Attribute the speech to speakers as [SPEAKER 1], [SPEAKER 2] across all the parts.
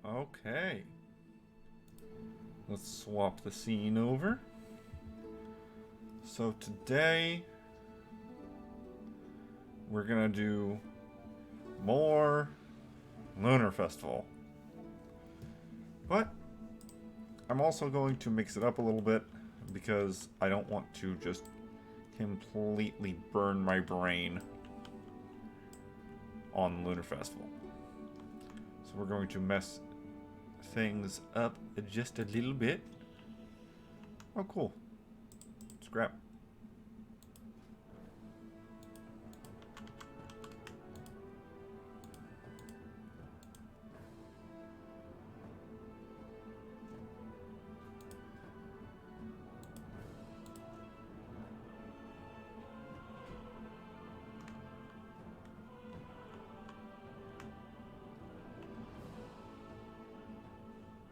[SPEAKER 1] Okay. Let's swap the scene over. So today we're gonna do more Lunar Festival. But I'm also going to mix it up a little bit because I don't want to just completely burn my brain on Lunar Festival. So we're going to mess things up just a little bit. Oh, cool. Scrap.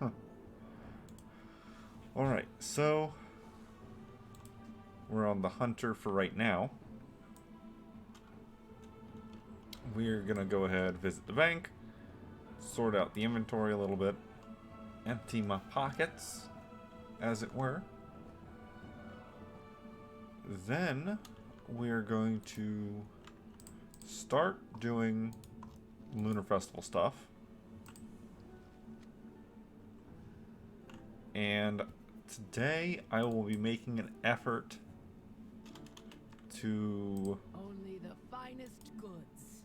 [SPEAKER 1] Huh. Alright, so we're on the hunter for right now. We're gonna go ahead, visit the bank, sort out the inventory a little bit, empty my pockets, as it were. Then we're going to start doing Lunar Festival stuff. And today I will be making an effort to
[SPEAKER 2] only the finest goods.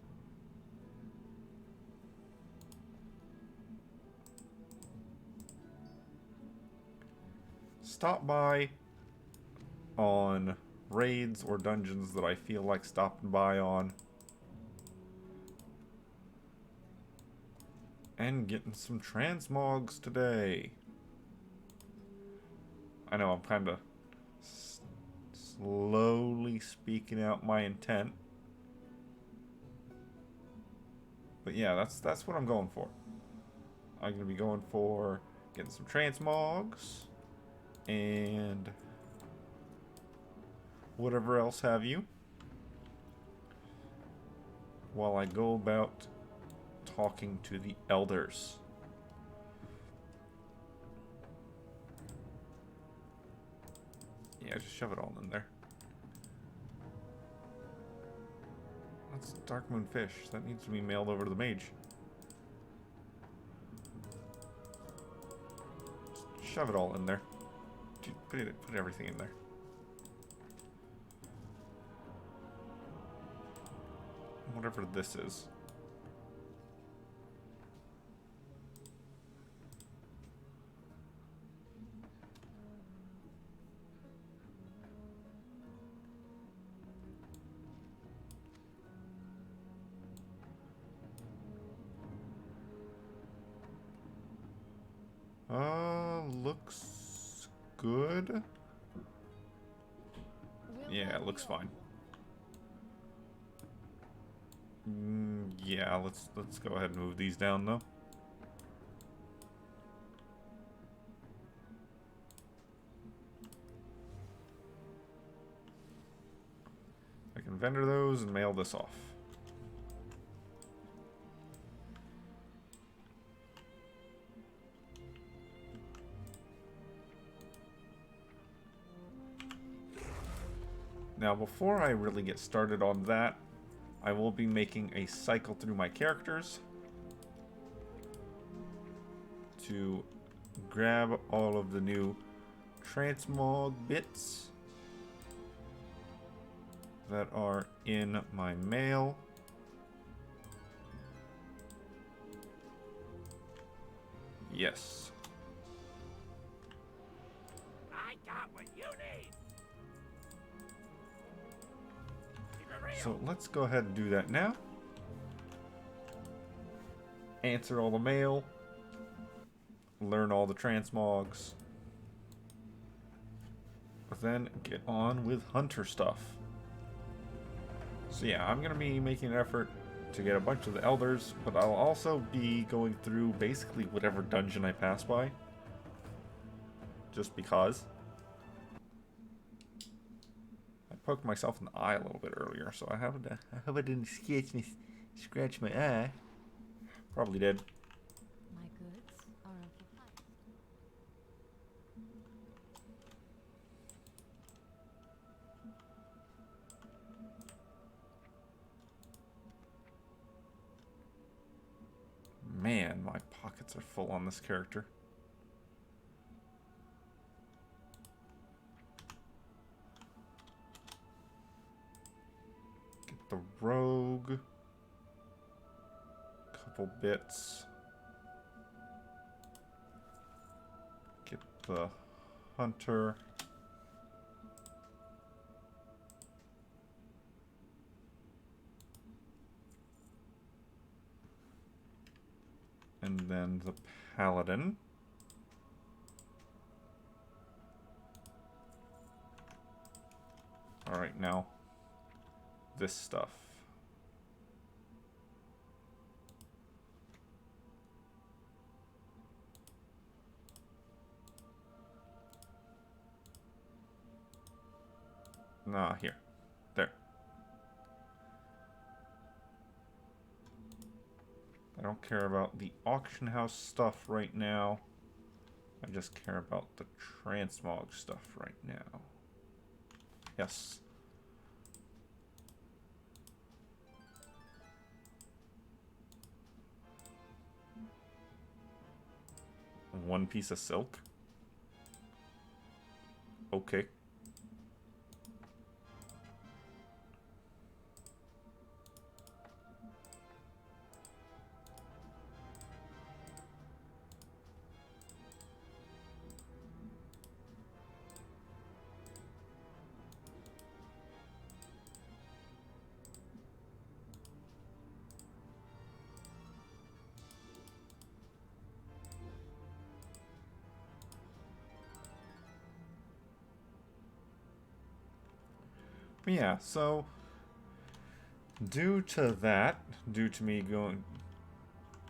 [SPEAKER 1] stop by on raids or dungeons that I feel like stopping by on. And getting some transmogs today. I know I'm kind of slowly speaking out my intent. But yeah, that's what I'm going for. I'm going to be going for getting some transmogs and whatever else have you, while I go about talking to the elders. Yeah, just shove it all in there. That's Darkmoon fish. That needs to be mailed over to the mage. Just shove it all in there. Put everything in there. Whatever this is. Looks good. Yeah, it looks fine. Yeah, let's go ahead and move these down though. I can vendor those and mail this off. Now, before I really get started on that, I will be making a cycle through my characters to grab all of the new transmog bits that are in my mail. Yes.
[SPEAKER 2] I got what you need.
[SPEAKER 1] So let's go ahead and do that now. Answer all the mail. Learn all the transmogs. Then get on with hunter stuff. So yeah, I'm going to be making an effort to get a bunch of the elders, but I'll also be going through basically whatever dungeon I pass by. Just because. I poked myself in the eye a little bit earlier, so I hope I didn't scratch my eye. Probably did.
[SPEAKER 2] My goods.
[SPEAKER 1] Man, my pockets are full on this character. Get the rogue. Couple bits. Get the hunter. And then the paladin. Alright, now this stuff. Nah, here. There. I don't care about the auction house stuff right now. I just care about the transmog stuff right now. Yes. One piece of silk? Okay. But yeah, so due to that, due to me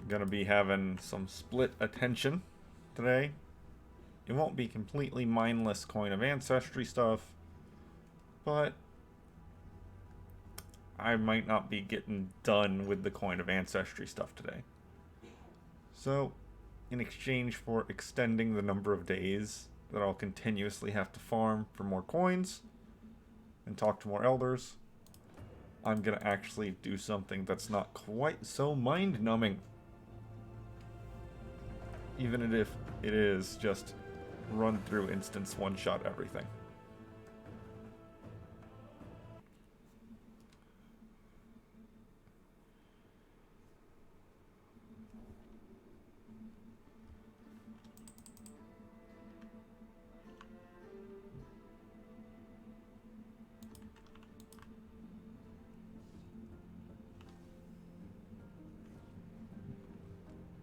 [SPEAKER 1] gonna be having some split attention today, it won't be completely mindless coin of ancestry stuff, but I might not be getting done with the coin of ancestry stuff today. So, in exchange for extending the number of days that I'll continuously have to farm for more coins and talk to more elders, I'm gonna actually do something that's not quite so mind-numbing. Even if it is just run through instance one-shot everything.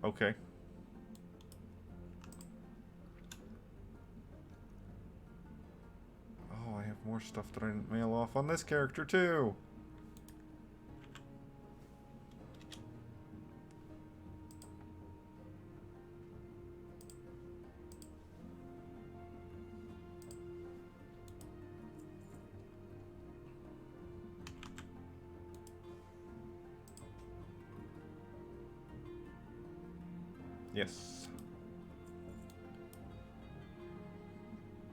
[SPEAKER 1] Okay. Oh, I have more stuff that I didn't mail off on this character too. Yes.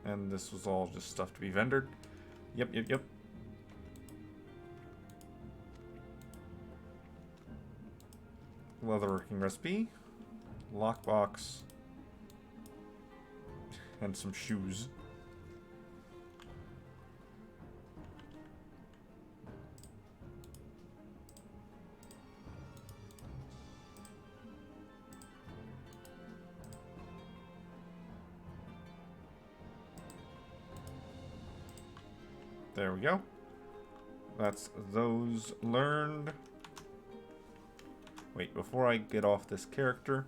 [SPEAKER 1] And this was all just stuff to be vendored. Yep. Leatherworking recipe. Lockbox. And some shoes. There we go. That's those learned. Wait, before I get off this character,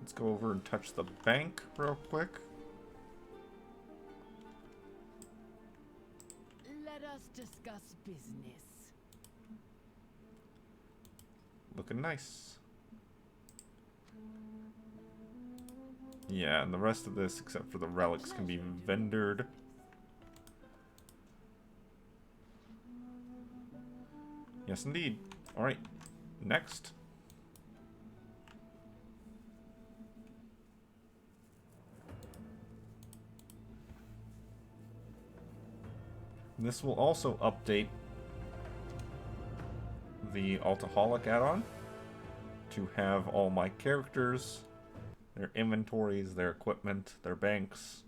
[SPEAKER 1] let's go over and touch the bank real quick.
[SPEAKER 2] Let us discuss business.
[SPEAKER 1] Looking nice. Yeah, and the rest of this, except for the relics, can be vendored. Yes, indeed. Alright, next. This will also update the Altaholic add-on to have all my characters, their inventories, their equipment, their banks,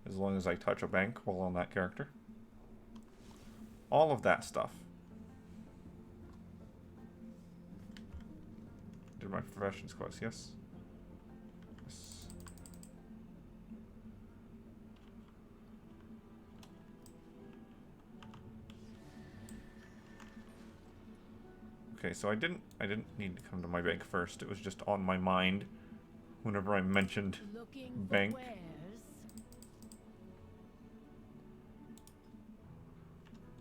[SPEAKER 1] as long as I touch a bank while on that character. All of that stuff. Did my professions quest, yes? Yes. Okay, so I didn't need to come to my bank first. It was just on my mind whenever I mentioned bank.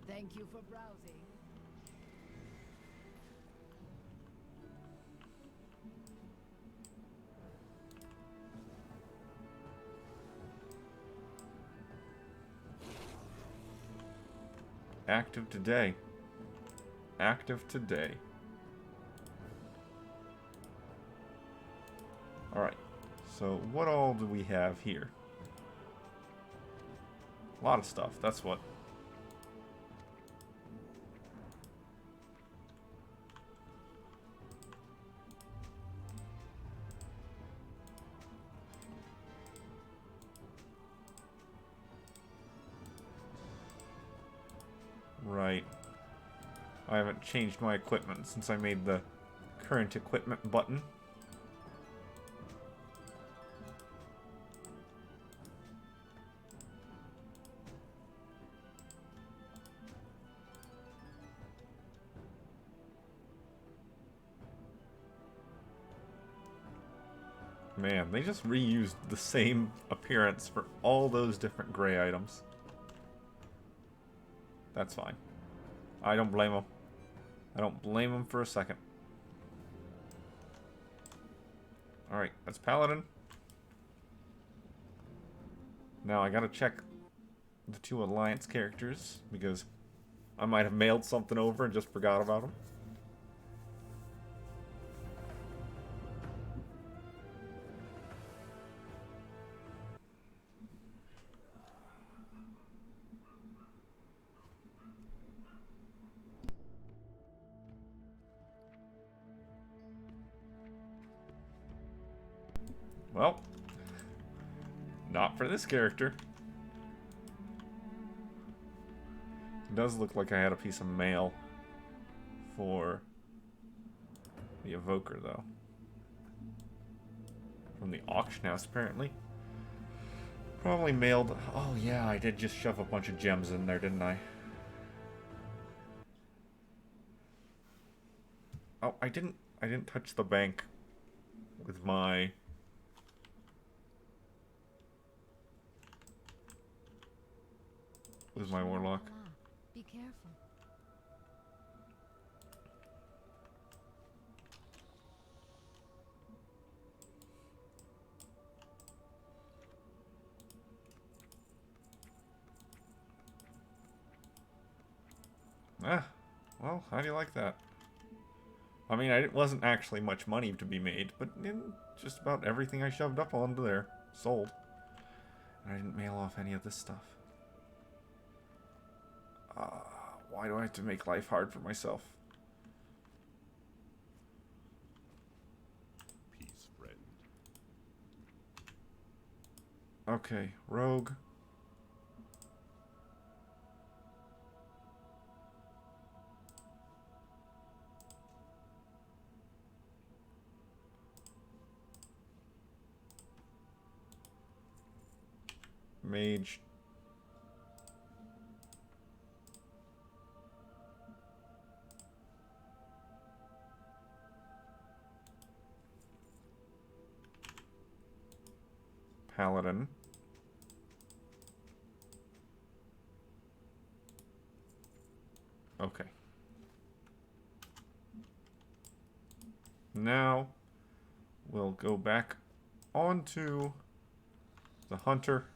[SPEAKER 2] Thank you for browsing.
[SPEAKER 1] Active today. Active today. Alright. So what all do we have here? A lot of stuff, that's what. Right. I haven't changed my equipment since I made the current equipment button. Man, they just reused the same appearance for all those different gray items. That's fine. I don't blame them. I don't blame them for a second. Alright, that's Paladin. Now I gotta check the 2 Alliance characters, because I might have mailed something over and just forgot about them. Well, not for this character. It does look like I had a piece of mail for the Evoker, though. From the auction house, apparently. Probably mailed... Oh, yeah, I did just shove a bunch of gems in there, didn't I? Oh, I didn't touch the bank with my... with my warlock.
[SPEAKER 2] Be careful.
[SPEAKER 1] Ah, well, how do you like that? I mean, it wasn't actually much money to be made, but just about everything I shoved up onto there sold. And I didn't mail off any of this stuff. Why do I have to make life hard for myself?
[SPEAKER 3] Peace, friend.
[SPEAKER 1] Okay, rogue. Mage. Paladin. Okay. Now, we'll go back onto the hunter.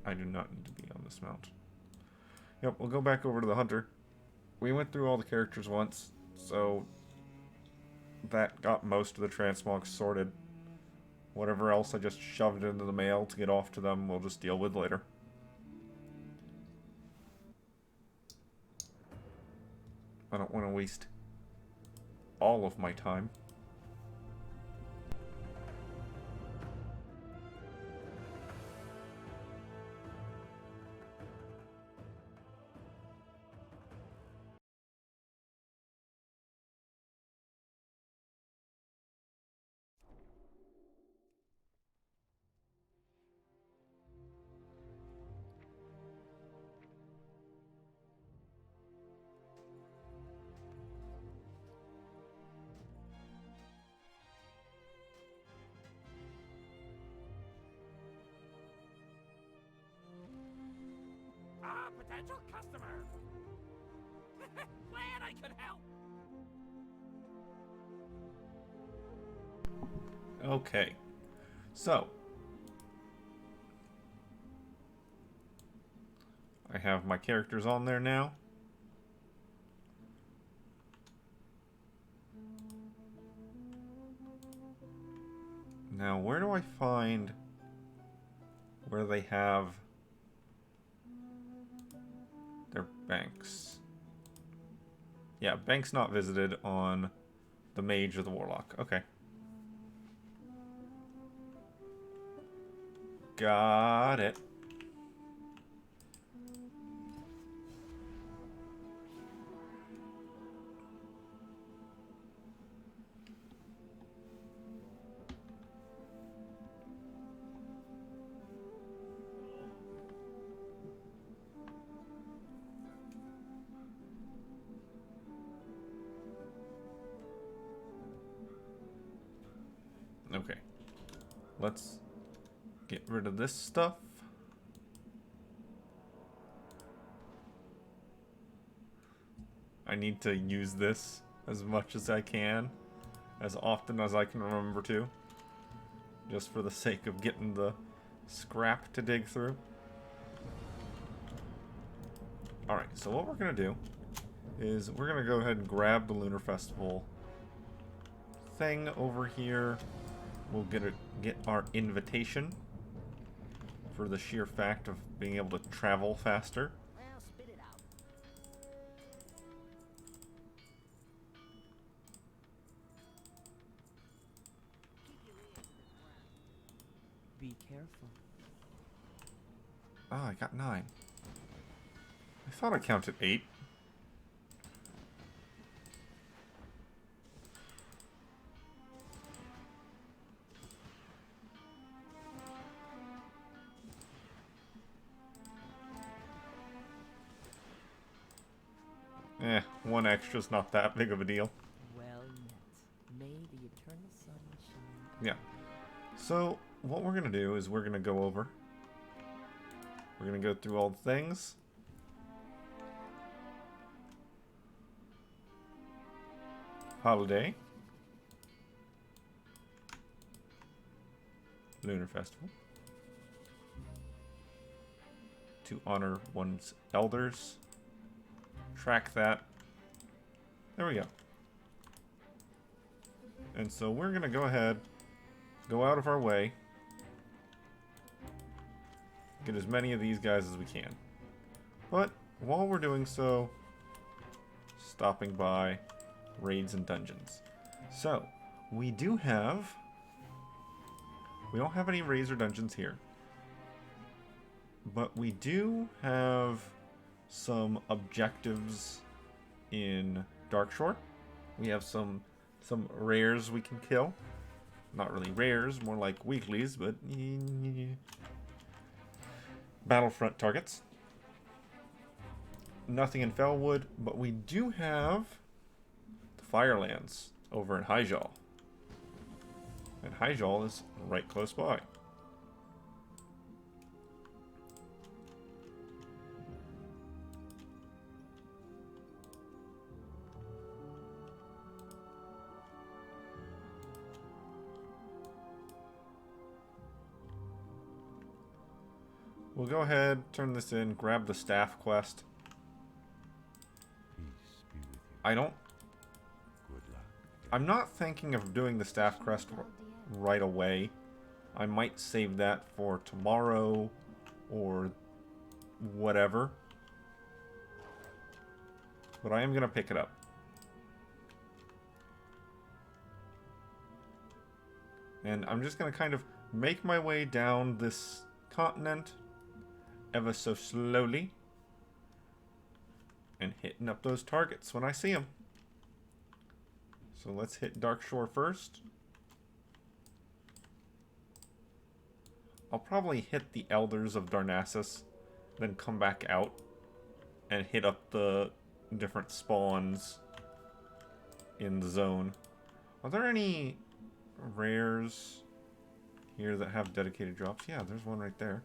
[SPEAKER 1] I do not need to be on this mount. Yep, we'll go back over to the hunter. We went through all the characters once, so that got most of the transmogs sorted. Whatever else I just shoved into the mail to get off to them, we'll just deal with later. I don't want to waste all of my time.
[SPEAKER 3] Ah, potential customer! Glad I could help!
[SPEAKER 1] Okay. So. I have my characters on there now. Now, where do I find where they have their banks? Yeah, banks not visited on the mage or the warlock. Okay. Got it. Okay. Let's get rid of this stuff. I need to use this as much as I can, as often as I can remember to, just for the sake of getting the scrap to dig through. Alright, so what we're going to do is we're going to go ahead and grab the Lunar Festival thing over here. We'll get our invitation for the sheer fact of being able to travel faster.
[SPEAKER 2] Well, spit it out. Keep your ear to the ground.
[SPEAKER 4] Be careful.
[SPEAKER 1] Ah, I got 9. I thought I counted 8. One extra's not that big of a deal.
[SPEAKER 4] Well met. May the eternal sun shine.
[SPEAKER 1] Yeah. So, what we're going to do is we're going to go over. We're going to go through all the things. Holiday. Lunar Festival. To honor one's elders. Track that. There we go. And so we're going to go ahead, go out of our way, get as many of these guys as we can. But while we're doing so, stopping by raids and dungeons. So, we don't have any raids or dungeons here. But we do have some objectives in Darkshore. We have some rares we can kill. Not really rares, more like weeklies, but Battlefront targets. Nothing in Fellwood, but we do have the Firelands over in Hyjal. And Hyjal is right close by. We'll go ahead, turn this in, grab the staff quest.
[SPEAKER 5] Peace be with you.
[SPEAKER 1] I don't...
[SPEAKER 5] Good luck.
[SPEAKER 1] I'm not thinking of doing the staff quest right away. I might save that for tomorrow or whatever. But I am going to pick it up. And I'm just going to kind of make my way down this continent ever so slowly. And hitting up those targets when I see them. So let's hit Darkshore first. I'll probably hit the Elders of Darnassus, then come back out and hit up the different spawns in the zone. Are there any rares here that have dedicated drops? Yeah, there's one right there.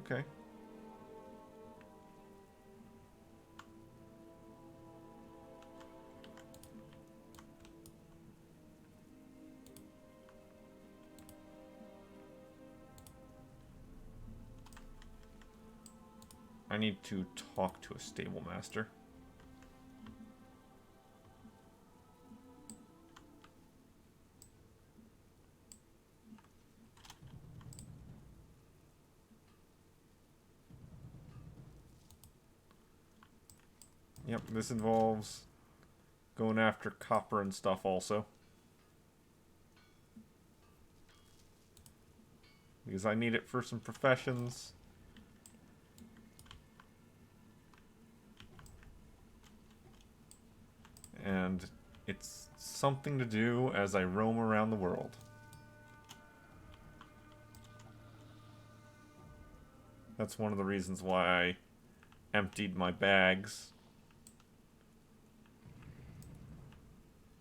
[SPEAKER 1] Okay. I need to talk to a stable master. Yep, this involves going after copper and stuff also. Because I need it for some professions. And it's something to do as I roam around the world. That's one of the reasons why I emptied my bags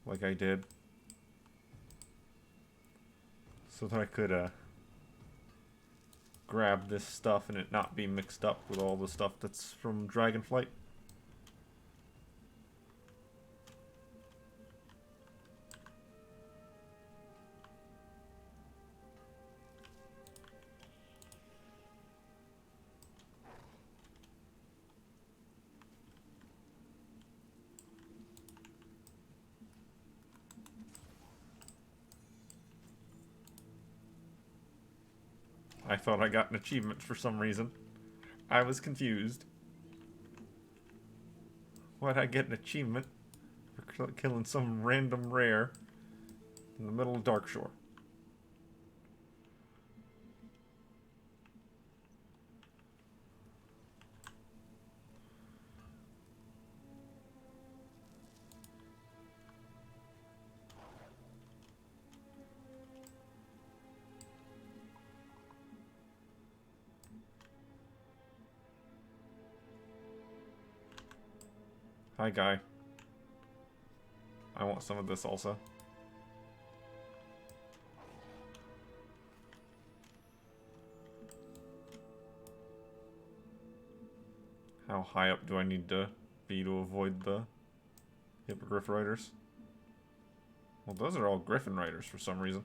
[SPEAKER 1] like I did. So that I could grab this stuff and it not be mixed up with all the stuff that's from Dragonflight. I thought I got an achievement for some reason. I was confused. Why'd I get an achievement for killing some random rare in the middle of Darkshore? Hi, guy. I want some of this also. How high up do I need to be to avoid the Hippogriff Riders? Well, those are all Griffin Riders for some reason.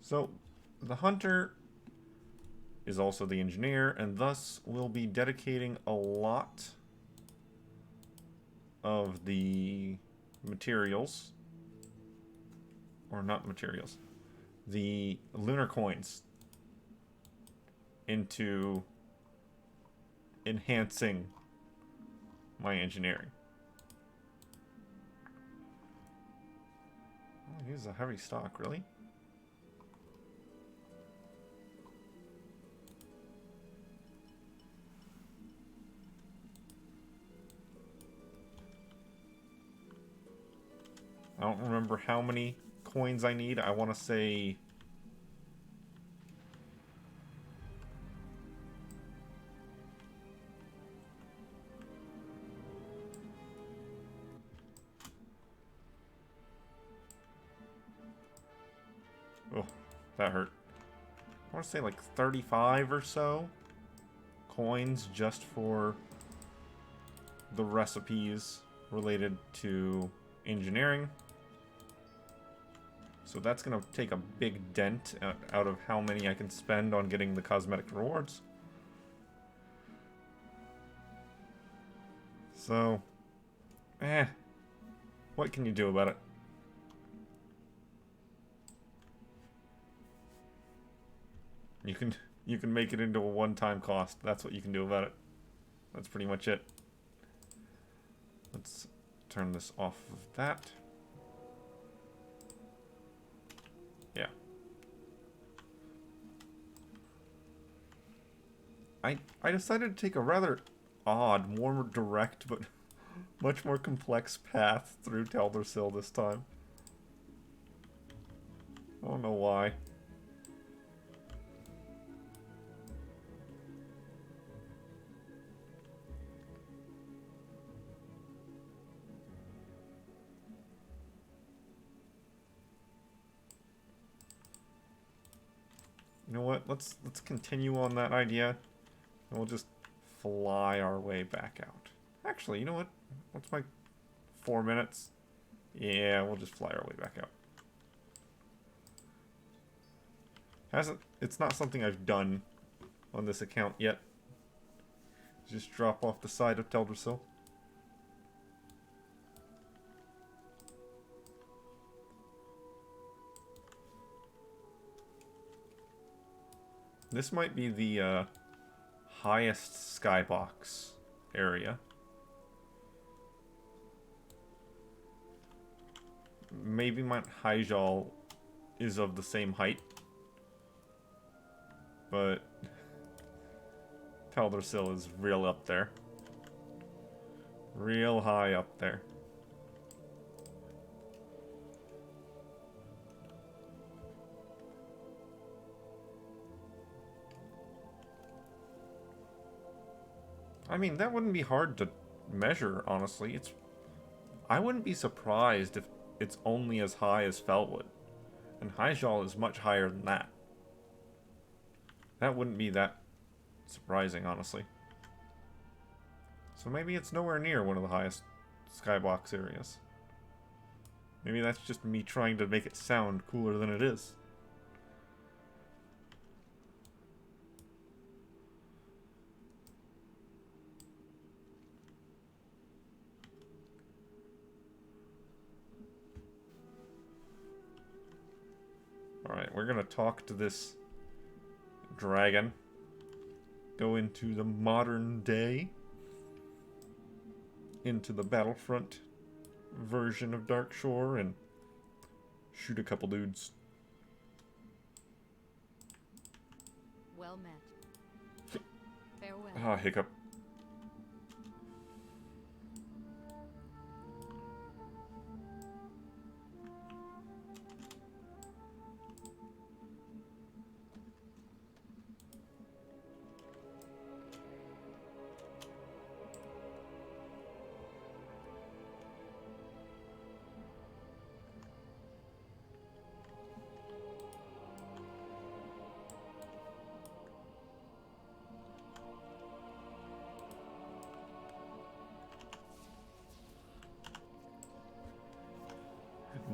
[SPEAKER 1] So, the Hunter is also the Engineer, and thus will be dedicating a lot of the materials, or not materials, the lunar coins into enhancing my engineering. Oh, use a heavy stock, really? I don't remember how many coins I need. I want to say... Oh, that hurt. I want to say like 35 or so coins just for the recipes related to engineering. So that's going to take a big dent out of how many I can spend on getting the cosmetic rewards. So, what can you do about it? You can make it into a one-time cost. That's what you can do about it. that's pretty much it. Let's turn this off of that. Yeah. I decided to take a rather odd, more direct, but much more complex path through Teldersil this time. I don't know why. You know what? Let's continue on that idea, and we'll just fly our way back out. Actually, you know what? What's my 4 minutes? Yeah, we'll just fly our way back out. It's not something I've done on this account yet. Just drop off the side of Teldersil. This might be the highest skybox area. Maybe Mount Hyjal is of the same height. But Teldersil is real up there. Real high up there. I mean, that wouldn't be hard to measure, honestly. I wouldn't be surprised if it's only as high as Felwood. And Hyjal is much higher than that. That wouldn't be that surprising, honestly. So maybe it's nowhere near one of the highest skybox areas. Maybe that's just me trying to make it sound cooler than it is. Alright, we're gonna talk to this dragon. Go into the modern day. Into the Battlefront version of Darkshore and shoot a couple dudes.
[SPEAKER 2] Well met. Farewell.
[SPEAKER 1] Ah, hiccup.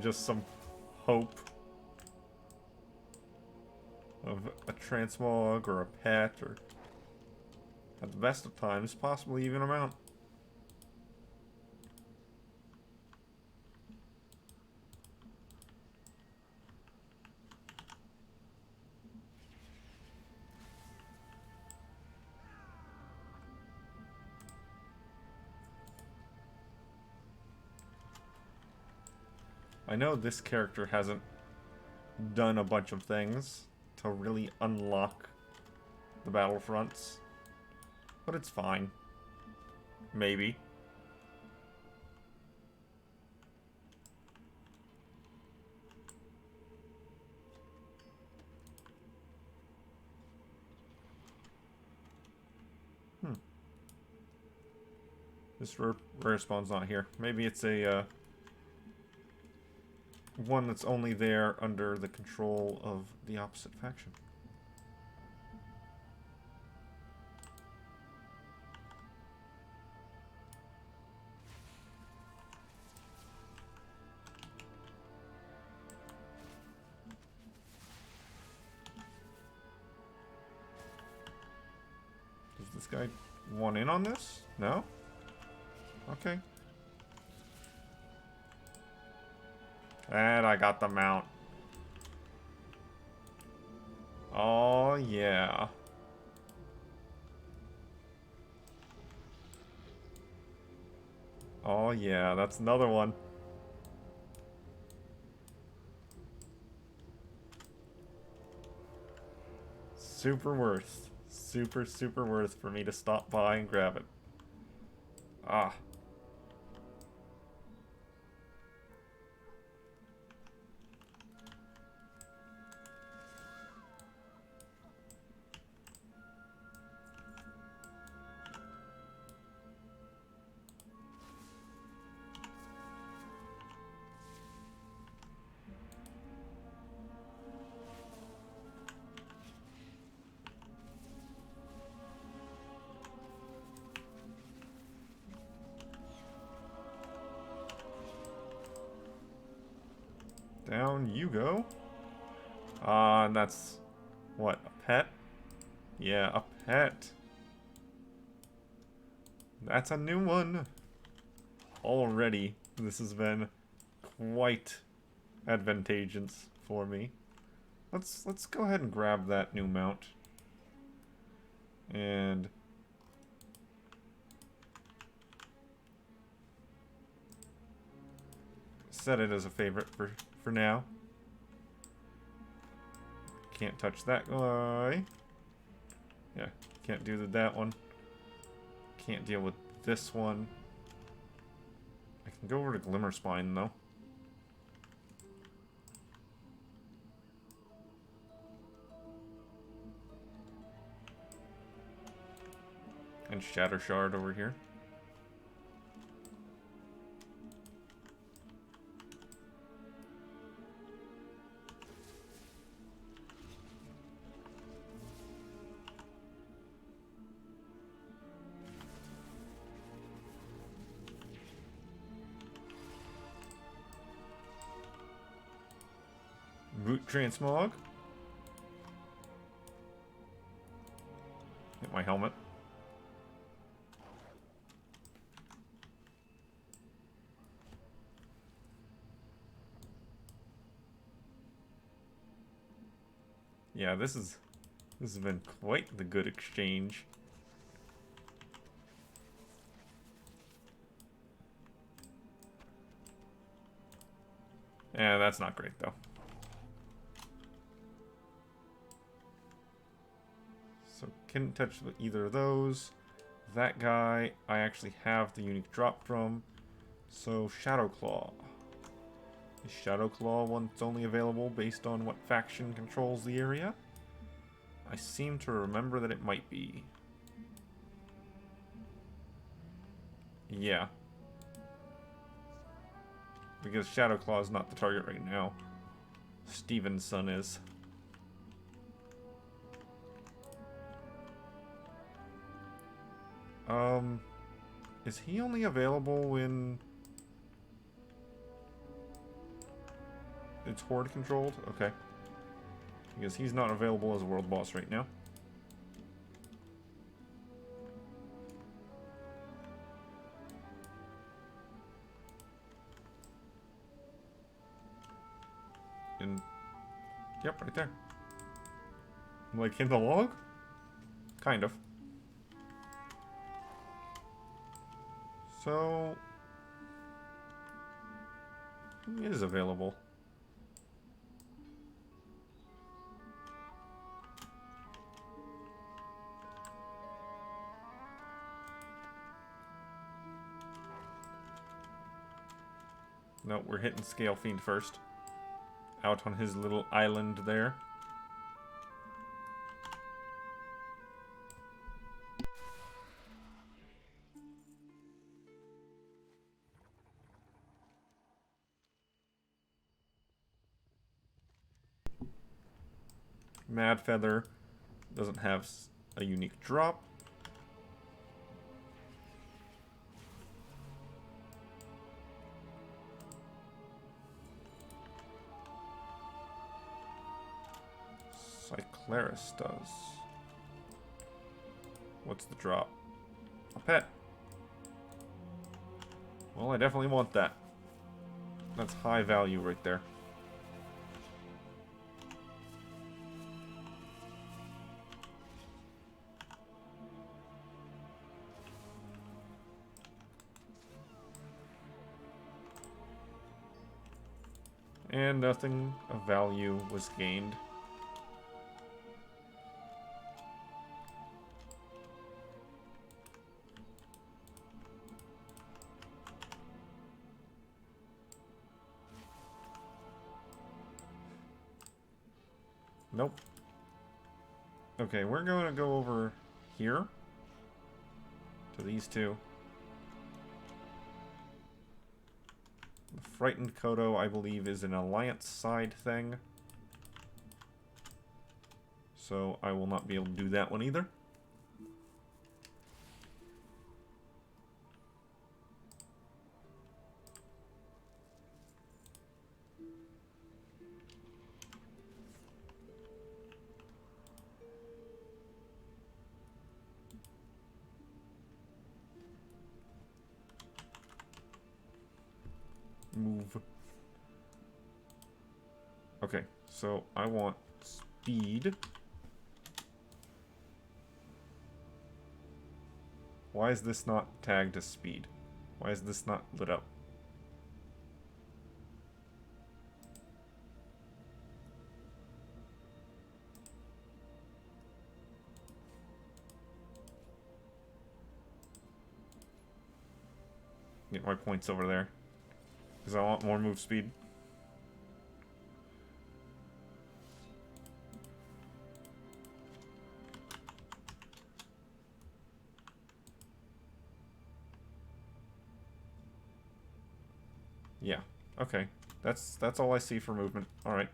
[SPEAKER 1] Just some hope of a transmog or a pet, or at the best of times, possibly even a mount. I know this character hasn't done a bunch of things to really unlock the battlefronts, but it's fine. Maybe. This rare spawn's not here. Maybe it's a one that's only there under the control of the opposite faction. Does this guy want in on this? No? Okay. And I got the mount. Oh, yeah. Oh yeah, that's another one. Super worth. Super, super worth for me to stop by and grab it. Ah. Down you go. And that's... what, a pet? Yeah, a pet. That's a new one. Already, this has been quite advantageous for me. Let's go ahead and grab that new mount. And set it as a favorite for now. Can't touch that guy. Yeah, can't do that one. Can't deal with this one. I can go over to Glimmerspine though. And Shatter Shard over here. Root Transmog. Hit my helmet. Yeah, this has been quite the good exchange. Yeah, that's not great though. So couldn't touch either of those. That guy I actually have the unique drop from. So Shadow Claw. Is Shadow Claw one that's only available based on what faction controls the area? I seem to remember that it might be. Yeah. Because Shadow Claw is not the target right now. Steven's son is. Is he only available when it's Horde controlled? Okay. Because he's not available as a world boss right now. Yep, right there. Like in the log? Kind of. So... who is available? No, we're hitting Scale Fiend first. Out on his little island there. Mad Feather doesn't have a unique drop. Cyclaris does. What's the drop? A pet. Well, I definitely want that. That's high value right there. And nothing of value was gained. Nope. Okay, we're going to go over here to these two. The Frightened Kodo, I believe, is an alliance side thing. So I will not be able to do that one either. Move. Okay, so I want speed. Why is this not tagged as speed? Why is this not lit up? Get my points over there. Because I want more move speed. Yeah, okay. That's all I see for movement. Alright.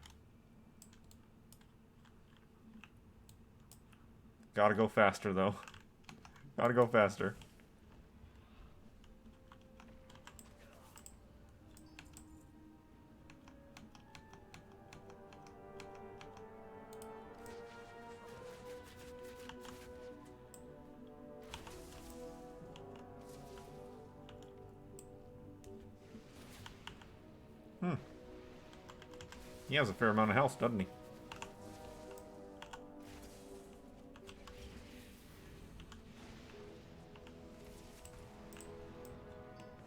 [SPEAKER 1] Gotta go faster, though. Gotta go faster. He has a fair amount of health, doesn't he?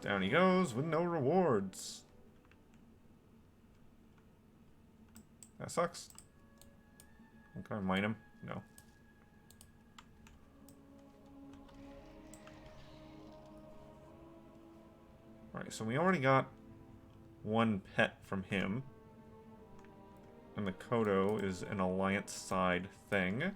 [SPEAKER 1] Down he goes with no rewards. That sucks. Can I mine him? No. Alright, so we already got one pet from him. And the Kodo is an alliance side thing. Or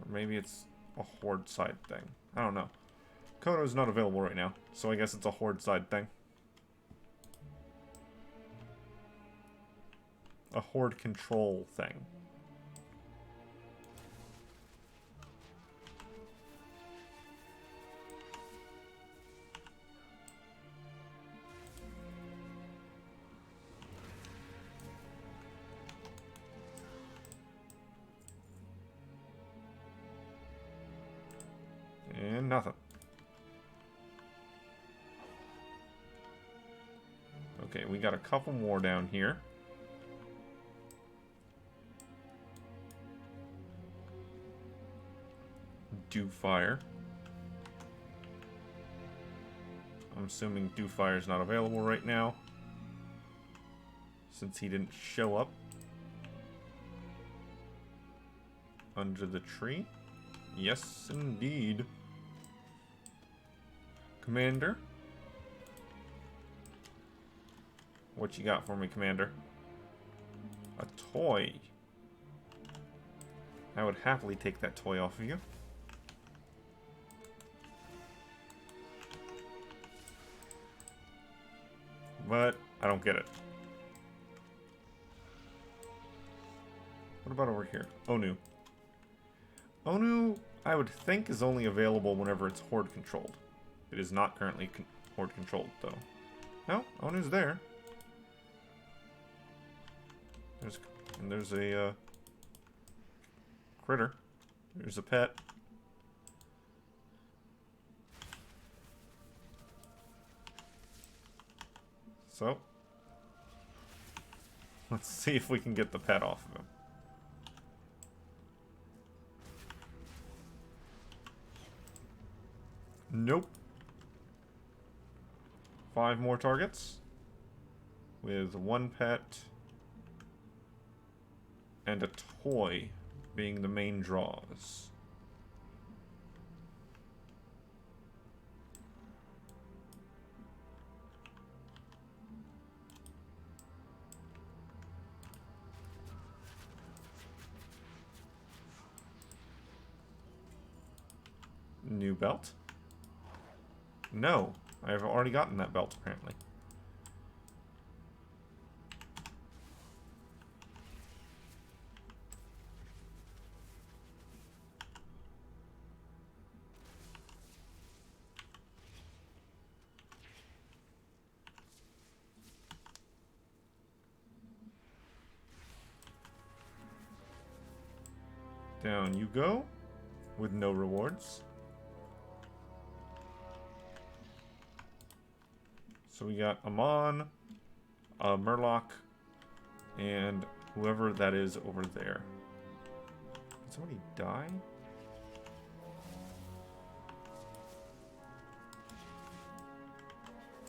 [SPEAKER 1] maybe it's a horde side thing. I don't know. Kodo is not available right now, so I guess it's a horde side thing. A horde control thing. And nothing. Okay, we got a couple more down here. Dewfire. I'm assuming Dewfire is not available right now, since he didn't show up under the tree. Yes, indeed. Commander? What you got for me, Commander? A toy. I would happily take that toy off of you. But I don't get it. What about over here? Onu. Onu, I would think, is only available whenever it's horde controlled. It is not currently horde controlled, though. No, Onu's there. There's a critter. There's a pet. So, let's see if we can get the pet off of him. Nope. 5 more targets. With 1 pet and a toy being the main draws. New belt? No, I've already gotten that belt apparently. Down you go, with no rewards. So we got Amon, Murloc, and whoever that is over there. Did somebody die?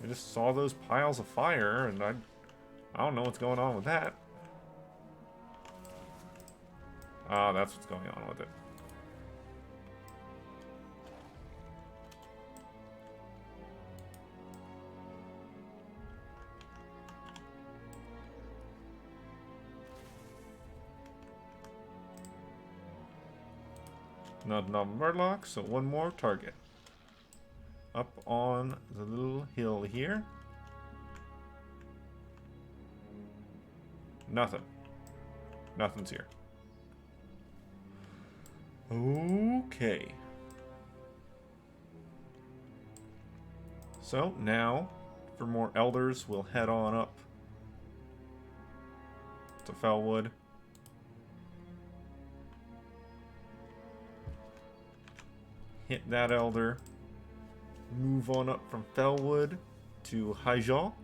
[SPEAKER 1] I just saw those piles of fire, and I don't know what's going on with that. Ah, that's what's going on with it. Not Murloc, so 1 more target. Up on the little hill here. Nothing. Nothing's here. Okay. So now, for more elders, we'll head on up to Felwood. Hit that elder. Move on up from Felwood to Hyjal.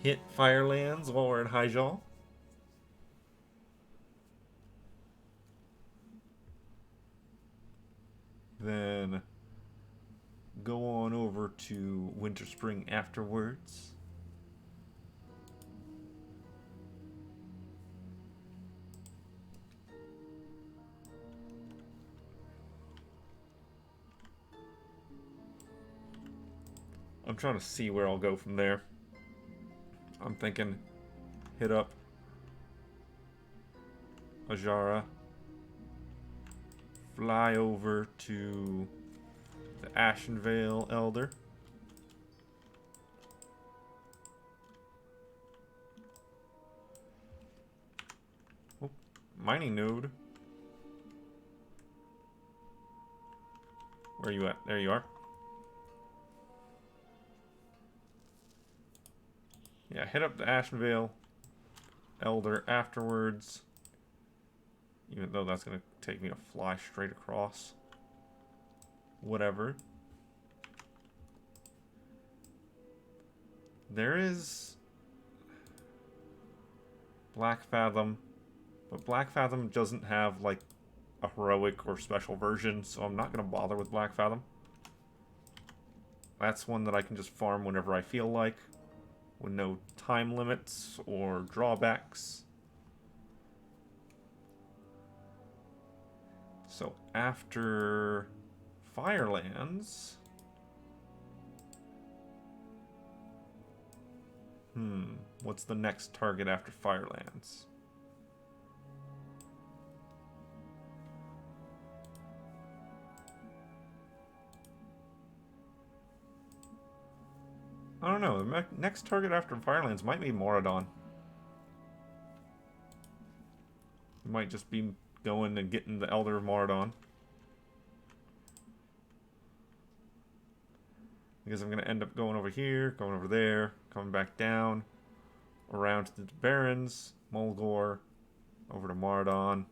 [SPEAKER 1] Hit Firelands while we're at Hyjal. Then go on over to Winter Spring afterwards. I'm trying to see where I'll go from there. I'm thinking hit up Ajara. Fly over to the Ashenvale Elder. Oh, mining node. Where are you at? There you are. Yeah, hit up the Ashenvale Elder afterwards. Even though that's going to take me to fly straight across. Whatever. There is Black Fathom. But Black Fathom doesn't have, like, a heroic or special version, so I'm not going to bother with Black Fathom. That's one that I can just farm whenever I feel like, with no time limits or drawbacks. So after Firelands... what's the next target after Firelands? I don't know. The next target after Firelands might be Moradon. We might just be going and getting the Elder of Moradon. Because I'm going to end up going over here, going over there, coming back down, around to the Barrens, Mulgore, over to Moradon.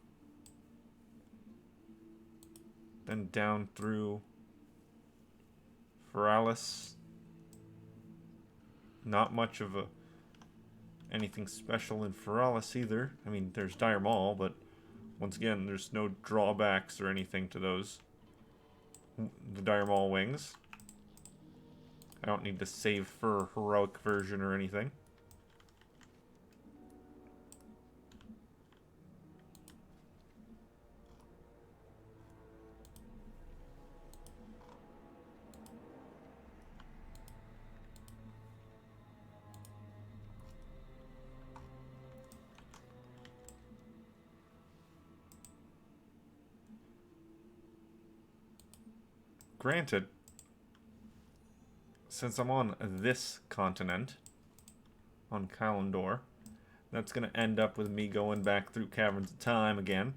[SPEAKER 1] Then down through Feralis. Not much of anything special in Feralis either. I mean, there's Dire Maul, but once again, there's no drawbacks or anything to those. the Dire Maul wings. I don't need to save for heroic version or anything. Granted, since I'm on this continent, on Kalimdor, that's going to end up with me going back through Caverns of Time again.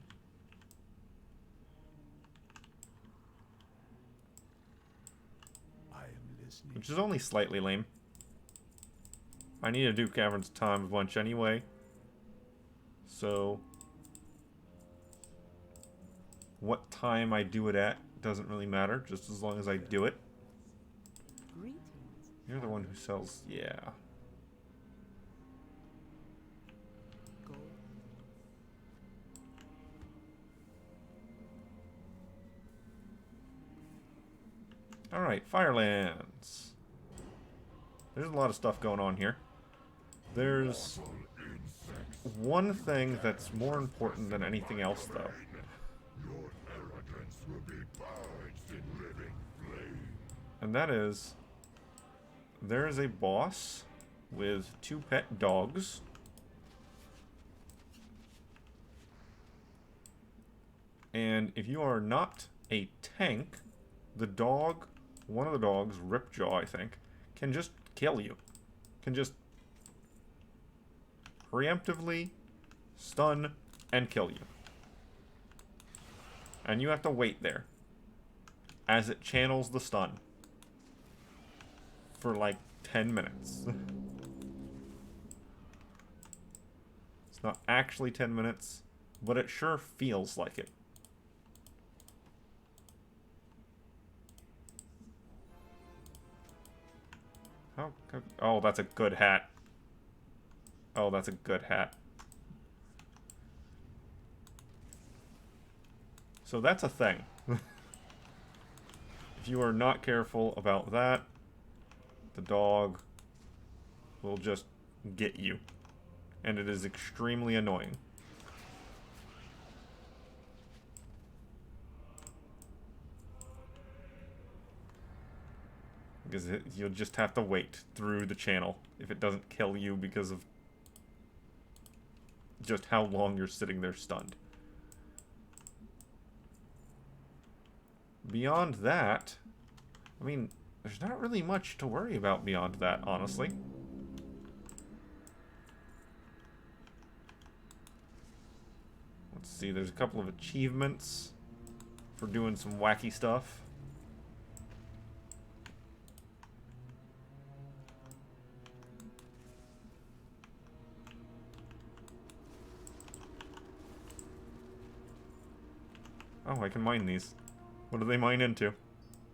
[SPEAKER 5] I am listening.
[SPEAKER 1] Which is only slightly lame. I need to do Caverns of Time a bunch anyway. So, what time I do it at doesn't really matter, just as long as I do it.
[SPEAKER 4] Greetings.
[SPEAKER 1] You're the one who sells... yeah.
[SPEAKER 4] Go.
[SPEAKER 1] Alright, Firelands. There's a lot of stuff going on here. There's one thing that's more important than anything else, though.
[SPEAKER 5] Your arrogance will be purged in living flame.
[SPEAKER 1] And that is... there is a boss with 2 pet dogs. And if you are not a tank, the dog, one of the dogs, Ripjaw, I think, can just kill you. Can just preemptively stun and kill you. And you have to wait there as it channels the stun for like 10 minutes. It's not actually 10 minutes, but it sure feels like it. Oh, that's a good hat. Oh, that's a good hat. So that's a thing. If you are not careful about that, the dog will just get you. And it is extremely annoying. Because you'll just have to wait through the channel if it doesn't kill you because of just how long you're sitting there stunned. Beyond that, I mean, there's not really much to worry about beyond that, honestly. Let's see, there's a couple of achievements for doing some wacky stuff. Oh, I can mine these. What do they mine into?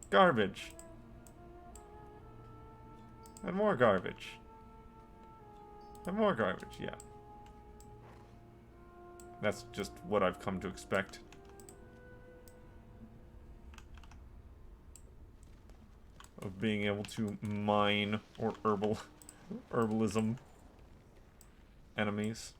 [SPEAKER 1] Garbage. And more garbage. And more garbage, yeah. That's just what I've come to expect. Of being able to mine or herbalism enemies.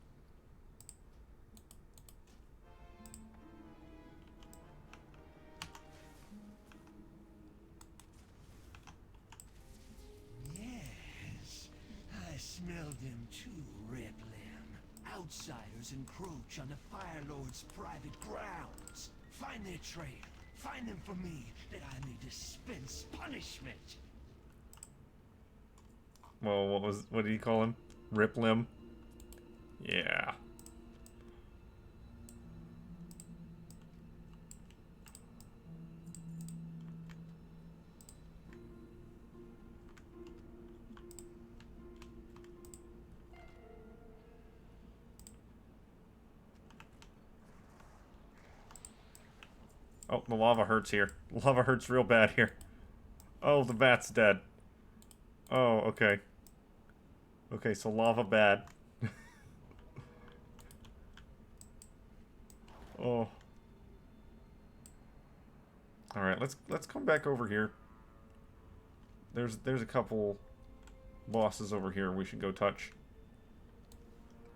[SPEAKER 6] Yes, I smelled them too, Red Limb. Outsiders encroach on the Fire Lord's private grounds. Find their trail. Find them for me, that I may dispense punishment.
[SPEAKER 1] Well, what did he call him? Rip Limb? Yeah. Oh, the lava hurts here. Lava hurts real bad here. Oh, the bat's dead. Oh, okay. Okay, so lava bad. Oh. All right, let's come back over here. There's a couple bosses over here we should go touch.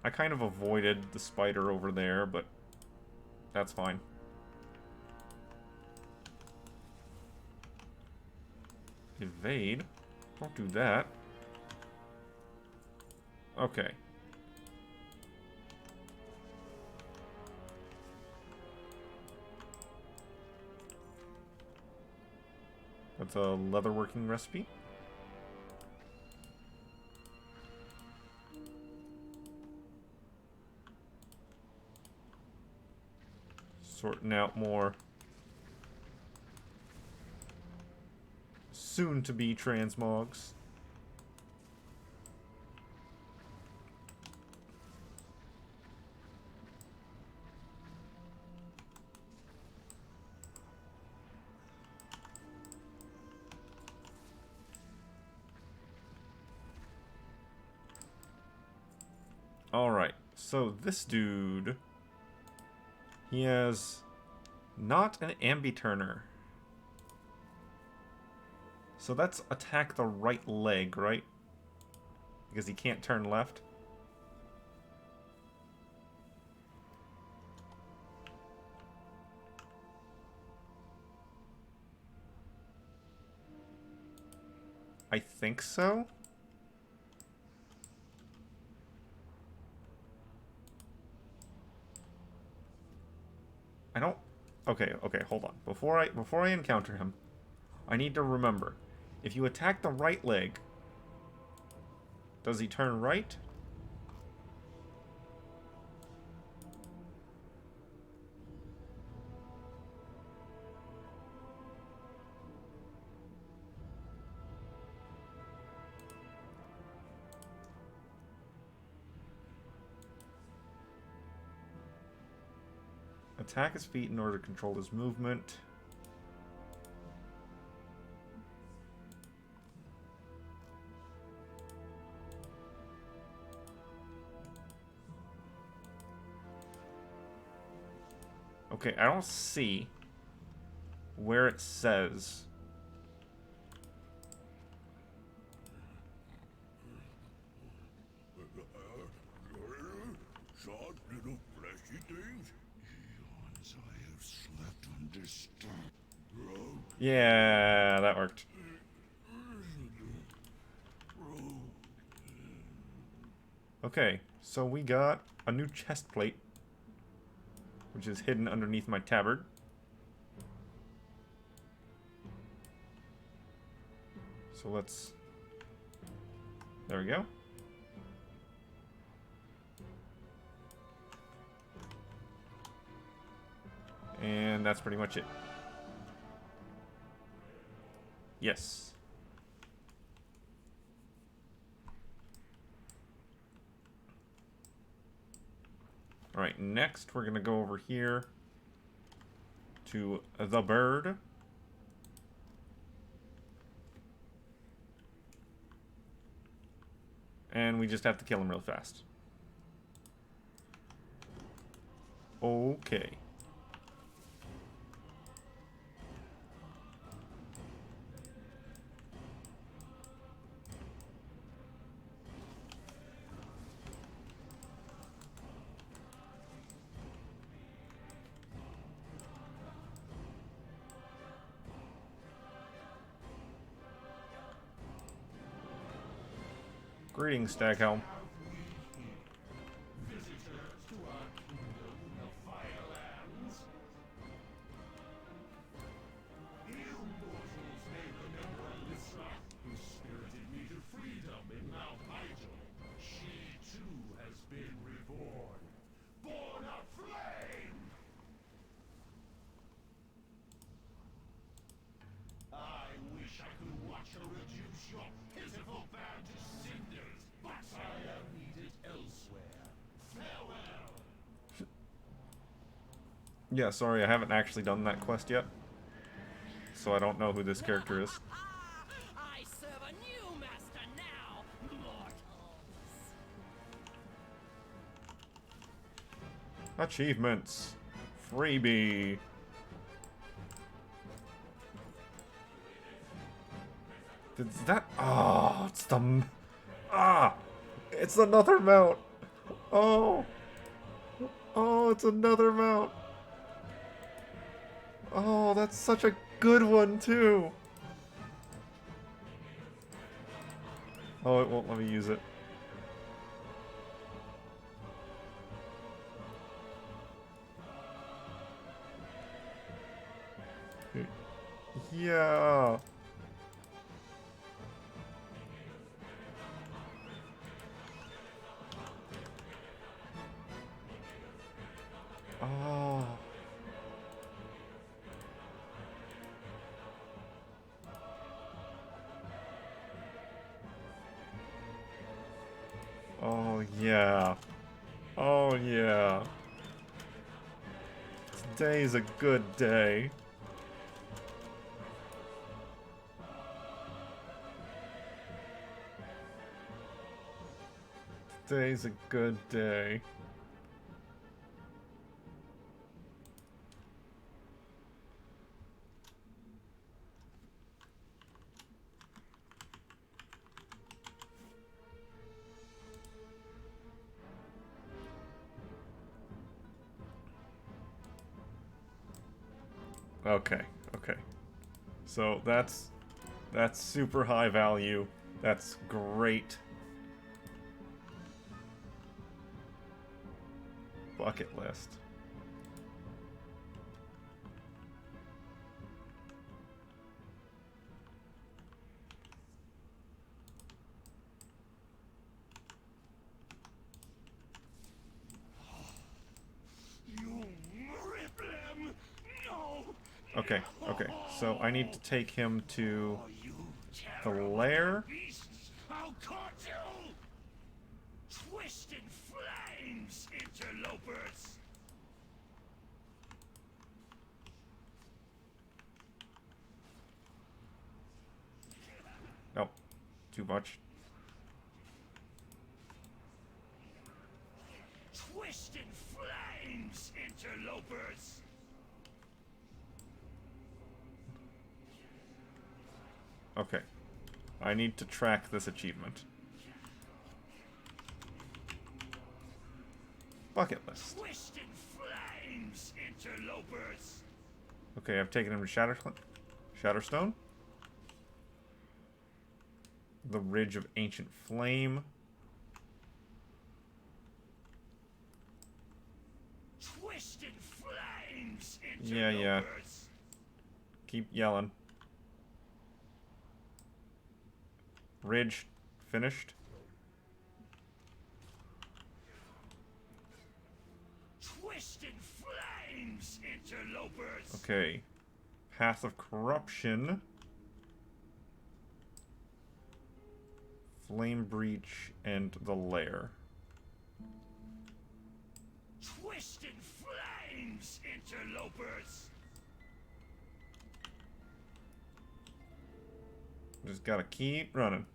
[SPEAKER 1] I kind of avoided the spider over there, but that's fine. Evade? Don't do that. Okay. That's a leatherworking recipe. Sorting out more soon-to-be transmogs. Alright, so this dude, he has not an ambi-turner. So that's attack the right leg, right? Because he can't turn left. I think so. I don't... Okay, hold on. Before I encounter him, I need to remember. If you attack the right leg, does he turn right? Attack his feet in order to control his movement. Okay, I don't see where it says.
[SPEAKER 5] Short little fleshy things. Eons I have slept undisturbed.
[SPEAKER 1] Yeah, that worked. Okay, so we got a new chest plate, which is hidden underneath my tabard. So let's... There we go. And that's pretty much it. Yes. Alright, next we're going to go over here to the bird. And we just have to kill him real fast. Okay. Greetings, Staghelm. Yeah, sorry, I haven't actually done that quest yet. So I don't know who this character is.
[SPEAKER 2] I serve a new master now, mortals.
[SPEAKER 1] Achievements. Freebie. Is that? Oh, it's the. Ah! It's another mount! Oh! Oh, it's another mount! Oh, that's such a good one, too! Oh, it won't let me use it. Yeah! Oh. Oh, yeah. Oh, yeah. Today's a good day. Today's a good day. Okay, okay. So that's super high value. That's great. Bucket list.
[SPEAKER 6] You rip them! No!
[SPEAKER 1] Okay, okay. So I need to take him to
[SPEAKER 6] Oh, you
[SPEAKER 1] the
[SPEAKER 6] terrible
[SPEAKER 1] lair.
[SPEAKER 6] beasts! I'll cut you! Twisted flames, interlopers!
[SPEAKER 1] Oh, too much.
[SPEAKER 6] Twisted flames, interlopers!
[SPEAKER 1] Okay. I need to track this achievement. Bucket list.
[SPEAKER 6] Twisted flames, interlopers!
[SPEAKER 1] Okay, I've taken him to Shatterstone. The Ridge of Ancient Flame.
[SPEAKER 6] Twisted flames,
[SPEAKER 1] Yeah, yeah.
[SPEAKER 6] interlopers!
[SPEAKER 1] Keep yelling. Ridge finished.
[SPEAKER 6] Twisted flames, interlopers!
[SPEAKER 1] Okay. Path of Corruption. Flame Breach and the Lair.
[SPEAKER 6] Twisted flames, interlopers!
[SPEAKER 1] Just gotta keep running.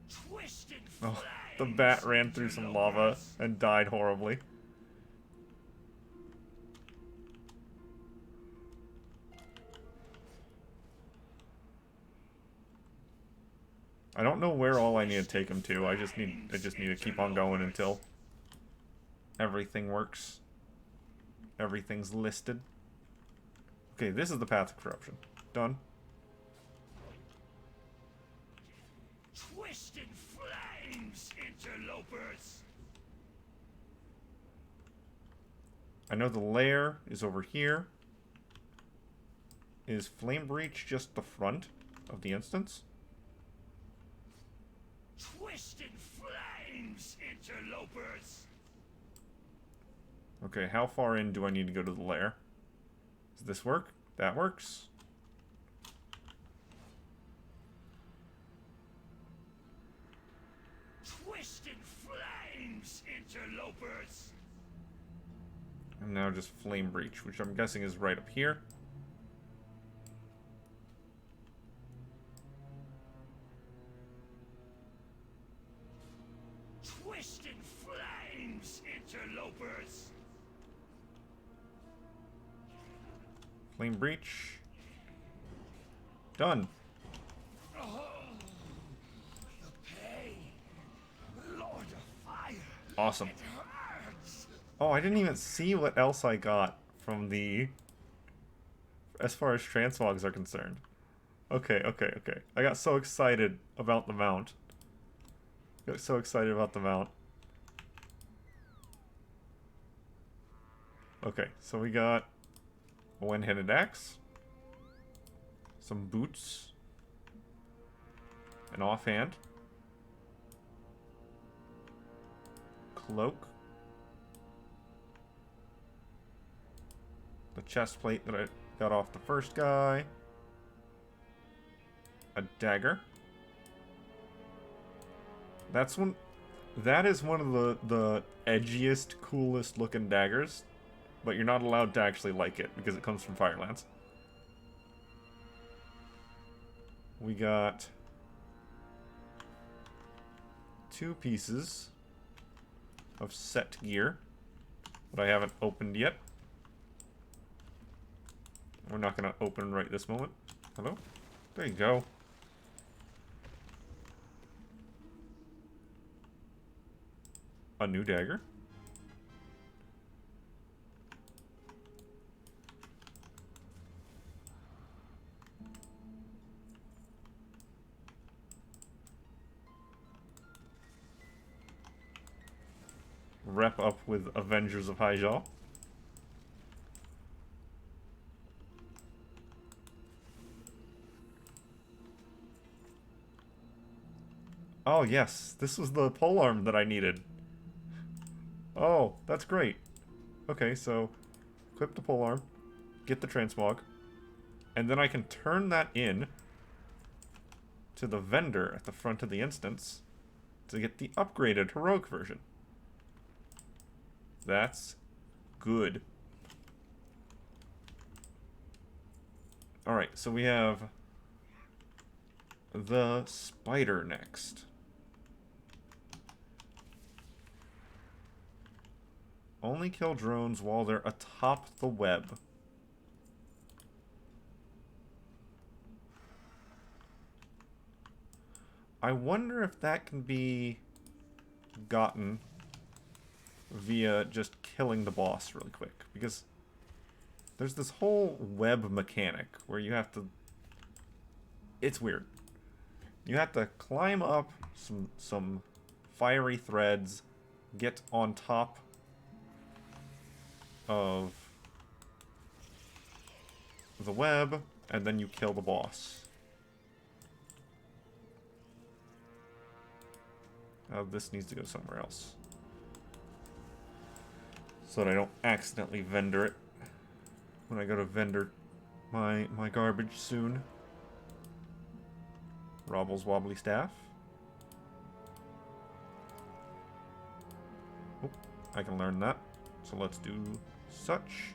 [SPEAKER 6] Twisted
[SPEAKER 1] Oh, the bat ran through some lava
[SPEAKER 6] interlopers.
[SPEAKER 1] and died horribly. I don't know where all I need to take him to. I just need to keep on going until everything works. Everything's listed. Okay, this is the Path of Corruption. Done.
[SPEAKER 6] Twisted flames, interlopers!
[SPEAKER 1] I know the lair is over here. Is Flame Breach just the front of the instance?
[SPEAKER 6] Twisted flames, interlopers!
[SPEAKER 1] Okay, how far in do I need to go to the lair? Does this work? That works.
[SPEAKER 6] Twisted flames, interlopers!
[SPEAKER 1] And now just Flame Breach, which I'm guessing is right up here.
[SPEAKER 6] Twisted flames, interlopers!
[SPEAKER 1] Flame breach. Done.
[SPEAKER 6] The pain. Lord of Fire.
[SPEAKER 1] Awesome.
[SPEAKER 6] It hurts.
[SPEAKER 1] Oh, I didn't even see what else I got from the... as far as transmogs are concerned. Okay. I got so excited about the mount. Okay, so we got a one-handed axe, some boots, an offhand, cloak, the chest plate that I got off the first guy, a dagger. That is one of the edgiest, coolest looking daggers, but you're not allowed to actually like it because it comes from Firelands. We got 2 pieces of set gear that I haven't opened yet. We're not going to open right this moment. Hello? There you go. A new dagger. Rep up with Avengers of Hyjal. Oh yes, this was the polearm that I needed. Oh, that's great. Okay, so equip the polearm, get the transmog, and then I can turn that in to the vendor at the front of the instance to get the upgraded heroic version. That's good. Alright, so we have the spider next. Only kill drones while they're atop the web. I wonder if that can be gotten via just killing the boss really quick, because there's this whole web mechanic where you have to... It's weird. You have to climb up some fiery threads, get on top of the web, and then you kill the boss. This needs to go somewhere else, so that I don't accidentally vendor it when I go to vendor my garbage soon. Robble's wobbly staff. Oh, I can learn that. So let's do such.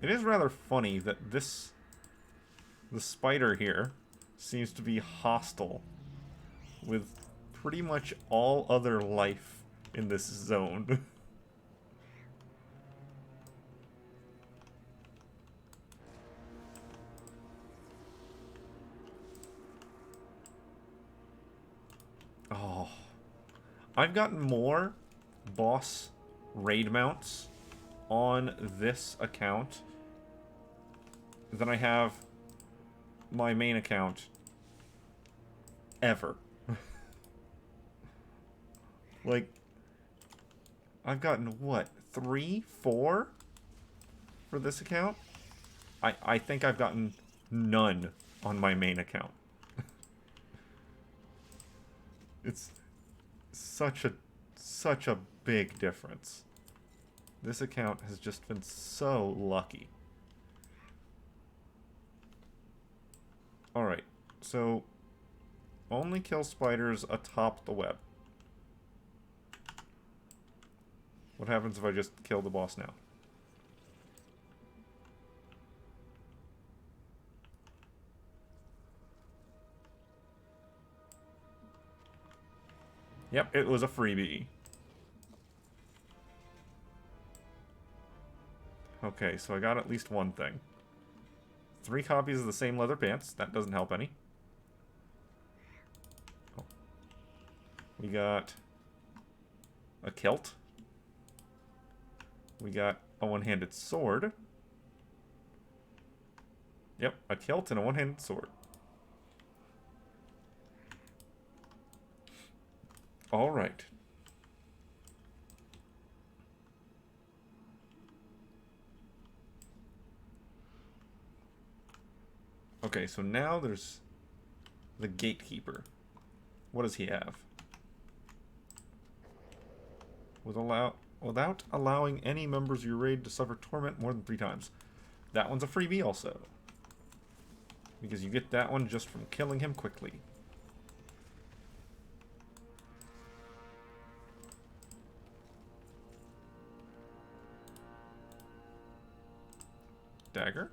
[SPEAKER 1] It is rather funny that the spider here seems to be hostile with pretty much all other life in this zone. Oh, I've gotten more boss raid mounts on this account than I have my main account ever. Like, I've gotten, what, 3, 4 for this account? I think I've gotten none on my main account. It's such a big difference. This account has just been so lucky. Alright, so only kill spiders atop the web. What happens if I just kill the boss now? Yep, it was a freebie. Okay, so I got at least one thing. 3 copies of the same leather pants. That doesn't help any. Oh. We got a kilt. We got a one-handed sword. Yep, a kilt and a one-handed sword. All right. Okay, so now there's the gatekeeper. What does he have? Without allowing any members of your raid to suffer torment more than 3 times. That one's a freebie also. Because you get that one just from killing him quickly. Dagger.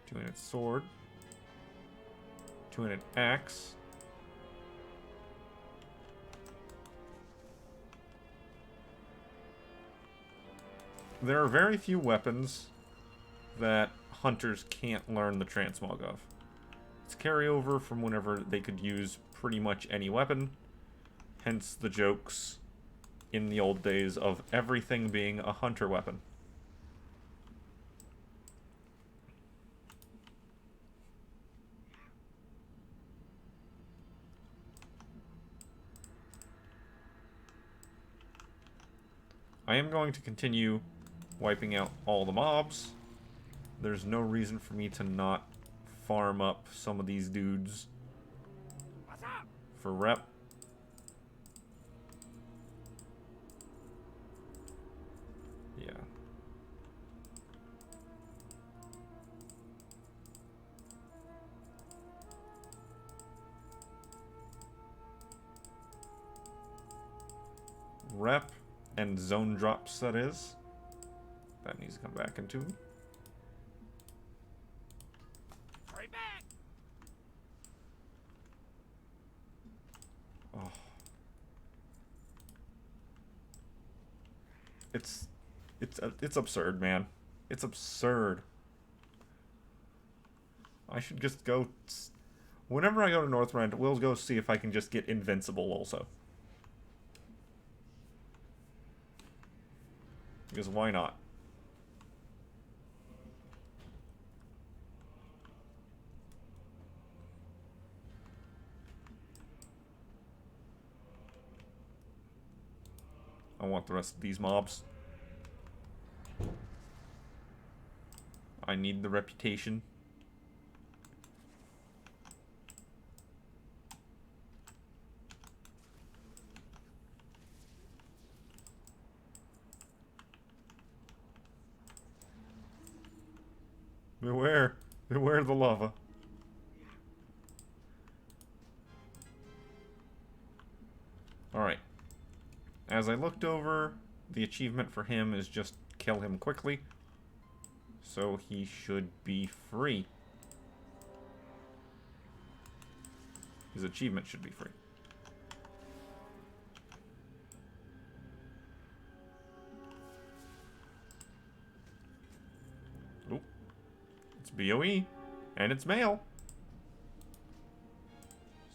[SPEAKER 1] Two-handed sword. Two-handed axe. There are very few weapons that hunters can't learn the transmog of. It's carryover from whenever they could use pretty much any weapon. Hence the jokes in the old days of everything being a hunter weapon. I am going to continue wiping out all the mobs. There's no reason for me to not farm up some of these dudes
[SPEAKER 3] What's up?
[SPEAKER 1] for rep. Yeah. Rep and zone drops, that is. That needs to come back into me.
[SPEAKER 3] Hurry back!
[SPEAKER 1] Oh. It's absurd, man. It's absurd. I should just go... Whenever I go to Northrend, we'll go see if I can just get invincible also. Because why not? I want the rest of these mobs. I need the reputation. Beware. Beware the lava. Alright. As I looked over, the achievement for him is just kill him quickly. So he should be free. His achievement should be free. Oop. It's BOE. And it's male.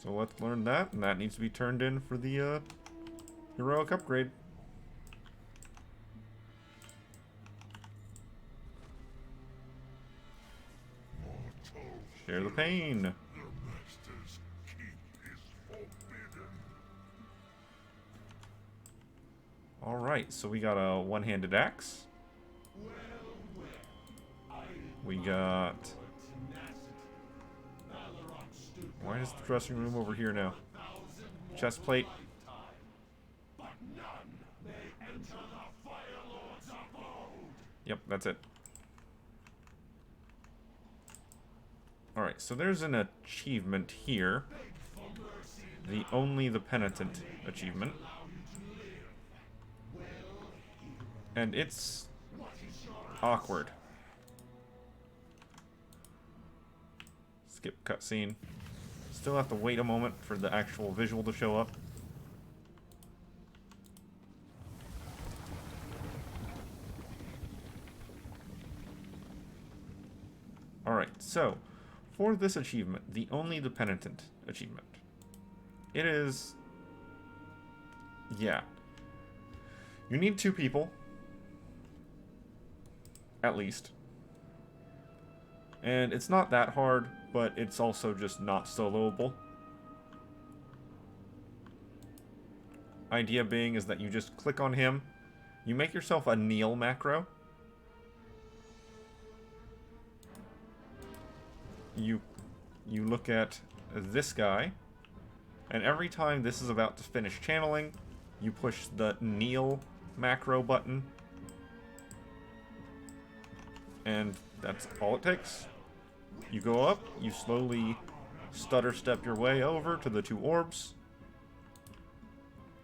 [SPEAKER 1] So let's learn that, and that needs to be turned in for the heroic upgrade. Share the pain.
[SPEAKER 5] The master's keep is forbidden.
[SPEAKER 1] Alright, so we got a one-handed axe. We got... Why is the dressing room over here now? Chest plate. Yep, that's it. Alright, so there's an achievement here. Only the Penitent achievement. And it's awkward. It's Skip cutscene. Still have to wait a moment for the actual visual to show up. Alright, so, for this achievement, the only the penitent achievement, it is... yeah. You need 2 people. At least. And it's not that hard, but it's also just not soloable. Idea being is that you just click on him, you make yourself a kneel macro. You look at this guy, and every time this is about to finish channeling, you push the kneel macro button, and that's all it takes. You go up, you slowly stutter step your way over to the 2 orbs,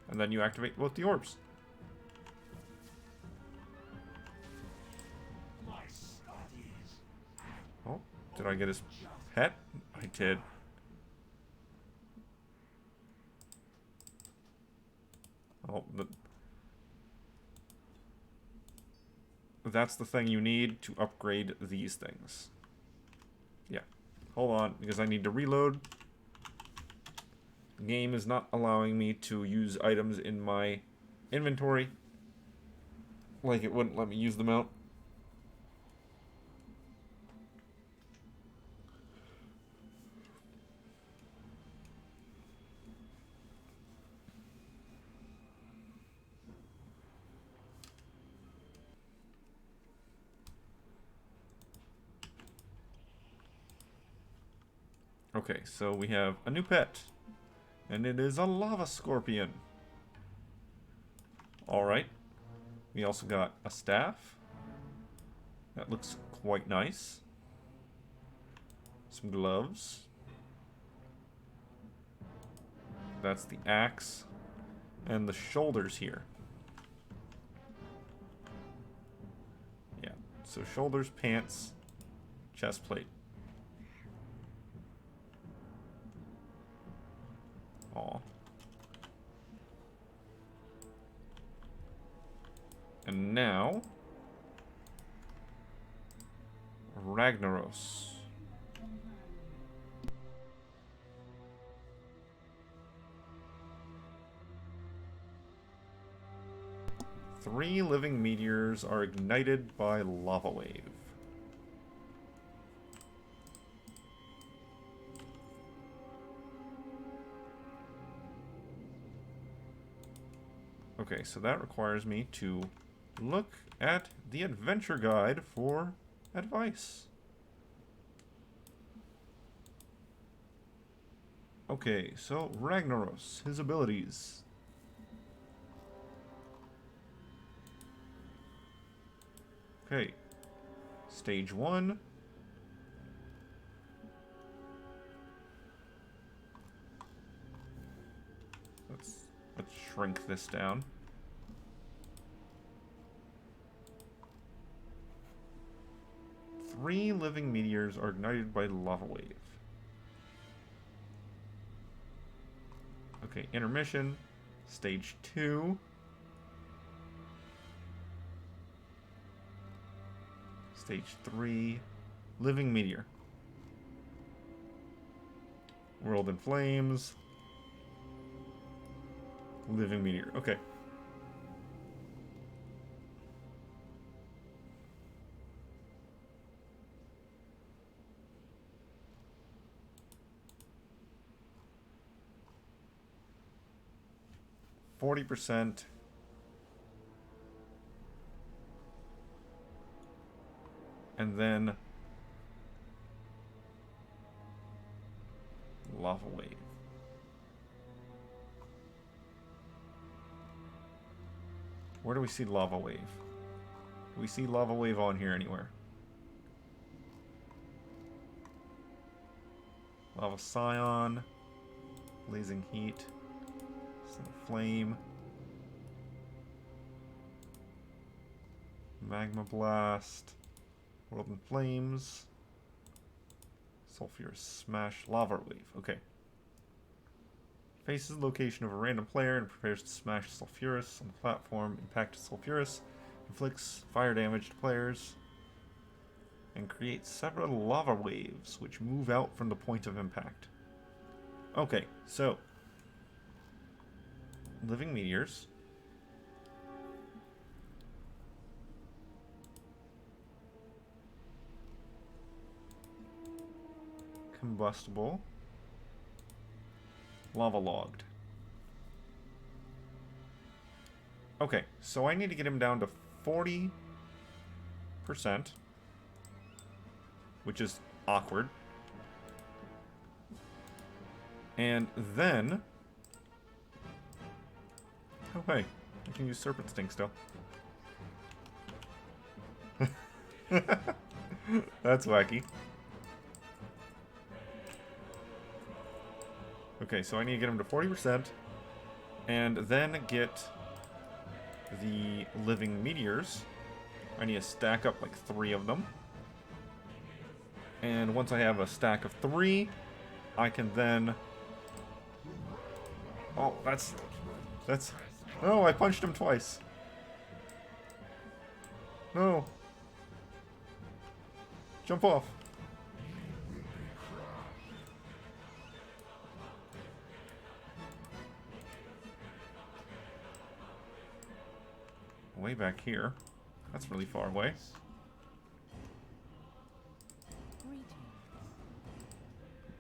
[SPEAKER 1] and then you activate both the orbs. Oh, did I get his pet? I did. Oh, that's the thing you need to upgrade these things. Yeah. Hold on, because I need to reload. The game is not allowing me to use items in my inventory. Like it wouldn't let me use them out. Okay, so we have a new pet, and it is a lava scorpion. Alright. We also got a staff. That looks quite nice. Some gloves. That's the axe. And the shoulders here. Yeah, so shoulders, pants, chest plate. Aw. And now, Ragnaros. Three living meteors are ignited by lava wave. Okay, so that requires me to look at the adventure guide for advice. Okay, so Ragnaros, his abilities. Okay, stage 1. Let's shrink this down. Three living meteors are ignited by lava wave. Okay, intermission. Stage 2. Stage 3. Living meteor. World in flames. Living meteor. Okay. %. And then lava wave. Where do we see lava wave? Do we see lava wave on here anywhere? Lava scion, blazing heat, flame, magma blast, world in flames, Sulfurous Smash. Lava Wave. Okay. Faces the location of a random player and prepares to smash Sulfurous on the platform. Impact Sulfurous. Inflicts fire damage to players. And creates several lava waves, which move out from the point of impact. Okay, so. Living Meteors. Combustible. Lava logged. Okay, so I need to get him down to 40%, which is awkward. And then... Oh, hey, I can use Serpent Sting still. That's wacky. Okay, so I need to get him to 40%, and then get the Living Meteors. I need to stack up like 3 of them. And once I have a stack of 3, I can then... Oh, that's... Oh, I punched him twice. No. Jump off. Way back here. That's really far away.
[SPEAKER 4] Greetings.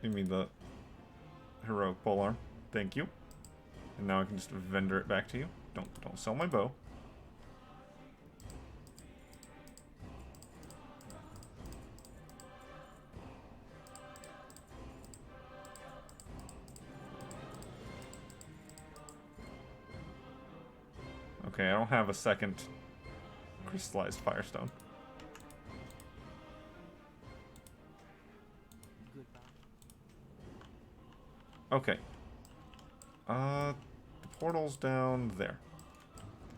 [SPEAKER 1] You mean the heroic polearm? Thank you. And now I can just vendor it back to you. Don't sell my bow. Okay, I don't have a second crystallized firestone.
[SPEAKER 4] Goodbye.
[SPEAKER 1] Okay. The portal's down there.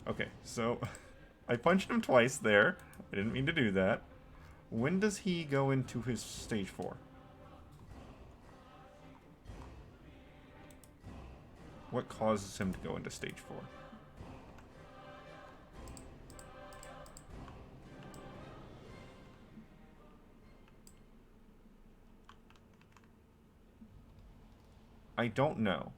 [SPEAKER 1] Okay, so I punched him twice there. I didn't mean to do that. When does he go into his stage 4? What causes him to go into stage 4? I don't know.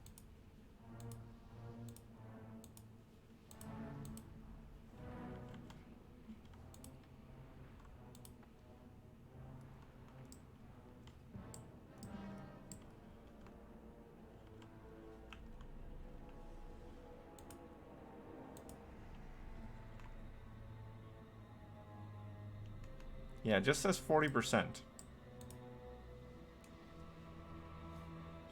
[SPEAKER 1] Yeah, it just says 40%.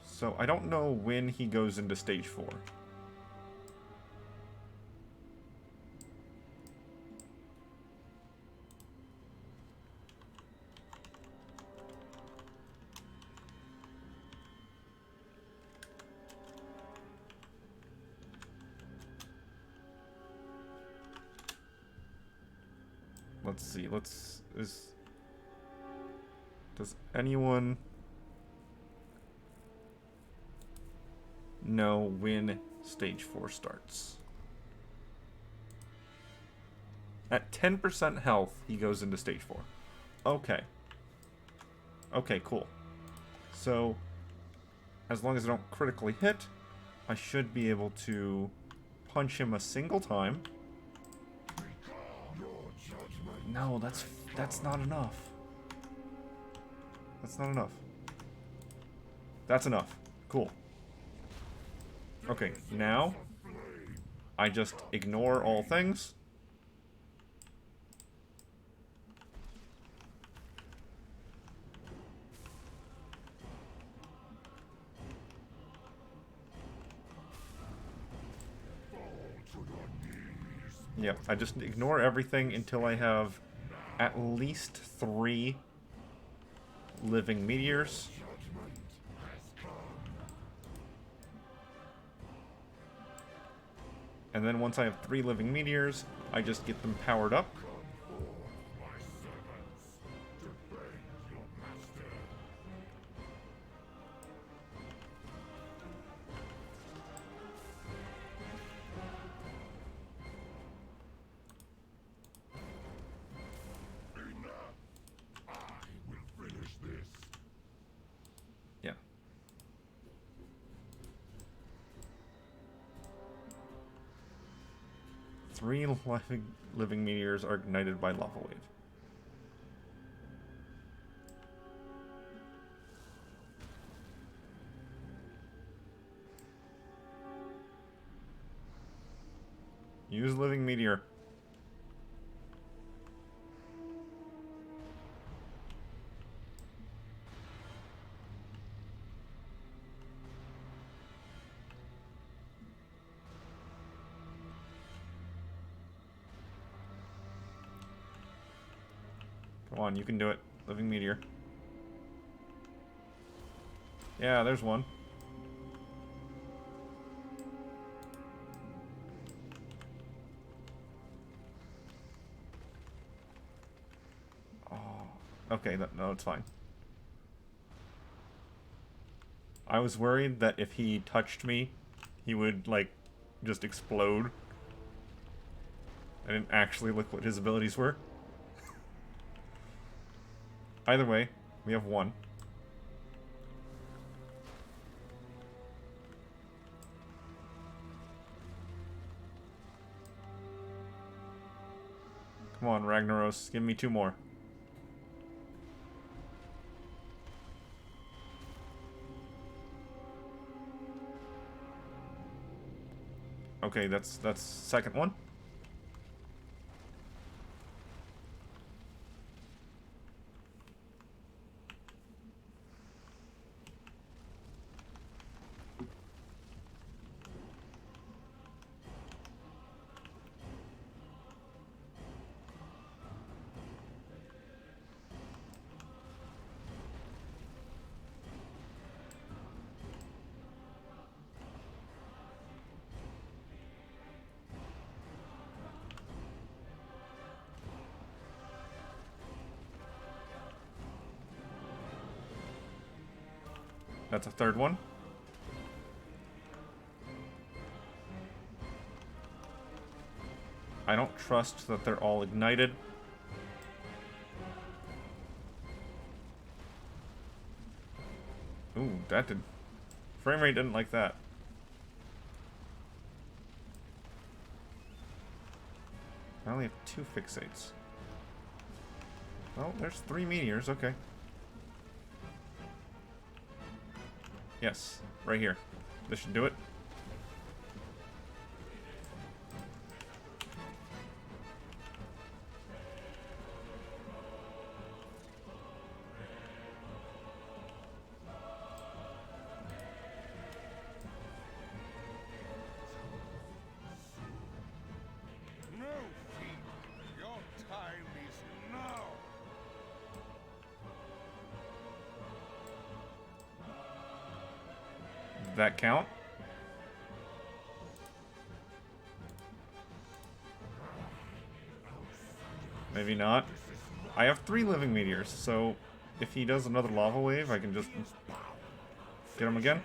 [SPEAKER 1] So I don't know when he goes into stage 4. Let's see. Does anyone know when stage 4 starts? At 10% health, he goes into stage 4. Okay. Okay, cool. So, as long as I don't critically hit, I should be able to punch him a single time. No, that's not enough. That's not enough. That's enough. Cool. Okay, now I just ignore all things. Yep, I just ignore everything until I have at least 3 living meteors. And then once I have 3 living meteors, I just get them powered up. 3 living meteors are ignited by lava wave. Use living meteor. Come on, you can do it. Living meteor. Yeah, there's one. Oh, okay, no, it's fine. I was worried that if he touched me, he would, like, just explode. I didn't actually look what his abilities were. Either way, we have one. Come on, Ragnaros, give me 2 more. Okay, that's second one. That's a third one. I don't trust that they're all ignited. Ooh, that did... Frame rate didn't like that. I only have 2 fixates. Well, there's 3 meteors, okay. Yes, right here. This should do it.
[SPEAKER 5] No, Fiend. Your time is now.
[SPEAKER 1] Did that count? Maybe not. I have 3 living meteors, so if he does another lava wave, I can just get him again.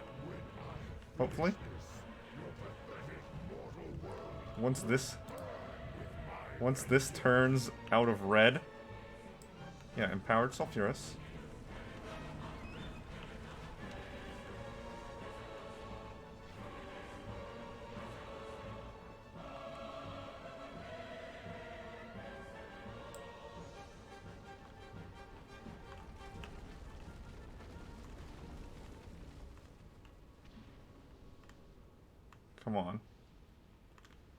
[SPEAKER 1] Hopefully. Once this turns out of red. Yeah, empowered sulfurous. Come on.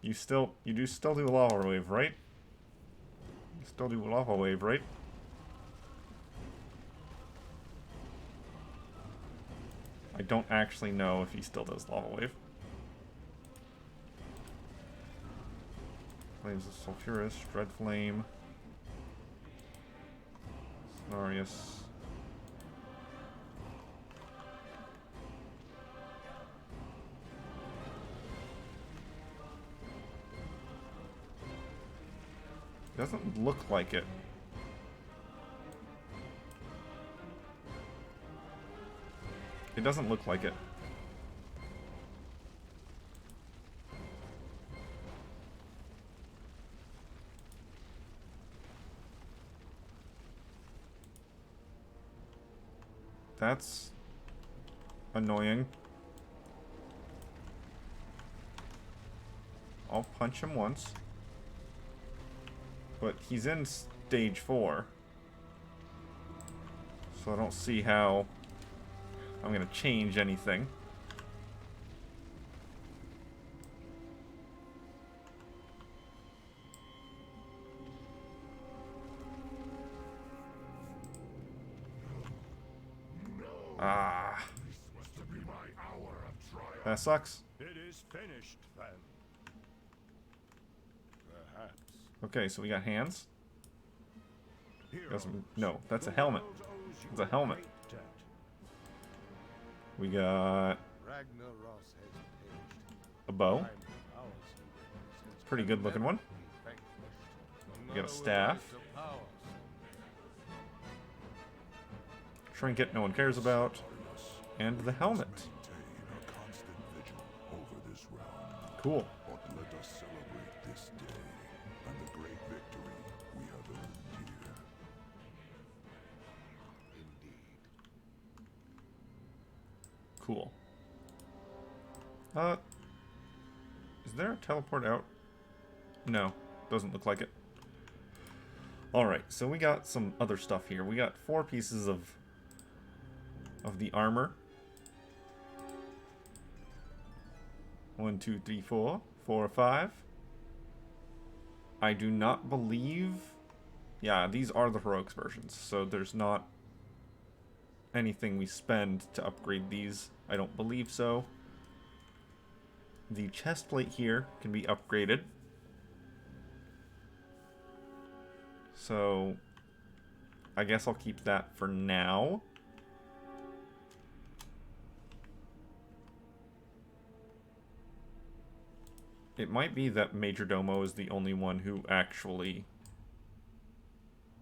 [SPEAKER 1] You do still do a lava wave, right? You still do a lava wave, right? I don't actually know if he still does lava wave. Flames of Sulfurous, Dread Flame, Scenarius. Doesn't look like it. It doesn't look like it. That's annoying. I'll punch him once. But he's in stage 4. So I don't see how I'm going to change anything. Ah,
[SPEAKER 5] This was to be my hour of triumph.
[SPEAKER 1] that sucks.
[SPEAKER 3] It is finished, then. Perhaps.
[SPEAKER 1] Okay, so we got hands. Got some,
[SPEAKER 3] Heroes,
[SPEAKER 1] no, that's
[SPEAKER 3] the
[SPEAKER 1] a helmet.
[SPEAKER 3] world owes you
[SPEAKER 1] It's a helmet.
[SPEAKER 3] great debt.
[SPEAKER 1] We got
[SPEAKER 3] Ragnaros has perished.
[SPEAKER 1] a bow.
[SPEAKER 3] Time and ours he represents
[SPEAKER 1] Pretty
[SPEAKER 3] can
[SPEAKER 1] good looking
[SPEAKER 3] never
[SPEAKER 1] one.
[SPEAKER 3] be vanquished.
[SPEAKER 1] We got a
[SPEAKER 3] Another will
[SPEAKER 1] staff.
[SPEAKER 3] rise to power someday.
[SPEAKER 1] Trinket no one cares about. And the helmet.
[SPEAKER 5] Maintain a constant vigil over this realm.
[SPEAKER 1] Cool.
[SPEAKER 5] But let us celebrate this day and the great victory we have earned here.
[SPEAKER 3] Indeed.
[SPEAKER 1] Cool. Is there a teleport out? No, doesn't look like it. Alright, so we got some other stuff here. We got 4 pieces of the armor. 1, 2, 3, 4. 4 or 5. I do not believe... Yeah, these are the heroics versions, so there's not anything we spend to upgrade these. I don't believe so. The chest plate here can be upgraded. So, I guess I'll keep that for now. It might be that Major Domo is the only one who actually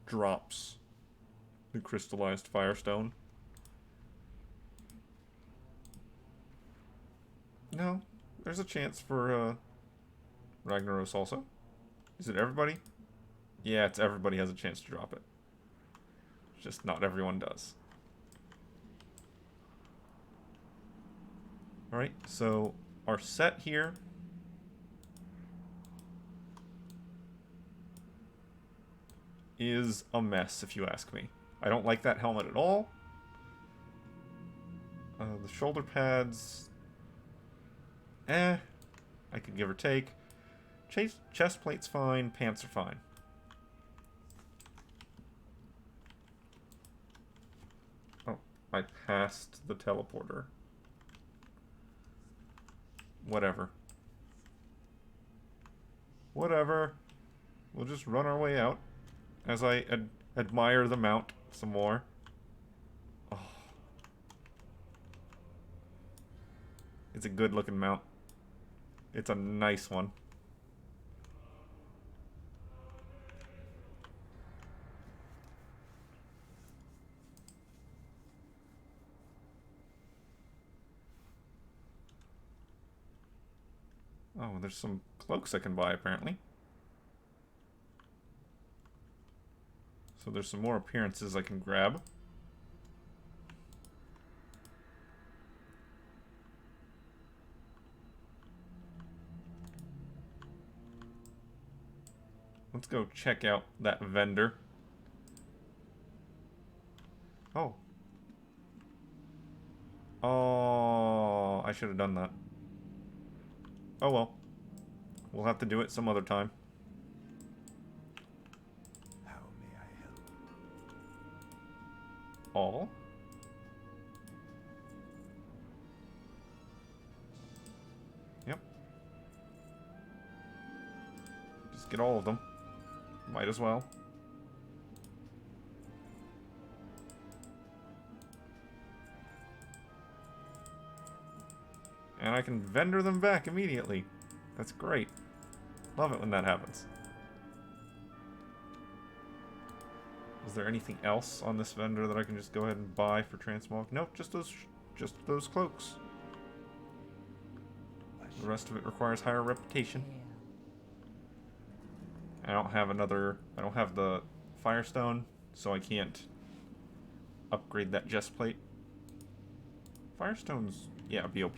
[SPEAKER 1] drops the crystallized firestone. No, there's a chance for Ragnaros also. Is it everybody? Yeah, it's everybody has a chance to drop it. Just not everyone does. Alright, so our set here is a mess, if you ask me. I don't like that helmet at all. The shoulder pads... I could give or take. Chest plate's fine, pants are fine. Oh, I passed the teleporter. Whatever. Whatever. We'll just run our way out as I admire the mount some more. Oh. It's a good looking mount. It's a nice one. Oh, there's some cloaks I can buy, apparently. So there's some more appearances I can grab. Let's go check out that vendor. Oh. Oh, I should have done that. Oh well. We'll have to do it some other time.
[SPEAKER 5] How may I help?
[SPEAKER 1] All? Yep. Just get all of them. Might as well. And I can vendor them back immediately. That's great. Love it when that happens. Is there anything else on this vendor that I can just go ahead and buy for transmog? Nope, just those cloaks. The rest of it requires higher reputation. I don't have the Firestone, so I can't upgrade that chest plate. Firestone's, yeah, BOP.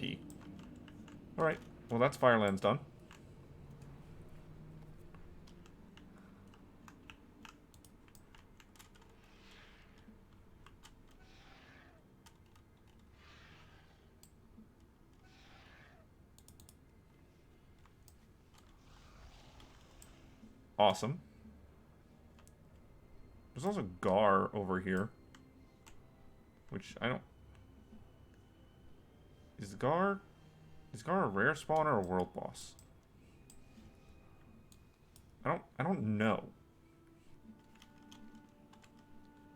[SPEAKER 1] Alright, well that's Fireland's done. Awesome. There's also Gar over here. Which I don't... Is Gar a rare spawner or a world boss? I don't know.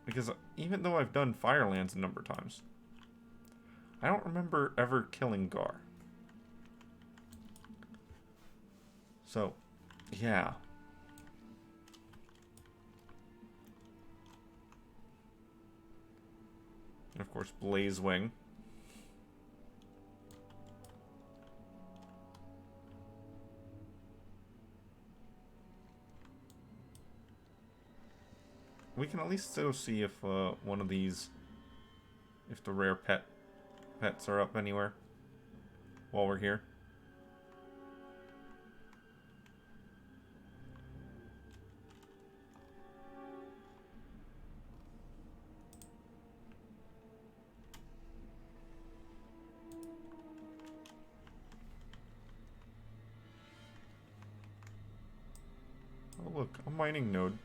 [SPEAKER 1] Because even though I've done Firelands a number of times, I don't remember ever killing Gar. So, yeah. And of course, Blazewing. We can at least still see if one of these, if the rare pets are up anywhere while we're here. Oh look, a mining node.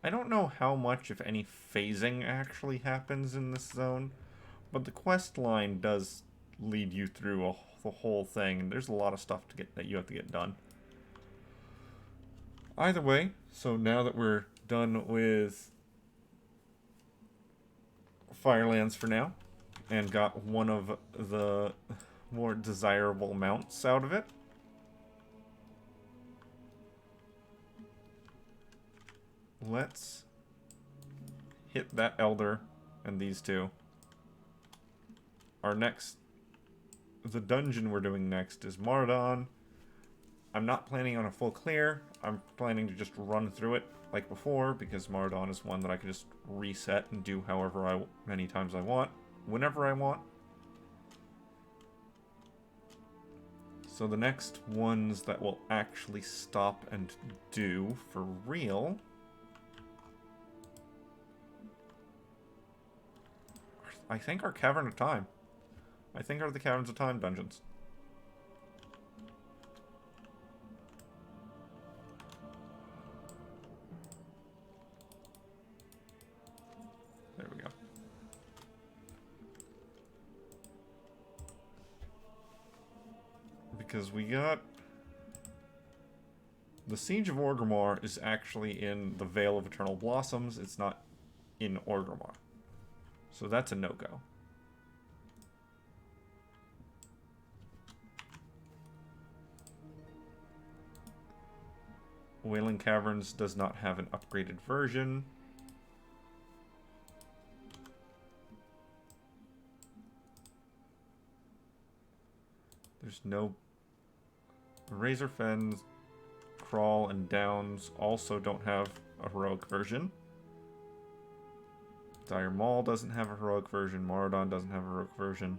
[SPEAKER 1] I don't know how much, if any, phasing actually happens in this zone, but the quest line does lead you through the whole thing, and there's a lot of stuff that you have to get done. Either way, so now that we're done with Firelands for now, and got one of the more desirable mounts out of it, let's hit that Elder and these two. The dungeon we're doing next is Mardon. I'm not planning on a full clear. I'm planning to just run through it like before, because Mardon is one that I can just reset and do however many times I want, whenever I want. So the next ones that will actually stop and do for real I think are Cavern of Time. I think are the Caverns of Time dungeons. There we go. Because we got... The Siege of Orgrimmar is actually in the Vale of Eternal Blossoms. It's not in Orgrimmar. So that's a no-go. Wailing Caverns does not have an upgraded version. There's no... Razor Fens, Crawl, and Downs also don't have a heroic version. Dire Maul doesn't have a heroic version. Mardon doesn't have a heroic version.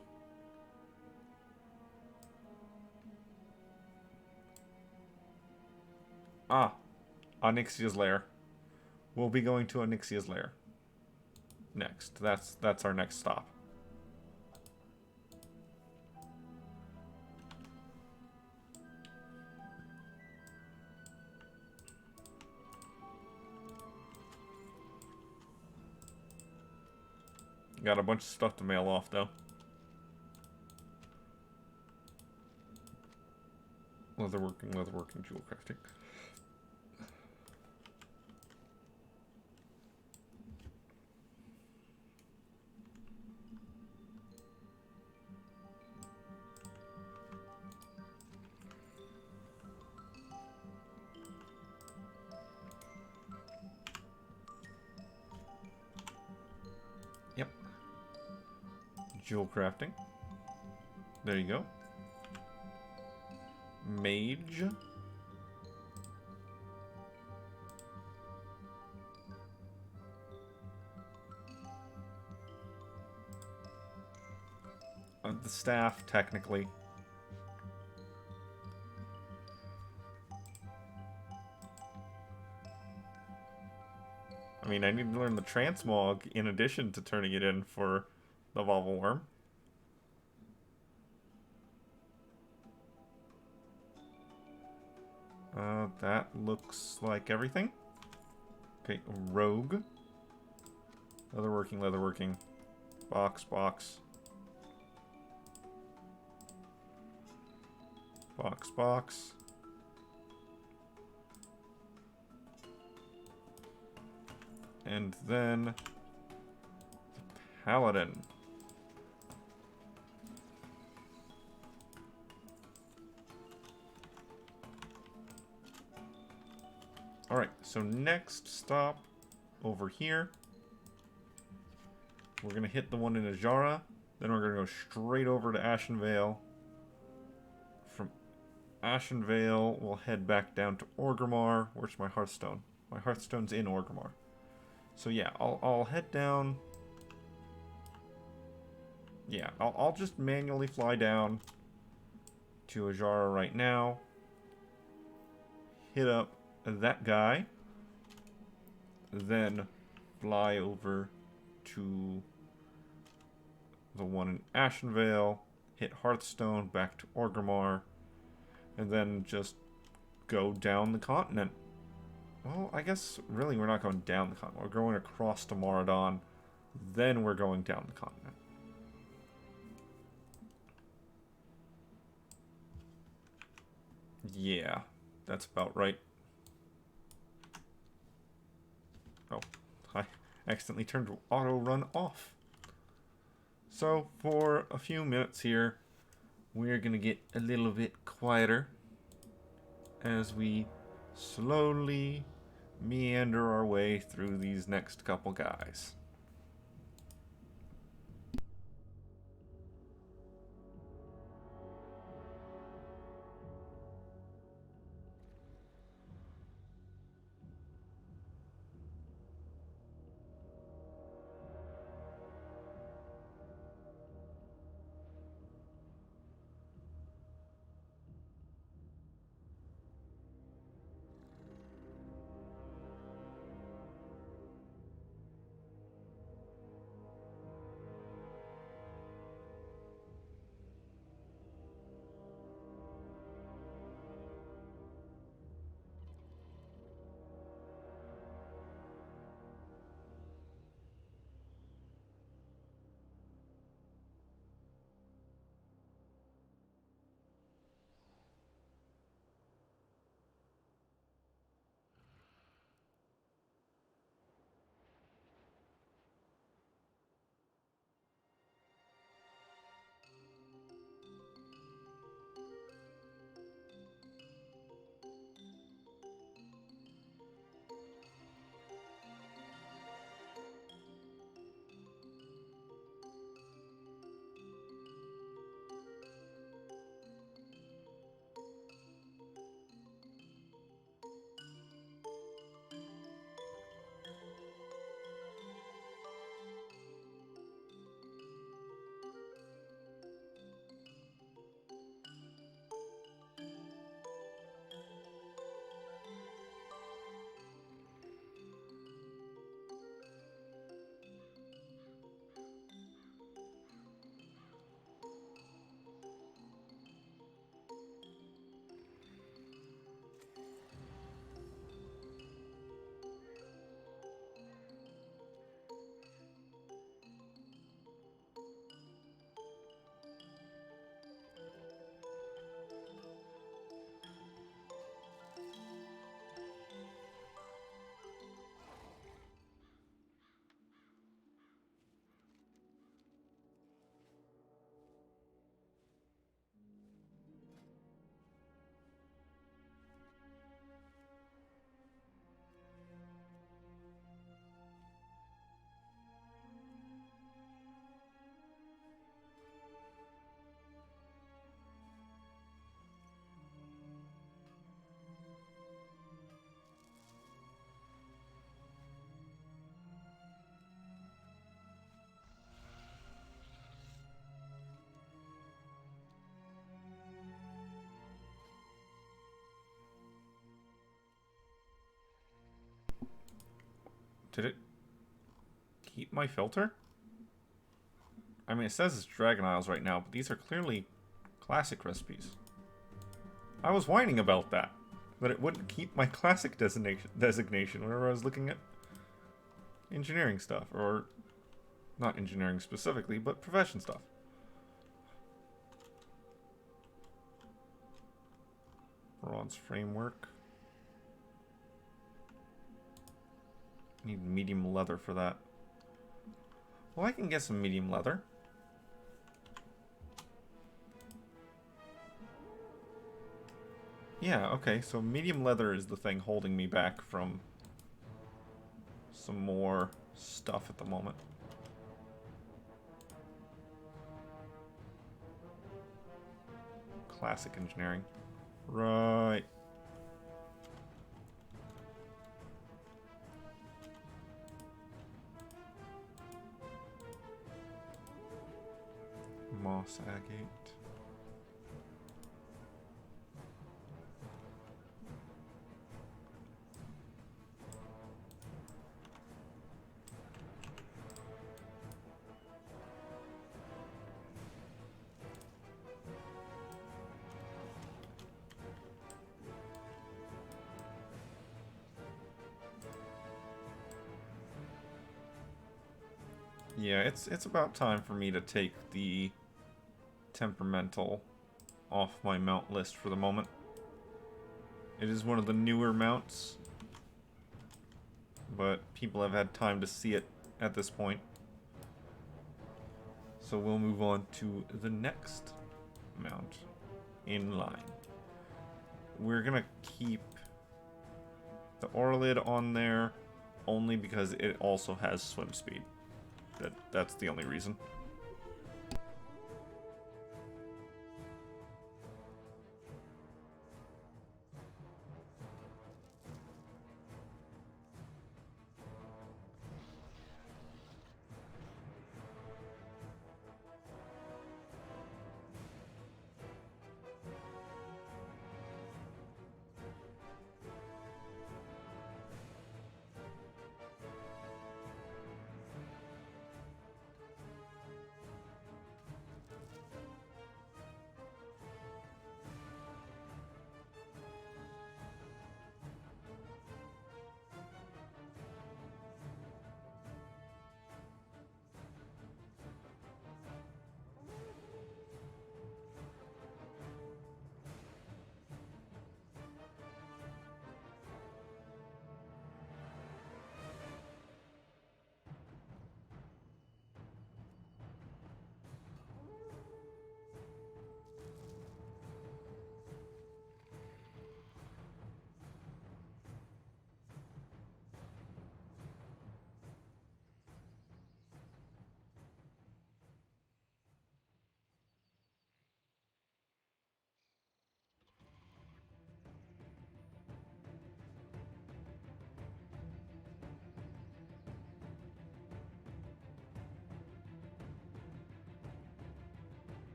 [SPEAKER 1] Ah, Onyxia's Lair. We'll be going to Onyxia's Lair next. That's our next stop. Got a bunch of stuff to mail off, though. Leatherworking, jewel crafting. Yep. Jewel crafting. There you go. Mage. the staff, technically. I mean, I need to learn the transmog in addition to turning it in for the Volva Worm. That looks like everything. Okay, rogue. Leatherworking, leatherworking. Box, box. Box, box. And then the Paladin. Alright, so next stop over here. We're going to hit the one in Ajara. Then we're going to go straight over to Ashen Vale. From Ashen Vale, we'll head back down to Orgrimmar. Where's my Hearthstone? My Hearthstone's in Orgrimmar. So yeah, I'll head down. Yeah, I'll just manually fly down to Ajara right now. Hit up that guy. Then fly over to the one in Ashen Vale. Hit Hearthstone, back to Orgrimmar. And then just go down the continent. Well, I guess really we're not going down the continent. We're going across to Moradon. Then we're going down the continent. Yeah, that's about right. Oh, I accidentally turned auto run off. So for a few minutes here, we're going to get a little bit quieter as we slowly meander our way through these next couple guys. Did it keep my filter? I mean, it says it's Dragon Isles right now, but these are clearly classic recipes. I was whining about that it wouldn't keep my classic designation whenever I was looking at engineering stuff, or not engineering specifically, but profession stuff. Bronze framework. Need medium leather for that. Well, I can get some medium leather. Yeah, okay, so medium leather is the thing holding me back from some more stuff at the moment. Classic engineering. Right. Moss agate. Yeah, it's about time for me to take the temperamental off my mount list for the moment. It is one of the newer mounts, but people have had time to see it at this point. So we'll move on to the next mount in line. We're gonna keep the Orlid on there only because it also has swim speed. That's the only reason.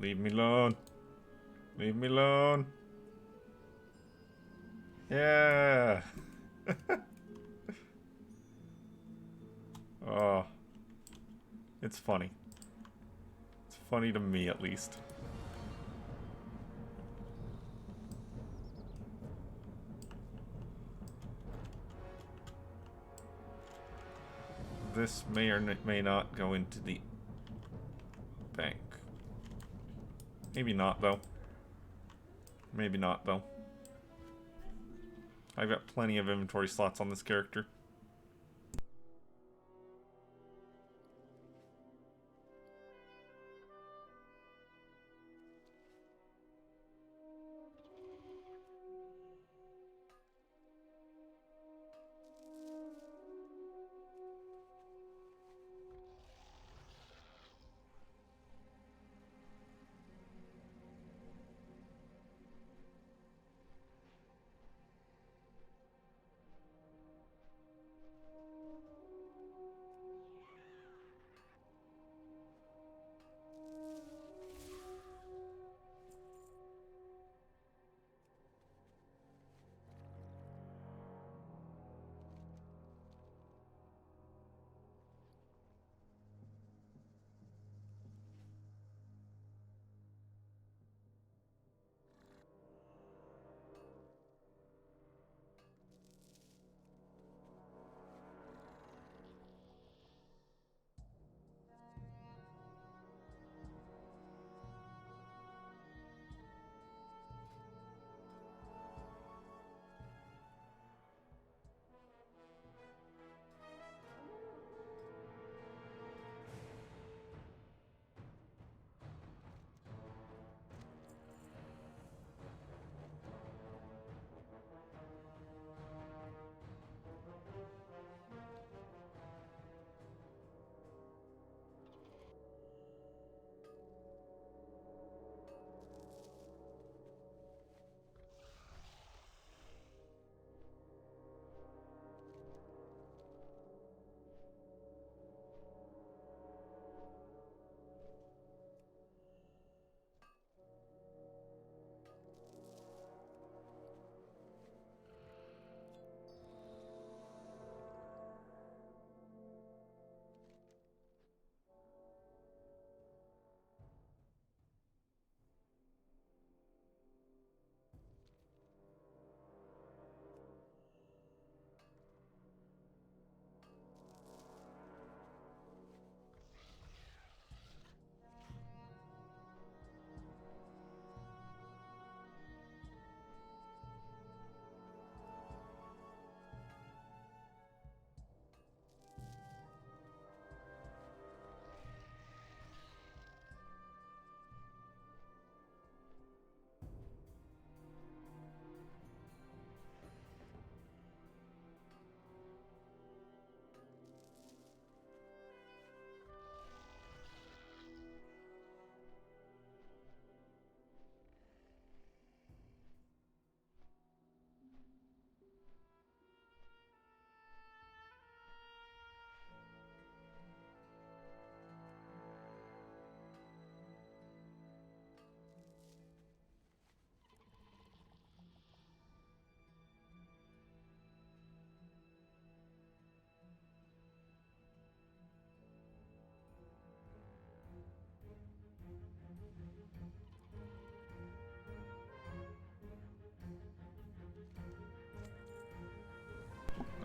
[SPEAKER 1] Leave me alone. Leave me alone. Yeah. Oh. It's funny. It's funny to me, at least. This may or may not go into the bank. Maybe not, though. Maybe not, though. I've got plenty of inventory slots on this character.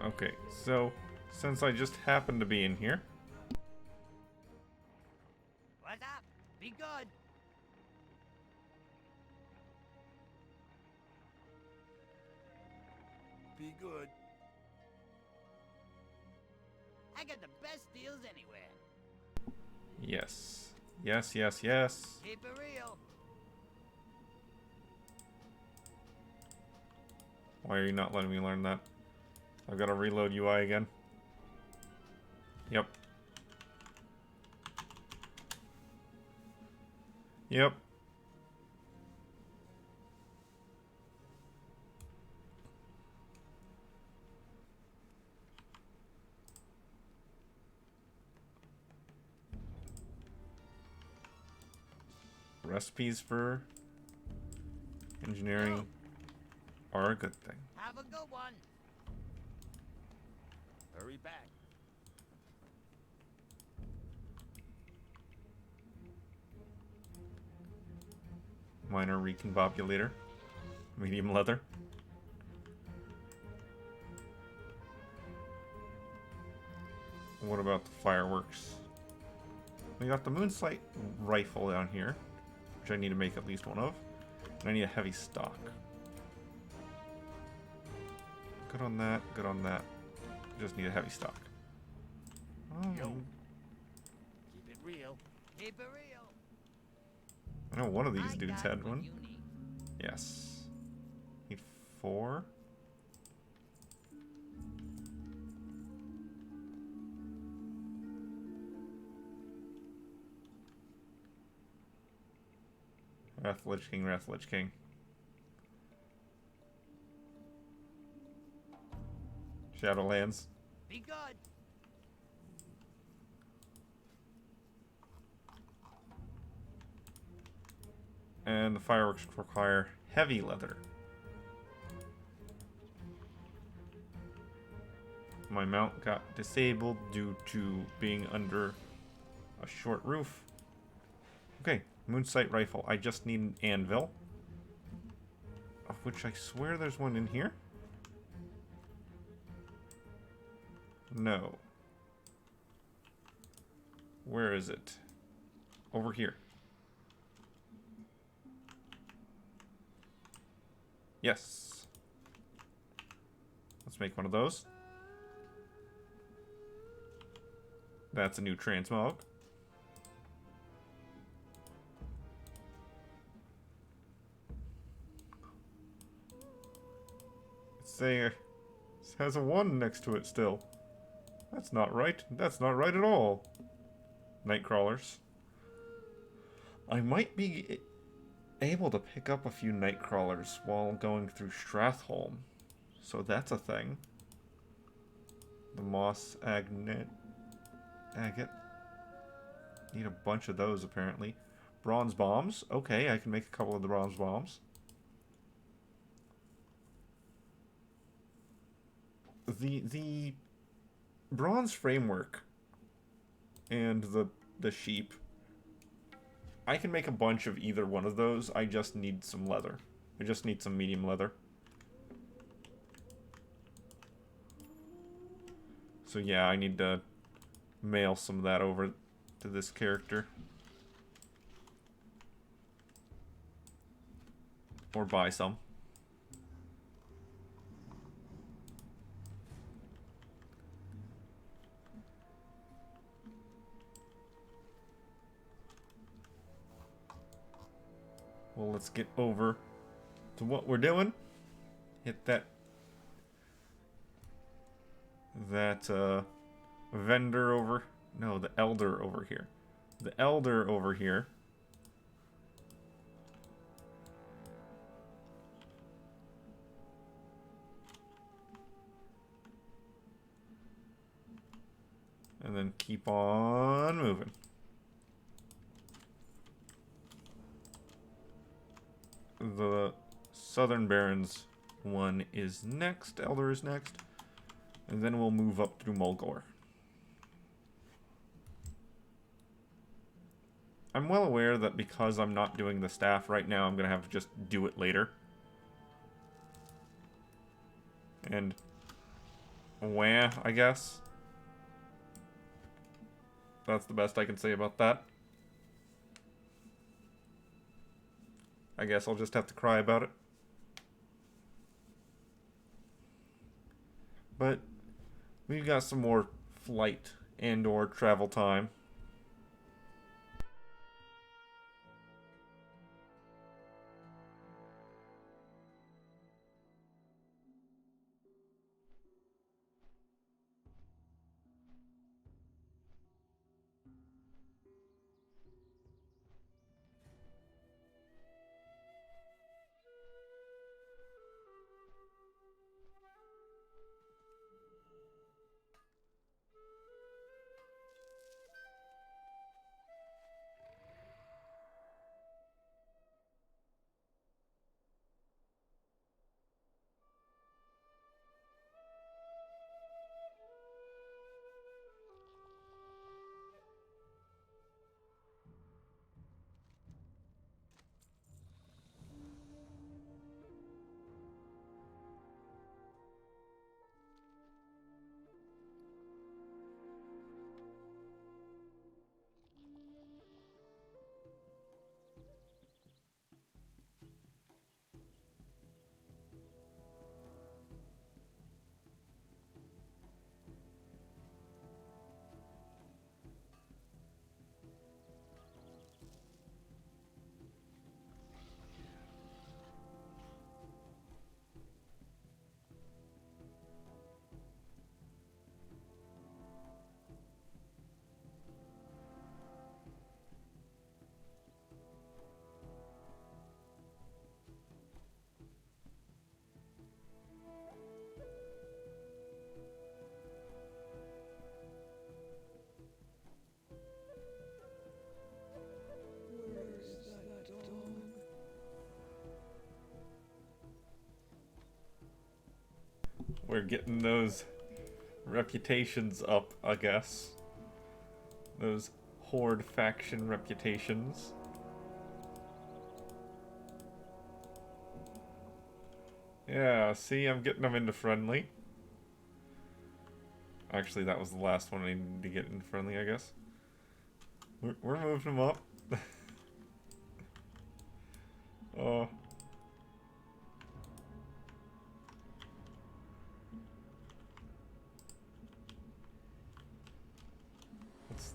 [SPEAKER 1] Okay, so since I just happened to be in here,
[SPEAKER 2] What's up? Be good.
[SPEAKER 3] Be good.
[SPEAKER 2] I got the best deals anywhere.
[SPEAKER 1] yes, yes, yes, yes.
[SPEAKER 2] Keep it real.
[SPEAKER 1] Why are you not letting me learn that? I've got to reload UI again. Yep. Yep. Recipes for engineering are a good thing.
[SPEAKER 2] Have a good one. Hurry back.
[SPEAKER 1] Minor recombobulator. Medium leather. What about the fireworks? We got the moonsight rifle down here, which I need to make at least one of. And I need a heavy stock. Good on that, good on that. Just need a heavy stock. Oh,
[SPEAKER 2] Yo. Keep it real. Keep it real.
[SPEAKER 1] I know one of these
[SPEAKER 2] I
[SPEAKER 1] dudes
[SPEAKER 2] got
[SPEAKER 1] had
[SPEAKER 2] what
[SPEAKER 1] one.
[SPEAKER 2] you need.
[SPEAKER 1] Yes. Need 4. Wrath Lich King, Wrath Lich King. Shadowlands.
[SPEAKER 2] Be good.
[SPEAKER 1] And the fireworks require heavy leather. My mount got disabled due to being under a short roof. Okay, moonsight rifle. I just need an anvil. Of which I swear there's one in here. No. Where is it? Over here. Yes. Let's make one of those. That's a new transmog. It has a 1 next to it still. That's not right. That's not right at all. Nightcrawlers. I might be able to pick up a few Nightcrawlers while going through Stratholme. So that's a thing. The Moss Agate. Need a bunch of those, apparently. Bronze bombs. Okay, I can make a couple of the bronze bombs. The bronze framework and the sheep, I can make a bunch of either one of those. I just need some leather. I just need some medium leather. So yeah, I need to mail some of that over to this character. Or buy some. Well, let's get over to what we're doing. Hit that vendor over. No, the elder over here. The elder over here. And then keep on moving. The Southern Barrens one is next. Elder is next. And then we'll move up through Mulgore. I'm well aware that because I'm not doing the staff right now, I'm going to have to just do it later. And wah, I guess. That's the best I can say about that. I guess I'll just have to cry about it. But we've got some more flight and or travel time. We're getting those reputations up, I guess. Those Horde faction reputations. Yeah, see, I'm getting them into friendly. Actually, that was the last one I needed to get into friendly, I guess. We're moving them up. Oh.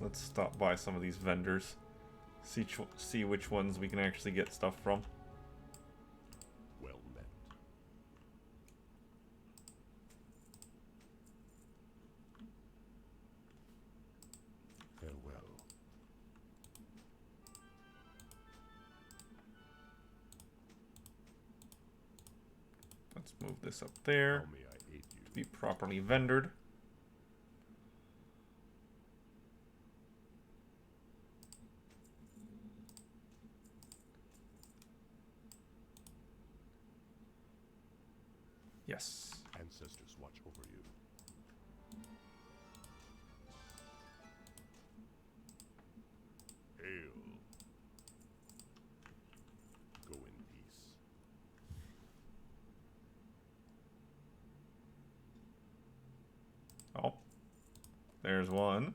[SPEAKER 1] Let's stop by some of these vendors. See which ones we can actually get stuff from.
[SPEAKER 5] Well met.
[SPEAKER 3] Farewell.
[SPEAKER 1] Let's move this up there
[SPEAKER 3] How may I aid you?
[SPEAKER 1] to be properly vendored. Yes.
[SPEAKER 3] Ancestors watch over you. Hail. Go in peace.
[SPEAKER 1] Oh. There's one.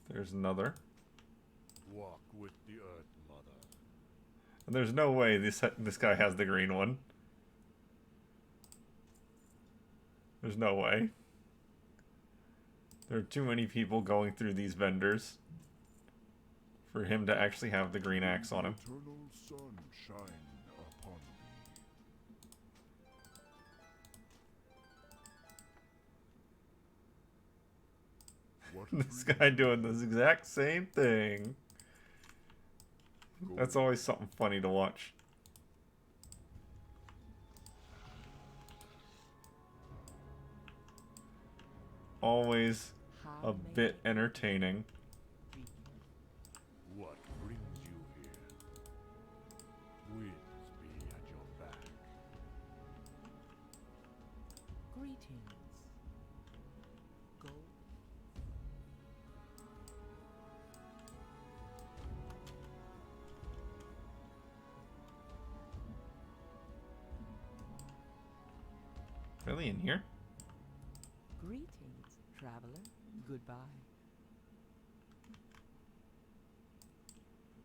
[SPEAKER 1] There's another.
[SPEAKER 3] Walk with the earth, mother.
[SPEAKER 1] And there's no way this guy has the green one. There's no way. There are too many people going through these vendors for him to actually have the green axe on him.
[SPEAKER 5] Eternal sun shine upon thee. What
[SPEAKER 1] This guy doing this exact same thing.
[SPEAKER 5] brings
[SPEAKER 1] That's always something funny to watch. Always a bit entertaining.
[SPEAKER 3] What brings you here? Winds be at your back.
[SPEAKER 4] Greetings. Go.
[SPEAKER 1] Really in here?
[SPEAKER 4] Greetings, traveler. Goodbye.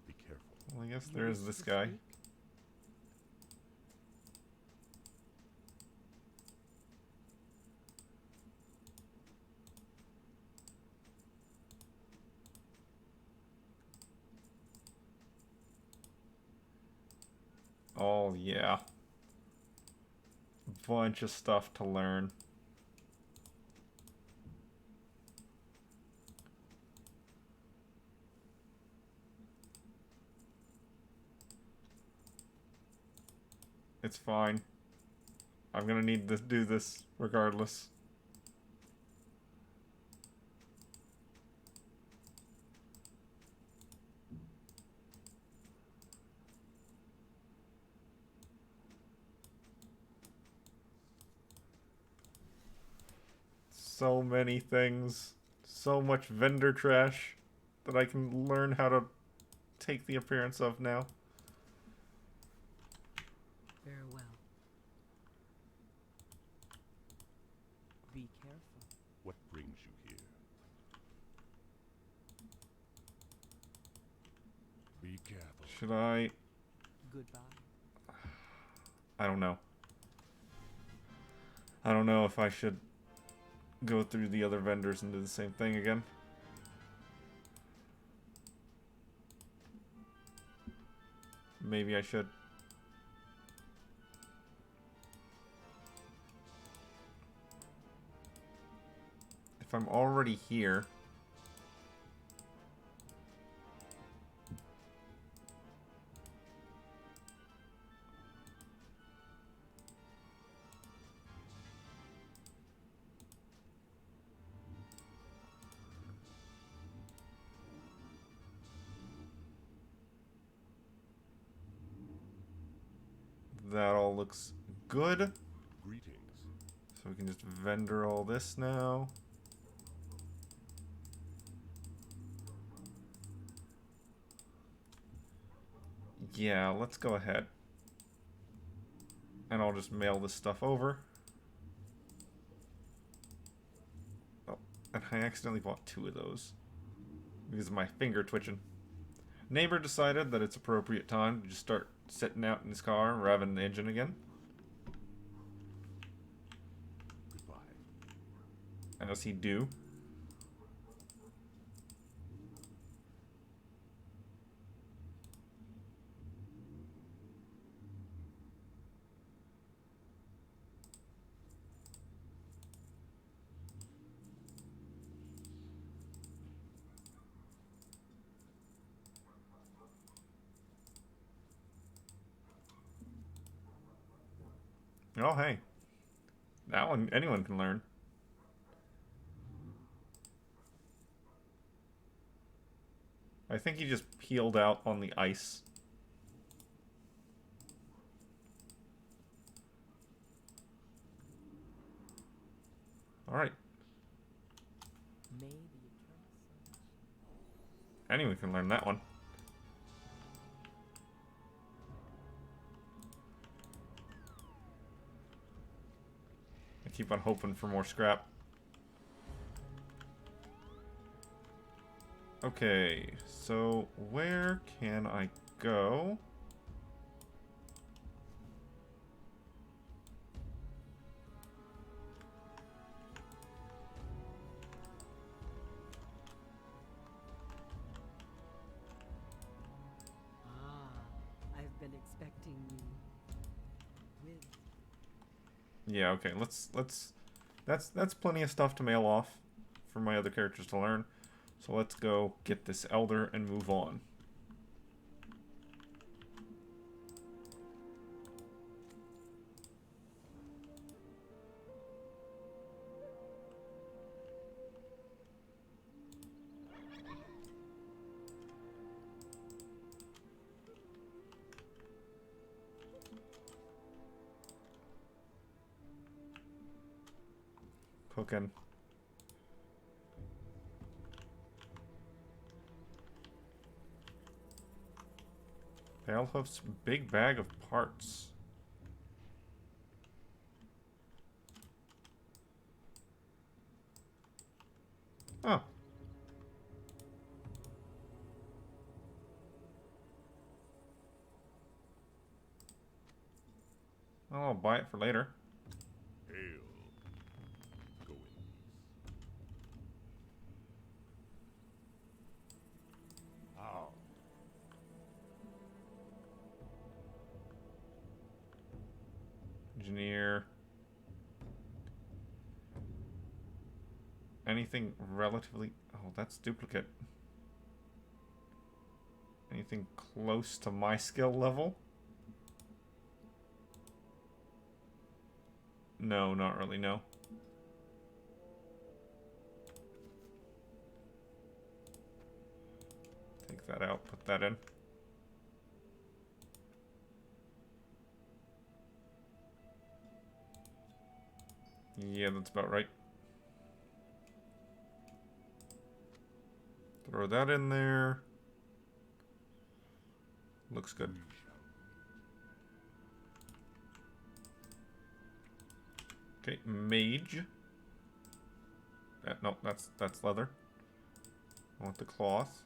[SPEAKER 3] Be careful.
[SPEAKER 1] Well, I guess
[SPEAKER 4] You
[SPEAKER 1] there is
[SPEAKER 4] wish
[SPEAKER 1] this
[SPEAKER 4] to
[SPEAKER 1] guy.
[SPEAKER 4] speak?
[SPEAKER 1] Oh, yeah. Bunch of stuff to learn. It's fine. I'm gonna need to do this regardless. So many things. So much vendor trash that I can learn how to take the appearance of now.
[SPEAKER 4] Farewell. Be careful.
[SPEAKER 3] What brings you here? Be careful.
[SPEAKER 1] Should I?
[SPEAKER 4] Goodbye.
[SPEAKER 1] I don't know. I don't know if I should go through the other vendors and do the same thing again. Maybe I should. If I'm already here, that all looks good.
[SPEAKER 3] Greetings.
[SPEAKER 1] So we can just vendor all this now. Yeah, let's go ahead. And I'll just mail this stuff over. Oh, and I accidentally bought 2 of those. Because of my finger twitching. Neighbor decided that it's appropriate time to just start sitting out in his car, revving the engine again.
[SPEAKER 3] Goodbye.
[SPEAKER 1] As he do. Oh, hey. That one, anyone can learn. I think he just peeled out on the ice. Alright.
[SPEAKER 4] May the eternal sun shine.
[SPEAKER 1] Anyone can learn that one. I keep on hoping for more scrap. Okay, so where can I go?
[SPEAKER 4] I've been expecting you. With
[SPEAKER 1] Yeah, okay, that's plenty of stuff to mail off for my other characters to learn. So let's go get this elder and move on. Cooking. Balehoof's big bag of parts. Oh. Well, I'll buy it for later.
[SPEAKER 3] Hail. Go in peace. How?
[SPEAKER 1] Engineer. Anything relatively... Oh, that's duplicate. Anything close to my skill level? No, not really, no. Take that out, put that in. Yeah, that's about right. Throw that in there. Looks good. Okay, mage. No, that's leather. I want the cloth.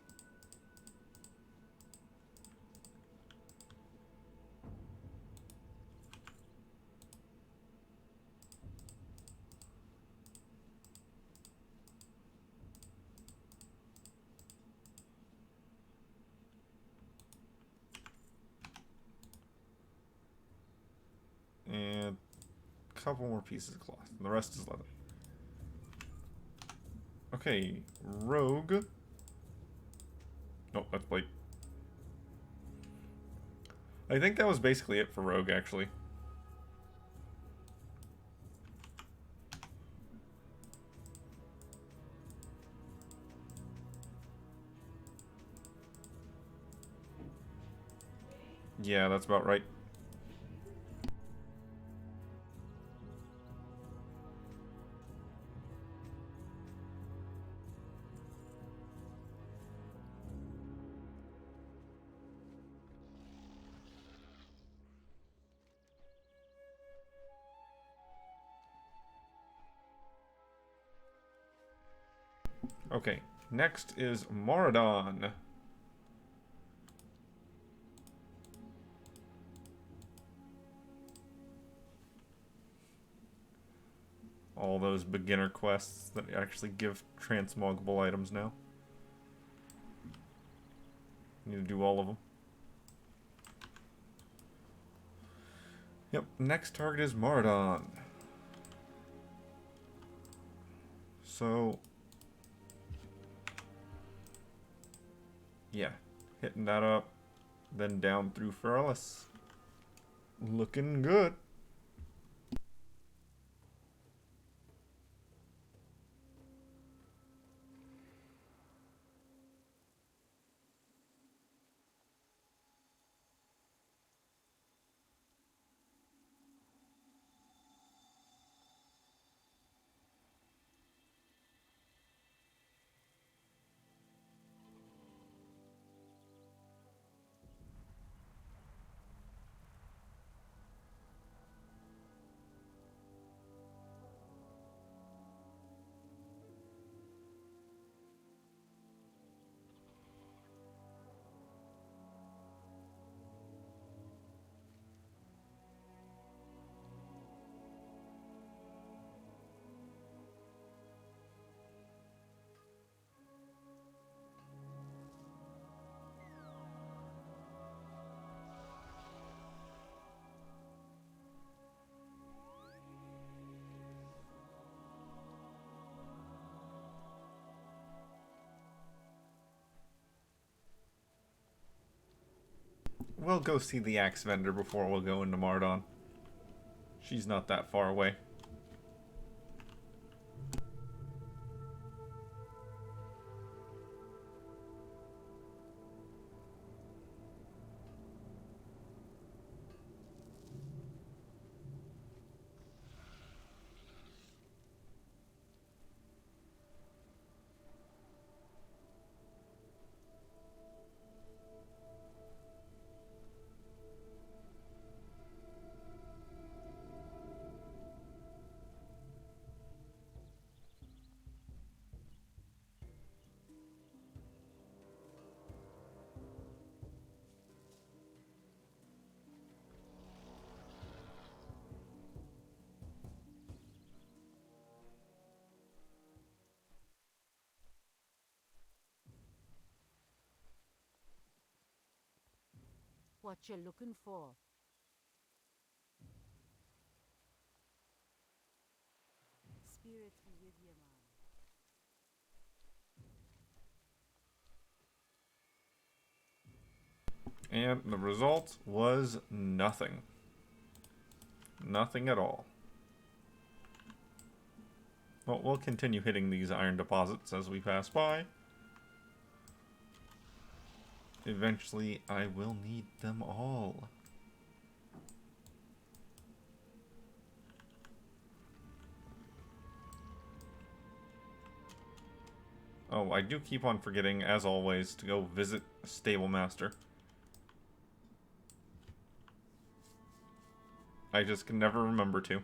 [SPEAKER 1] And a couple more pieces of cloth. And the rest is leather. Okay, rogue. Nope, that's plate. I think that was basically it for rogue, actually. Yeah, that's about right. Okay, next is Moradon. All those beginner quests that actually give transmoggable items now. Need to do all of them. Yep, next target is Moradon. So, yeah, hitting that up, then down through Furless. Looking good. We'll go see the axe vendor before we'll go into Mardon. She's not that far away.
[SPEAKER 2] What you looking for? Spirits be with you, man.
[SPEAKER 1] And the result was nothing. Nothing at all. Well, we'll continue hitting these iron deposits as we pass by. Eventually, I will need them all. Oh, I do keep on forgetting, as always, to go visit a stable master. I just can never remember to.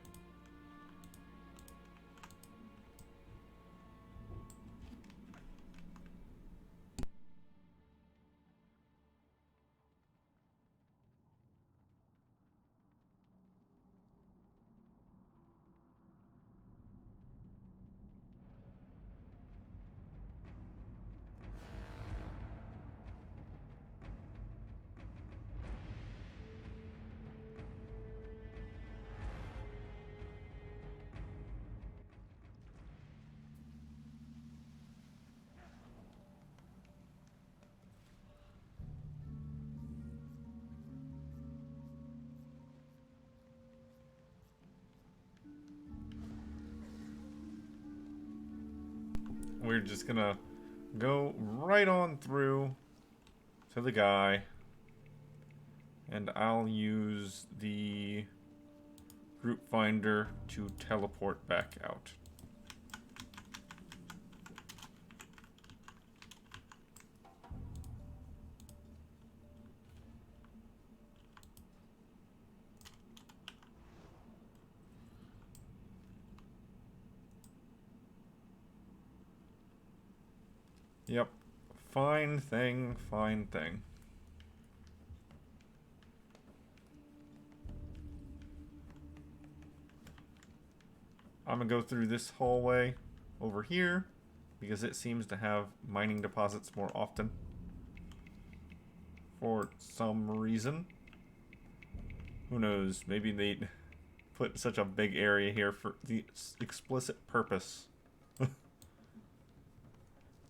[SPEAKER 1] We're just gonna go right on through to the guy. And I'll use the group finder to teleport back out. Yep. Fine thing, fine thing. I'm gonna go through this hallway over here because it seems to have mining deposits more often. For some reason. Who knows? Maybe they put such a big area here for the explicit purpose.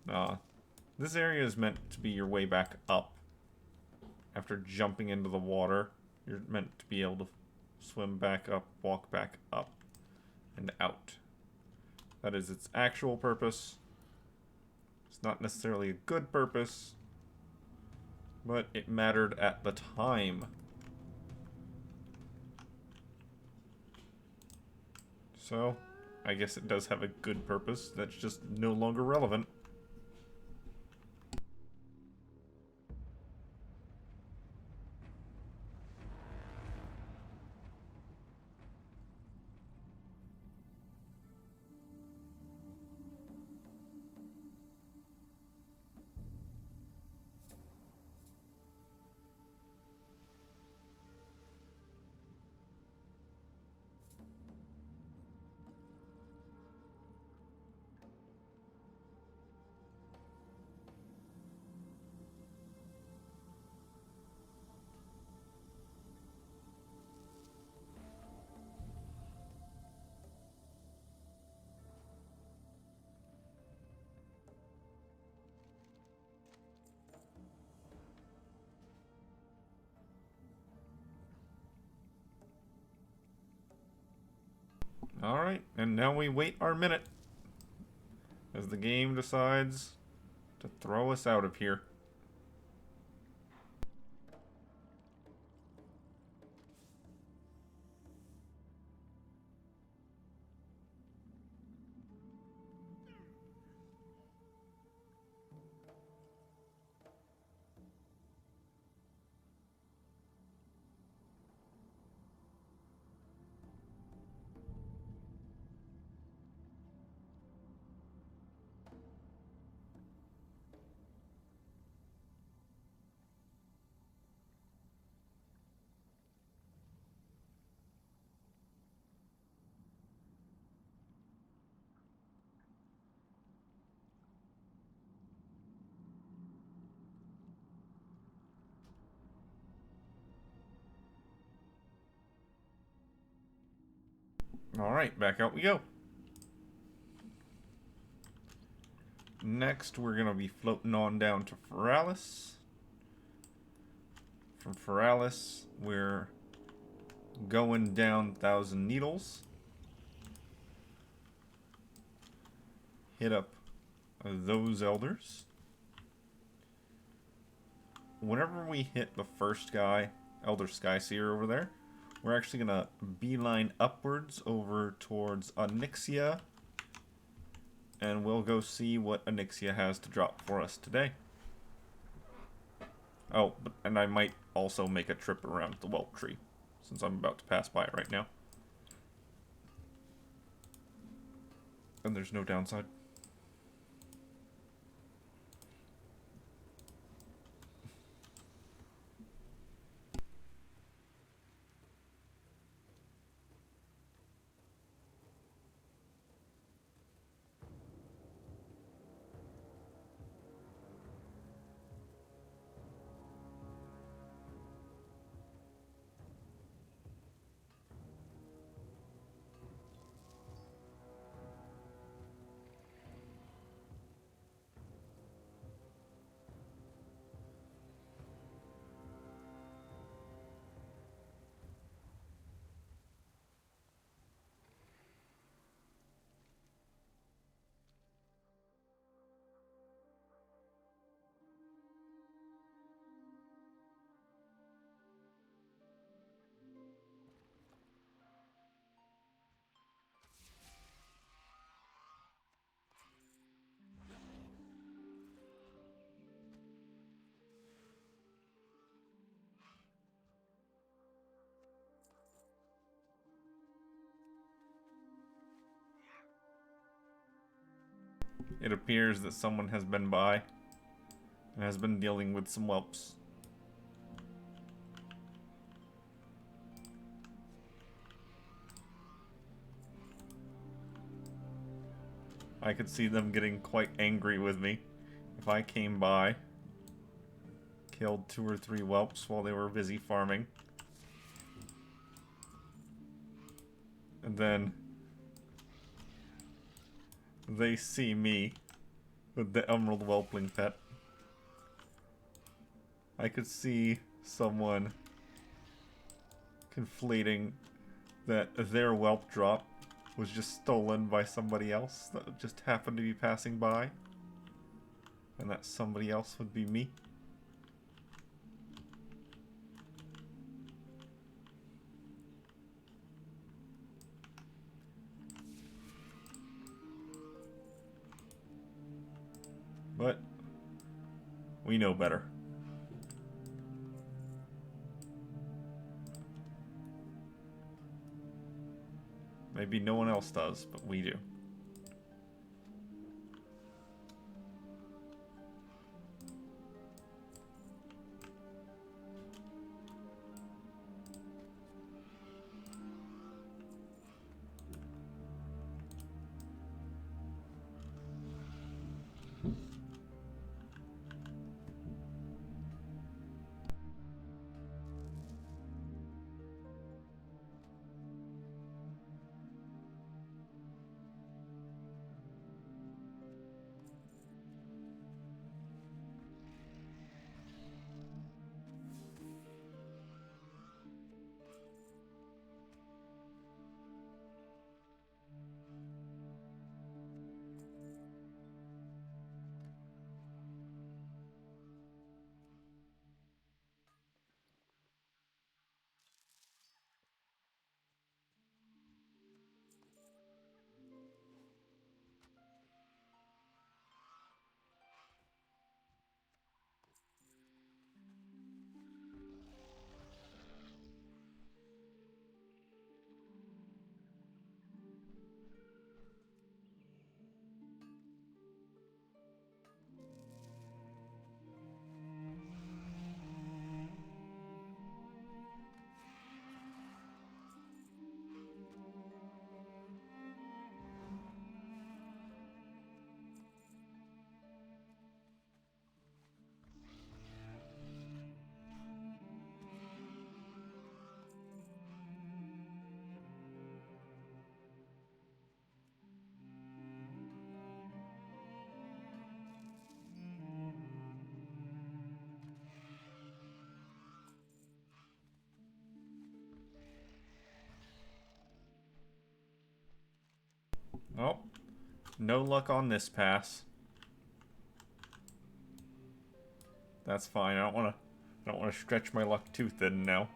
[SPEAKER 1] Nah. This area is meant to be your way back up. After jumping into the water, you're meant to be able to swim back up, walk back up, and out. That is its actual purpose. It's not necessarily a good purpose, but it mattered at the time. So, I guess it does have a good purpose that's just no longer relevant. Alright, and now we wait our minute as the game decides to throw us out of here. Alright, back out we go. Next, we're going to be floating on down to Feralis. From Feralis, we're going down Thousand Needles. Hit up those elders. Whenever we hit the first guy, Elder Skyseer over there, we're actually going to beeline upwards over towards Onyxia. And we'll go see what Onyxia has to drop for us today. Oh, and I might also make a trip around the Whelp Tree, since I'm about to pass by it right now. And there's no downside. It appears that someone has been by. and has been dealing with some whelps. I could see them getting quite angry with me if I came by, killed 2 or 3 whelps while they were busy farming, and then they see me with the emerald whelpling pet. I could see someone conflating that their whelp drop was just stolen by somebody else that just happened to be passing by, and that somebody else would be me. But we know better. Maybe no one else does, but we do. Oh, no luck on this pass. That's fine. I don't want to stretch my luck too thin now.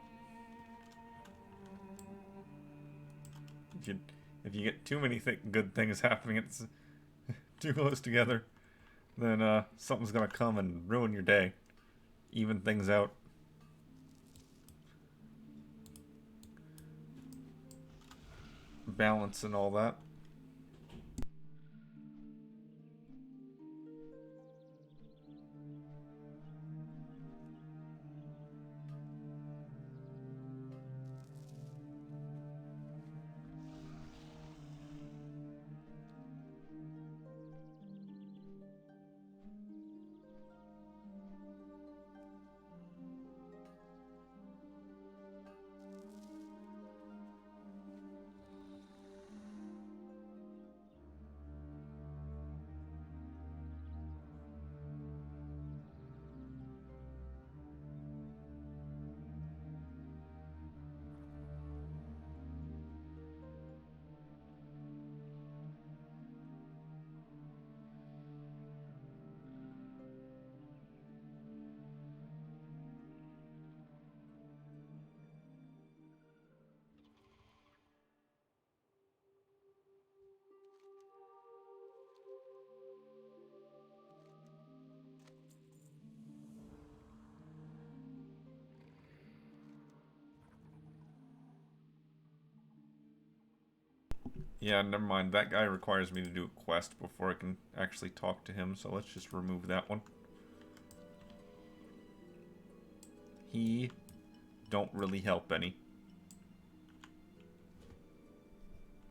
[SPEAKER 1] If you get too many good things happening, it's too close together, then something's gonna come and ruin your day, even things out. Balance and all that. Yeah, never mind. That guy requires me to do a quest before I can actually talk to him, so let's just remove that one. he don't really help any.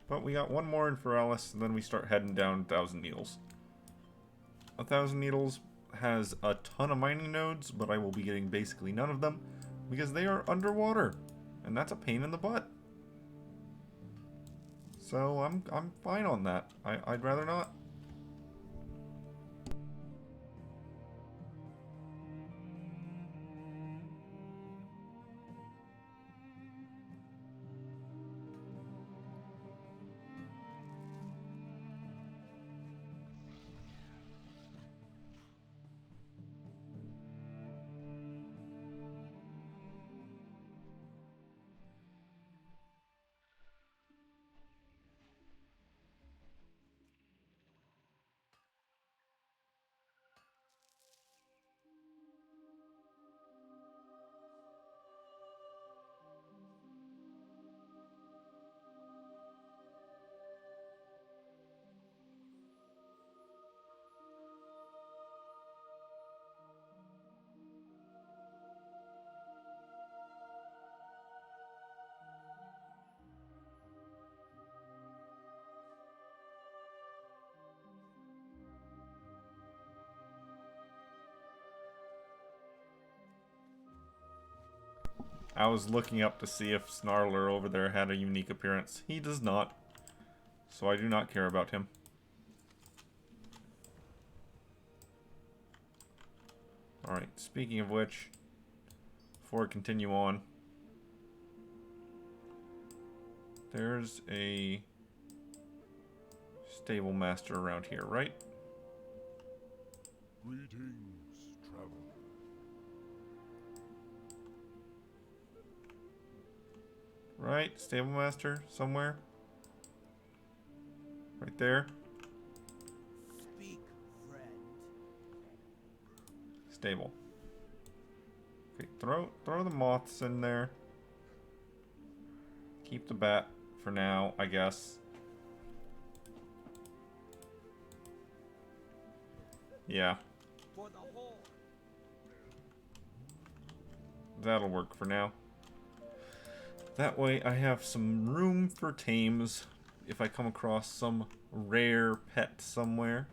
[SPEAKER 1] But we got one more in Feralis, and then we start heading down 1,000 Needles. 1,000 Needles has a ton of mining nodes, but I will be getting basically none of them because they are underwater, and that's a pain in the butt. So I'm fine on that. I'd rather not. I was looking up to see if Snarler over there had a unique appearance. He does not. So I do not care about him. Alright, speaking of which, before I continue on, there's a stable master around here, right?
[SPEAKER 3] Greetings, traveler.
[SPEAKER 1] Right, stable master somewhere. Right there.
[SPEAKER 6] Speak, friend.
[SPEAKER 1] Stable. Okay, throw the moths in there. Keep the bat for now, I guess. Yeah.
[SPEAKER 6] For the whole.
[SPEAKER 1] That'll work for now. That way I have some room for tames if I come across some rare pet somewhere.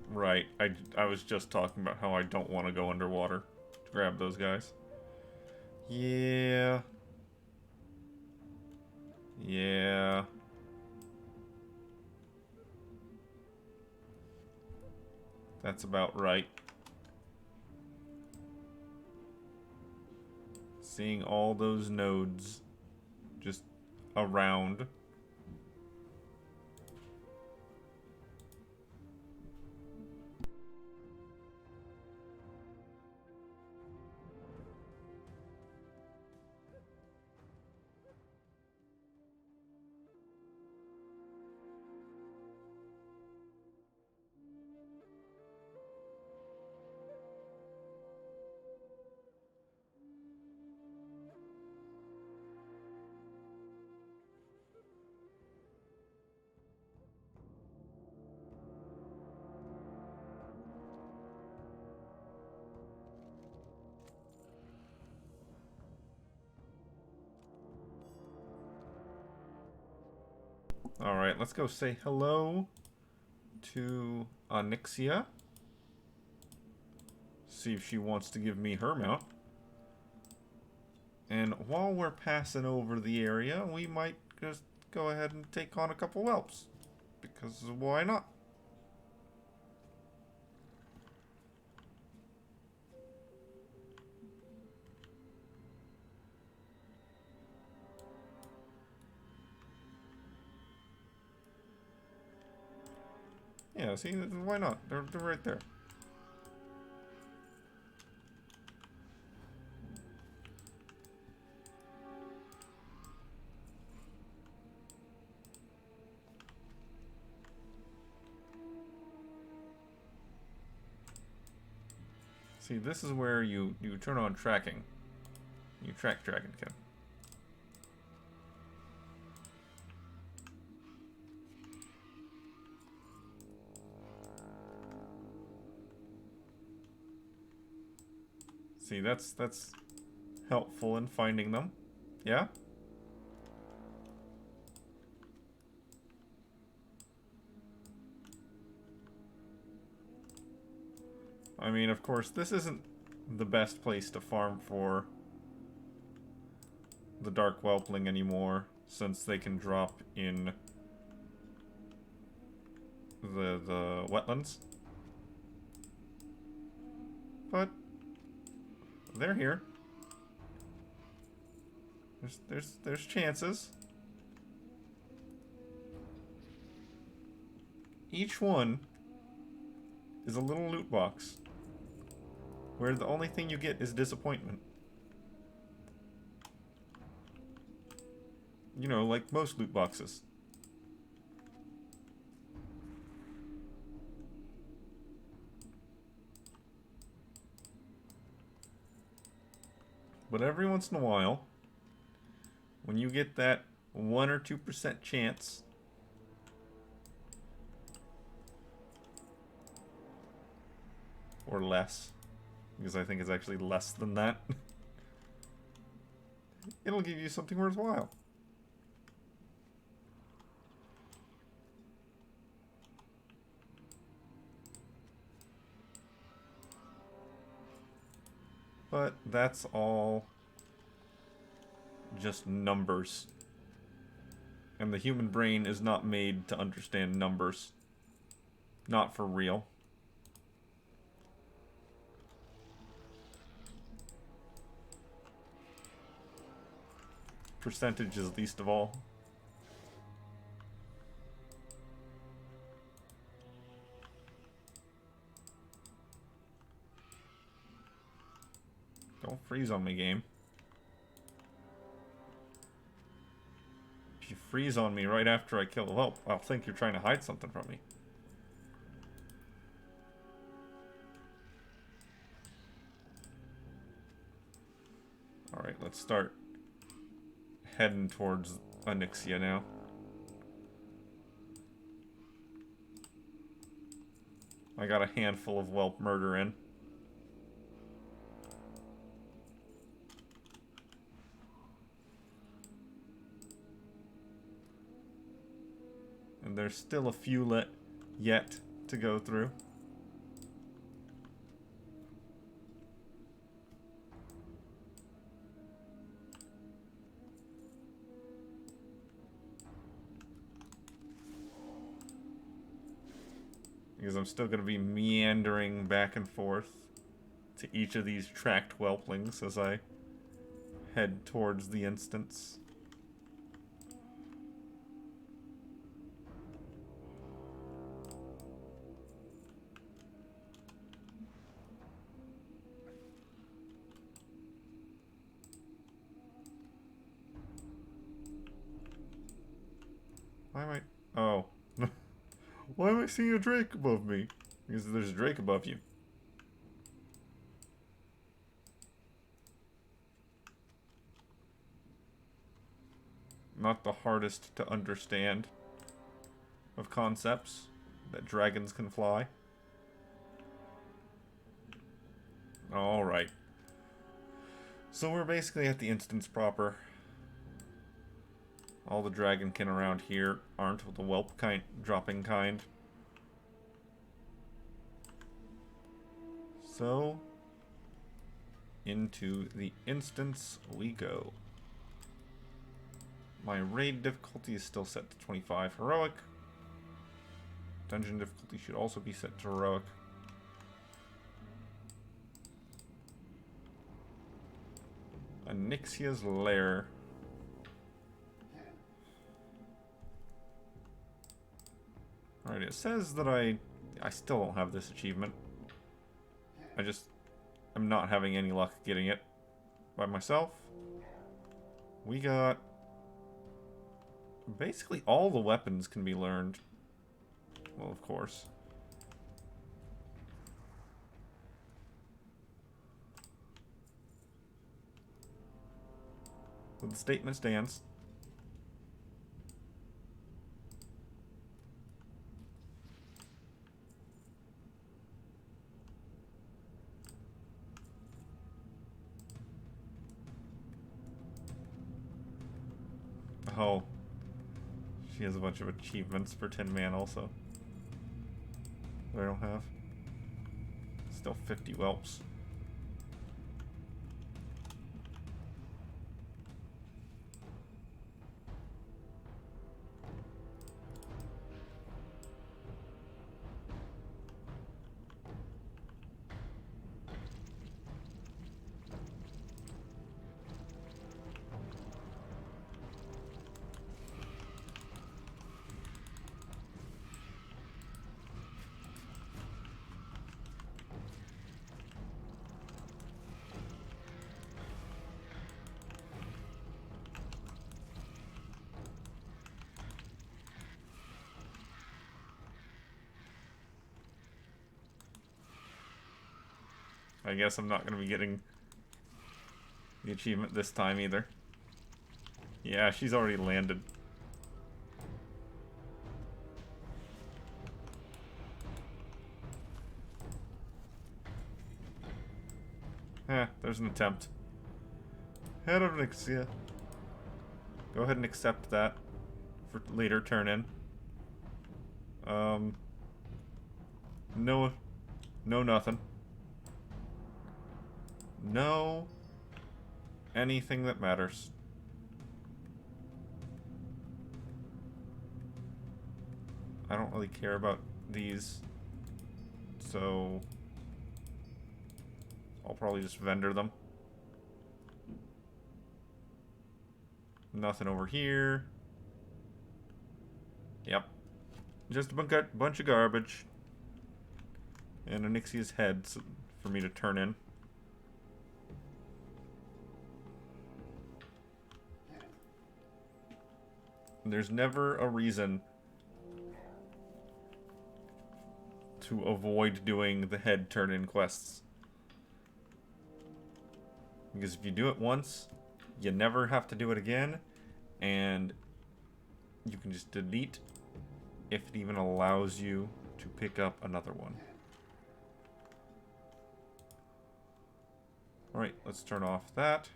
[SPEAKER 1] Right, I was just talking about how I don't want to go underwater to grab those guys. Yeah. Yeah. That's about right. Seeing all those nodes just around. Alright, let's go say hello to Onyxia. See if she wants to give me her mount. And while we're passing over the area, we might just go ahead and take on a couple whelps. Because why not? Yeah, see, why not? They're right there. See, this is where you turn on tracking. You track Dragonkin. See, that's helpful in finding them. Yeah? I mean, of course, this isn't the best place to farm for the Dark Whelpling anymore, since they can drop in the wetlands. But they're here. There's chances. Each one is a little loot box, where the only thing you get is disappointment. You know, like most loot boxes. But every once in a while, when you get that 1 or 2% chance, or less, because I think it's actually less than that, it'll give you something worthwhile. But that's all just numbers. And the human brain is not made to understand numbers. Not for real. Percentages least of all. Don't freeze on me, game. If you freeze on me right after I kill a whelp, I'll think you're trying to hide something from me. Alright, let's start heading towards Onyxia now. I got a handful of whelp murder in. And there's still a few yet to go through. Because I'm still going to be meandering back and forth to each of these tracked whelplings as I head towards the instance. Why am I... Oh. Why am I seeing a drake above me? Because there's a drake above you. Not the hardest to understand of concepts, that dragons can fly. Alright. So we're basically at the instance proper. All the dragonkin around here aren't the whelp kind, dropping kind. So, into the instance we go. My raid difficulty is still set to 25 heroic. Dungeon difficulty should also be set to heroic. Onyxia's Lair. Alright, it says that I still don't have this achievement. I'm not having any luck getting it by myself. We got... Basically all the weapons can be learned. Well, of course. So the statement stands. Oh. She has a bunch of achievements for Tin Man also. That I don't have. Still 50 whelps. I guess I'm not going to be getting the achievement this time either. Yeah, she's already landed. There's an attempt. Head of Nixia. Go ahead and accept that for later turn in. No nothing. No anything that matters. I don't really care about these, so I'll probably just vendor them. Nothing over here. Yep. Just a bunch of garbage. And Onyxia's head for me to turn in. There's never a reason to avoid doing the head turn-in quests. Because if you do it once, you never have to do it again, and you can just delete if it even allows you to pick up another one. Alright, let's turn off that.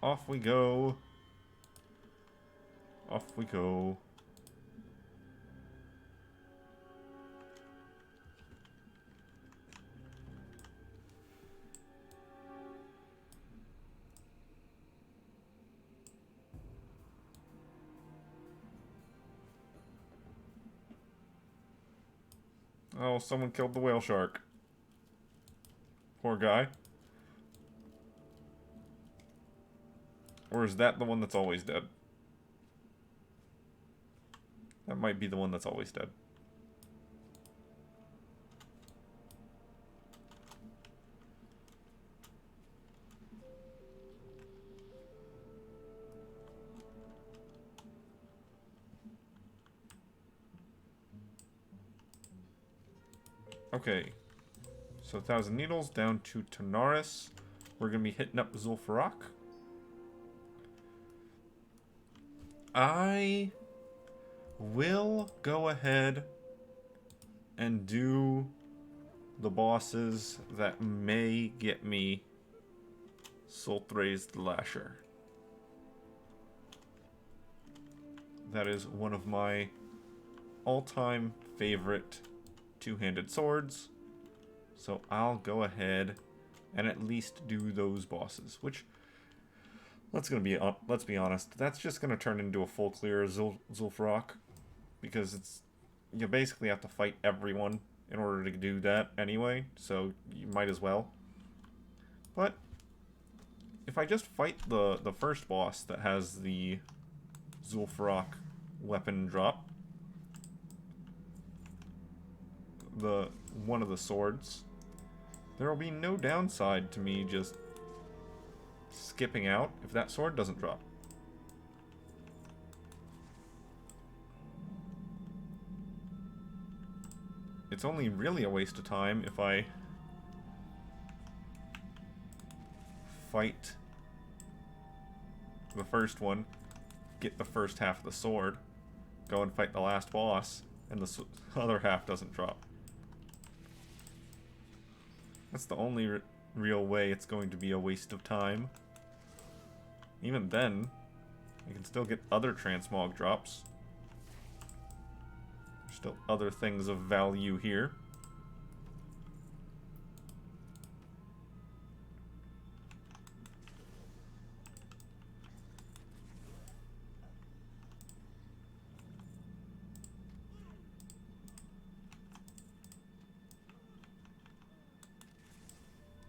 [SPEAKER 1] Off we go. Off we go. Oh, someone killed the whale shark. Poor guy. Or is that the one that's always dead? That might be the one that's always dead. Okay. So 1,000 needles down to Tanaris. We're going to be hitting up Zul'Farrak. I will go ahead and do the bosses that may get me Sulthray's Lasher. that is one of my all-time favorite two-handed swords. So I'll go ahead and at least do those bosses, which let's be honest, that's just gonna turn into a full clear of Zul'Farrak, because you basically have to fight everyone in order to do that anyway, so you might as well. But if I just fight the first boss that has the Zul'Farrak weapon drop, one of the swords, there will be no downside to me just skipping out if that sword doesn't drop. It's only really a waste of time if I fight the first one, get the first half of the sword, go and fight the last boss, and the other half doesn't drop. That's the only real way it's going to be a waste of time. Even then, I can still get other transmog drops. There's still other things of value here.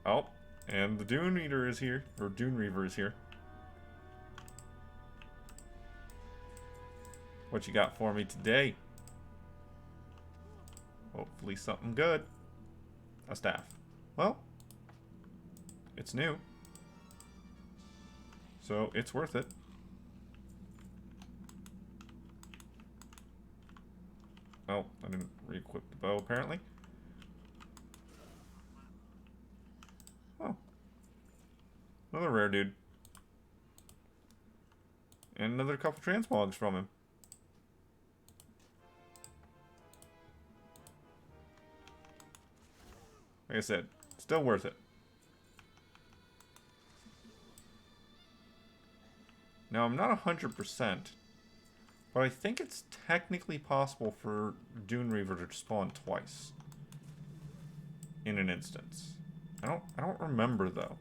[SPEAKER 1] Oh, and the Dune Reader is here, or Dune Reaver is here. What you got for me today? Hopefully something good. A staff. Well, it's new, so it's worth it. Oh, I didn't re-equip the bow apparently. Oh. Another rare dude. And another couple transmogs from him. Like I said, still worth it. Now, I'm not 100%, but I think it's technically possible for Dune Reaver to spawn twice in an instance. I don't remember though.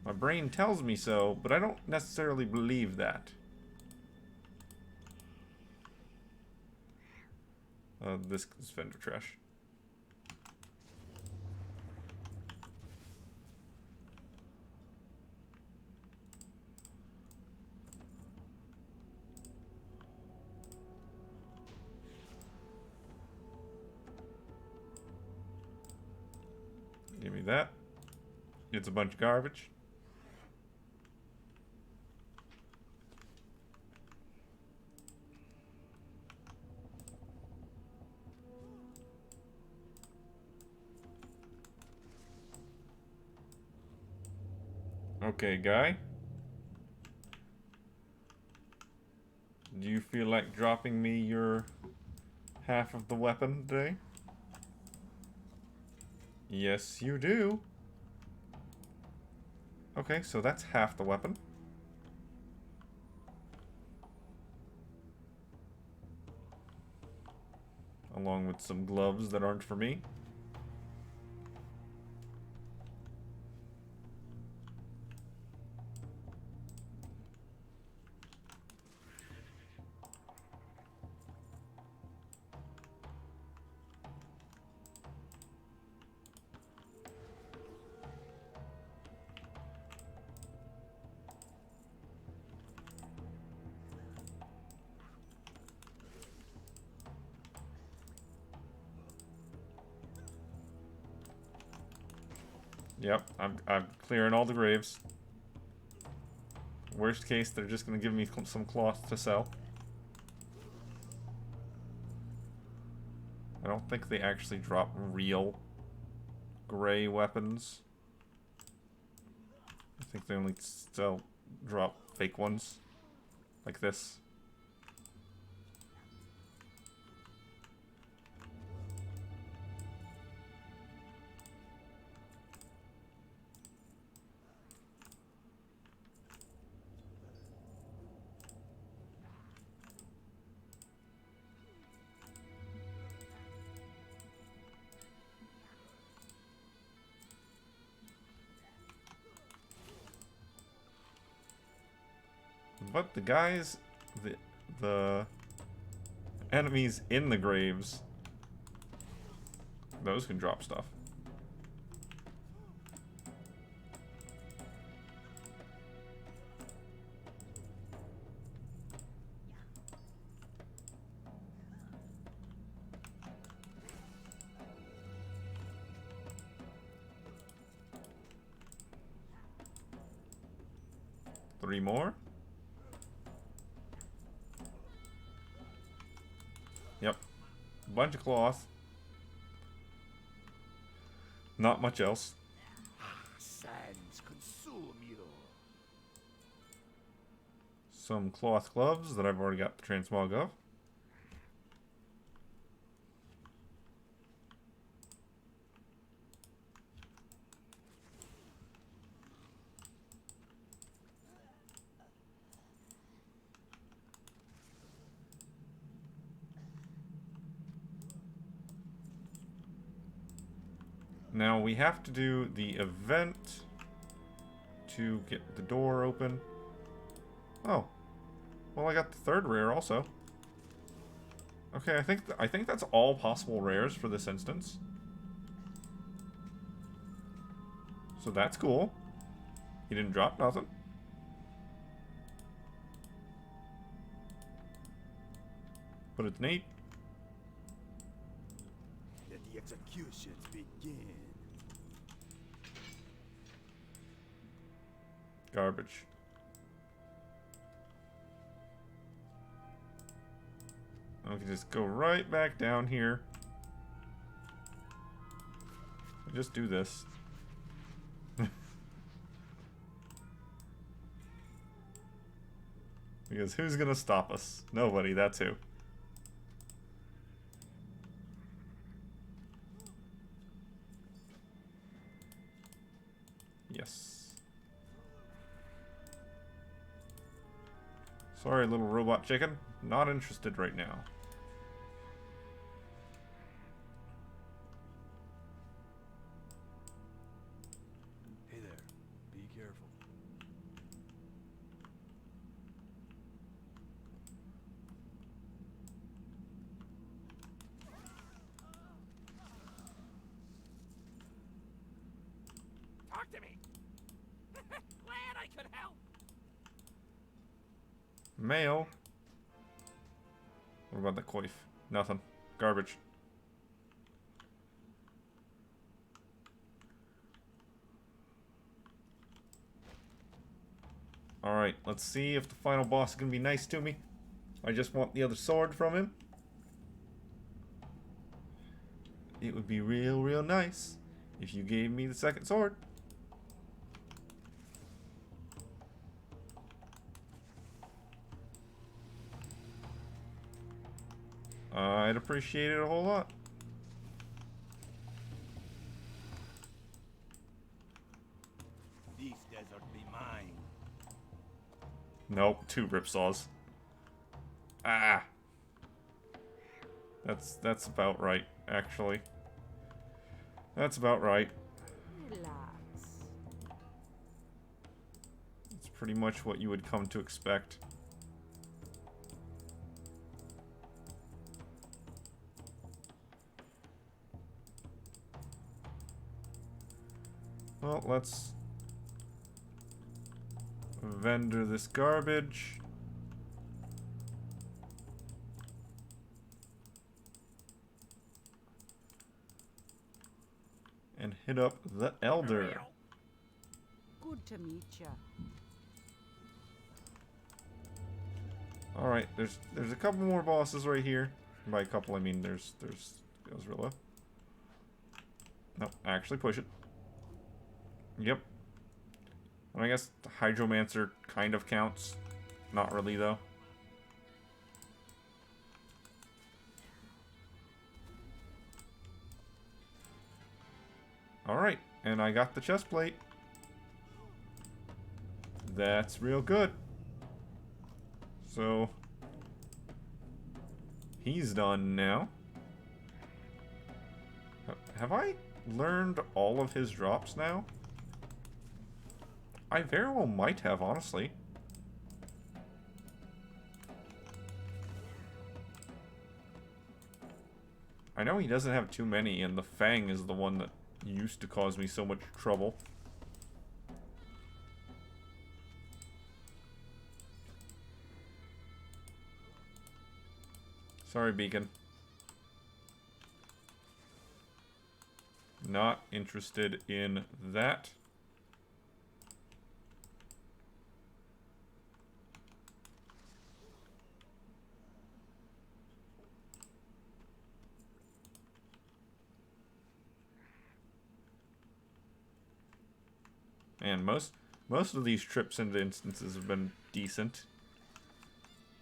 [SPEAKER 1] My brain tells me so, but I don't necessarily believe that. This is vendor trash. Give me that. It's a bunch of garbage. Okay, guy. Do you feel like dropping me your half of the weapon today? Yes, you do. Okay, so that's half the weapon. Along with some gloves that aren't for me. Yep, I'm clearing all the graves. Worst case, they're just gonna give me some cloth to sell. I don't think they actually drop real gray weapons. I think they only still drop fake ones. Like this. But the guys, the enemies in the graves, those can drop stuff. Three more. Yep. Bunch of cloth. Not much else.
[SPEAKER 6] Sands consume you.
[SPEAKER 1] Some cloth gloves that I've already got the transmog of. Now we have to do the event to get the door open. Oh, well, I got the third rare also. Okay, I think that's all possible rares for this instance. So that's cool. He didn't drop nothing. But it's neat.
[SPEAKER 5] Let the executions begin.
[SPEAKER 1] Garbage. I can just go right back down here. And just do this. Because who's gonna stop us? Nobody, that's who. Yes. Sorry, little robot chicken. Not interested right now.
[SPEAKER 3] Hey there. Be careful.
[SPEAKER 2] Talk to me. Glad I could help.
[SPEAKER 1] Mail. What about the coif? Nothing. Garbage. Alright, let's see if the final boss is gonna be nice to me. I just want the other sword from him. It would be real, real nice if you gave me the second sword. I'd appreciate it a whole lot.
[SPEAKER 5] This desert be mine.
[SPEAKER 1] Nope, 2 ripsaws. Ah. That's about right, actually. That's about right.
[SPEAKER 4] Relax.
[SPEAKER 1] It's pretty much what you would come to expect. Well, let's vendor this garbage. And hit up the Elder.
[SPEAKER 2] Good to meet you.
[SPEAKER 1] Alright, there's a couple more bosses right here. And by a couple I mean there's goes real low. No, actually push it. Yep. And I guess the Hydromancer kind of counts. Not really, though. Alright, and I got the chest plate. That's real good. So, he's done now. Have I learned all of his drops now? I very well might have, honestly. I know he doesn't have too many, and the Fang is the one that used to cause me so much trouble. Sorry, Beacon. Not interested in that. And most of these trips into instances have been decent.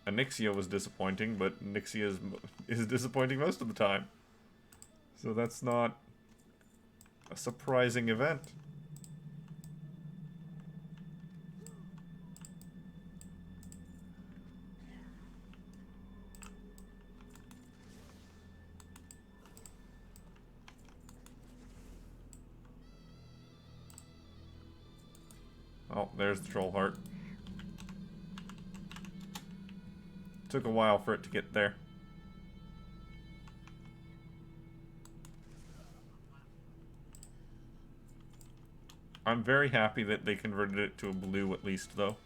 [SPEAKER 1] Anixia was disappointing, but Nixia is disappointing most of the time. So that's not a surprising event. Oh, there's the troll heart. Took a while for it to get there. I'm very happy that they converted it to a blue at least, though.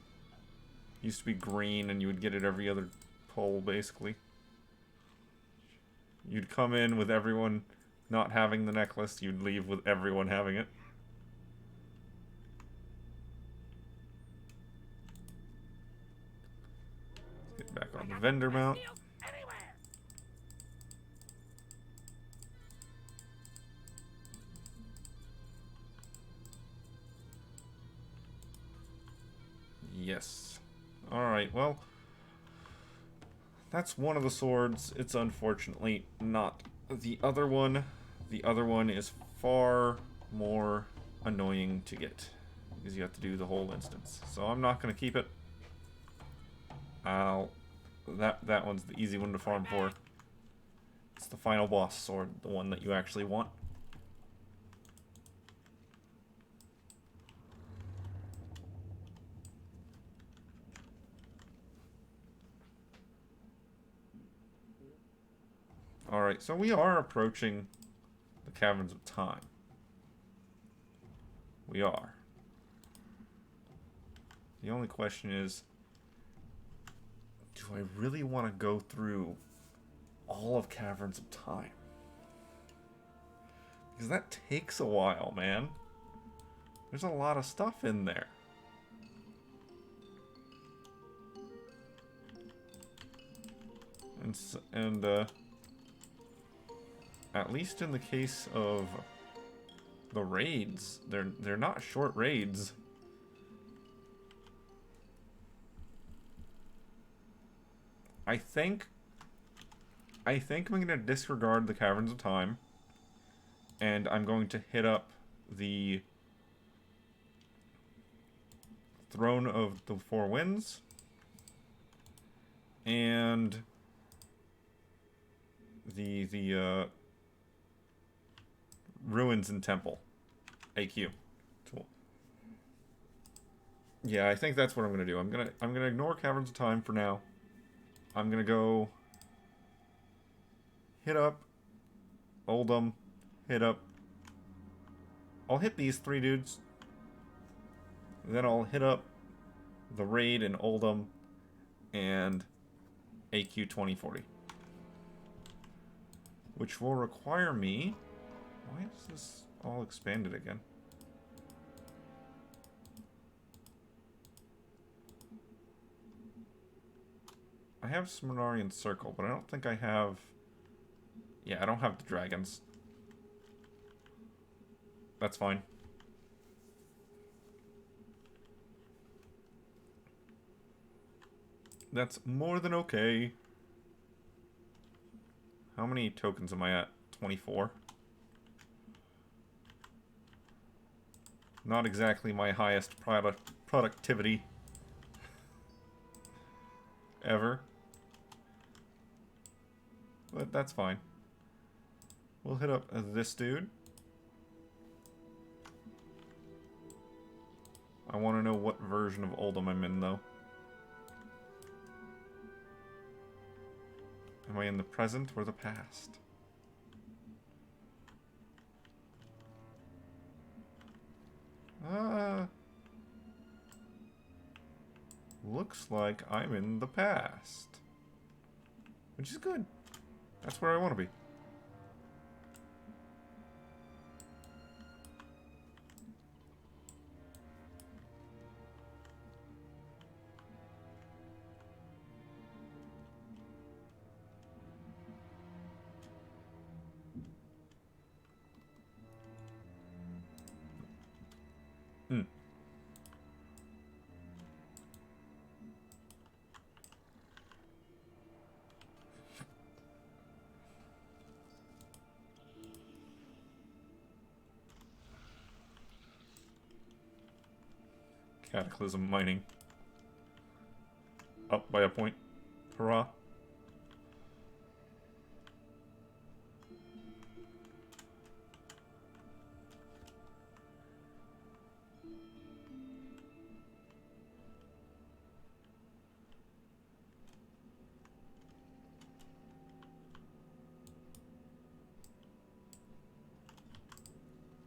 [SPEAKER 1] It used to be green and you would get it every other pull, basically. You'd come in with everyone not having the necklace, you'd leave with everyone having it. Get back on the vendor mount.
[SPEAKER 2] Anywhere.
[SPEAKER 1] Yes. Alright, well, that's one of the swords. It's unfortunately not the other one. The other one is far more annoying to get, because you have to do the whole instance. So I'm not going to keep it. That one's the easy one to farm for. It's the final boss sword, the one that you actually want. Alright, so we are approaching the Caverns of Time. We are. The only question is, do I really want to go through all of Caverns of Time? Because that takes a while, man. There's a lot of stuff in there. And at least in the case of the raids, they're not short raids. I think I'm going to disregard the Caverns of Time, and I'm going to hit up the Throne of the Four Winds and the Ruins and Temple AQ. Cool. Yeah, I think that's what I'm gonna do. I'm gonna ignore Caverns of Time for now. I'm gonna go hit up Oldham, hit up. I'll hit these three dudes. Then I'll hit up the raid in Oldham and AQ 2040. Which will require me... Why is this all expanded again? I have Smirnarian Circle, but I don't think I have... Yeah, I don't have the dragons. That's fine. That's more than okay. How many tokens am I at? 24. Not exactly my highest productivity ever. But that's fine. We'll hit up this dude. I want to know what version of Oldham I'm in, though. Am I in the present or the past? Looks like I'm in the past. Which is good. That's where I want to be. Hmm. Cataclysm mining. Up by a point. Hurrah.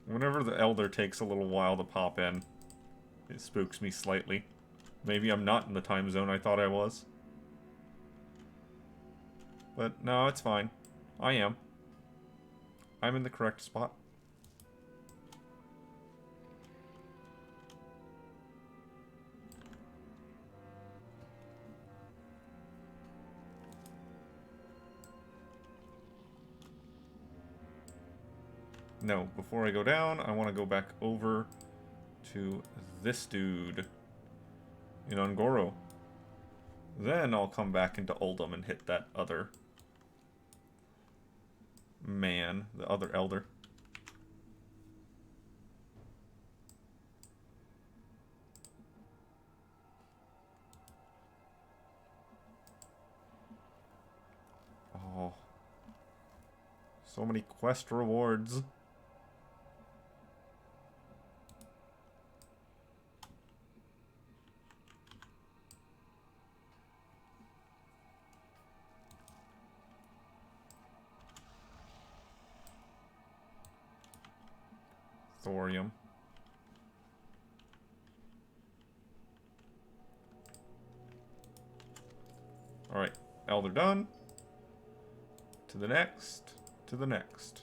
[SPEAKER 1] Whenever the Elder takes a little while to pop in, it spooks me slightly. Maybe I'm not in the time zone I thought I was. But no, it's fine. I am. I'm in the correct spot. No, before I go down, I want to go back over to this dude in Ungoro. Then I'll come back into Oldham and hit that other man, the other elder. Oh. So many quest rewards. Thorium. Alright, Elder done. To the next. To the next.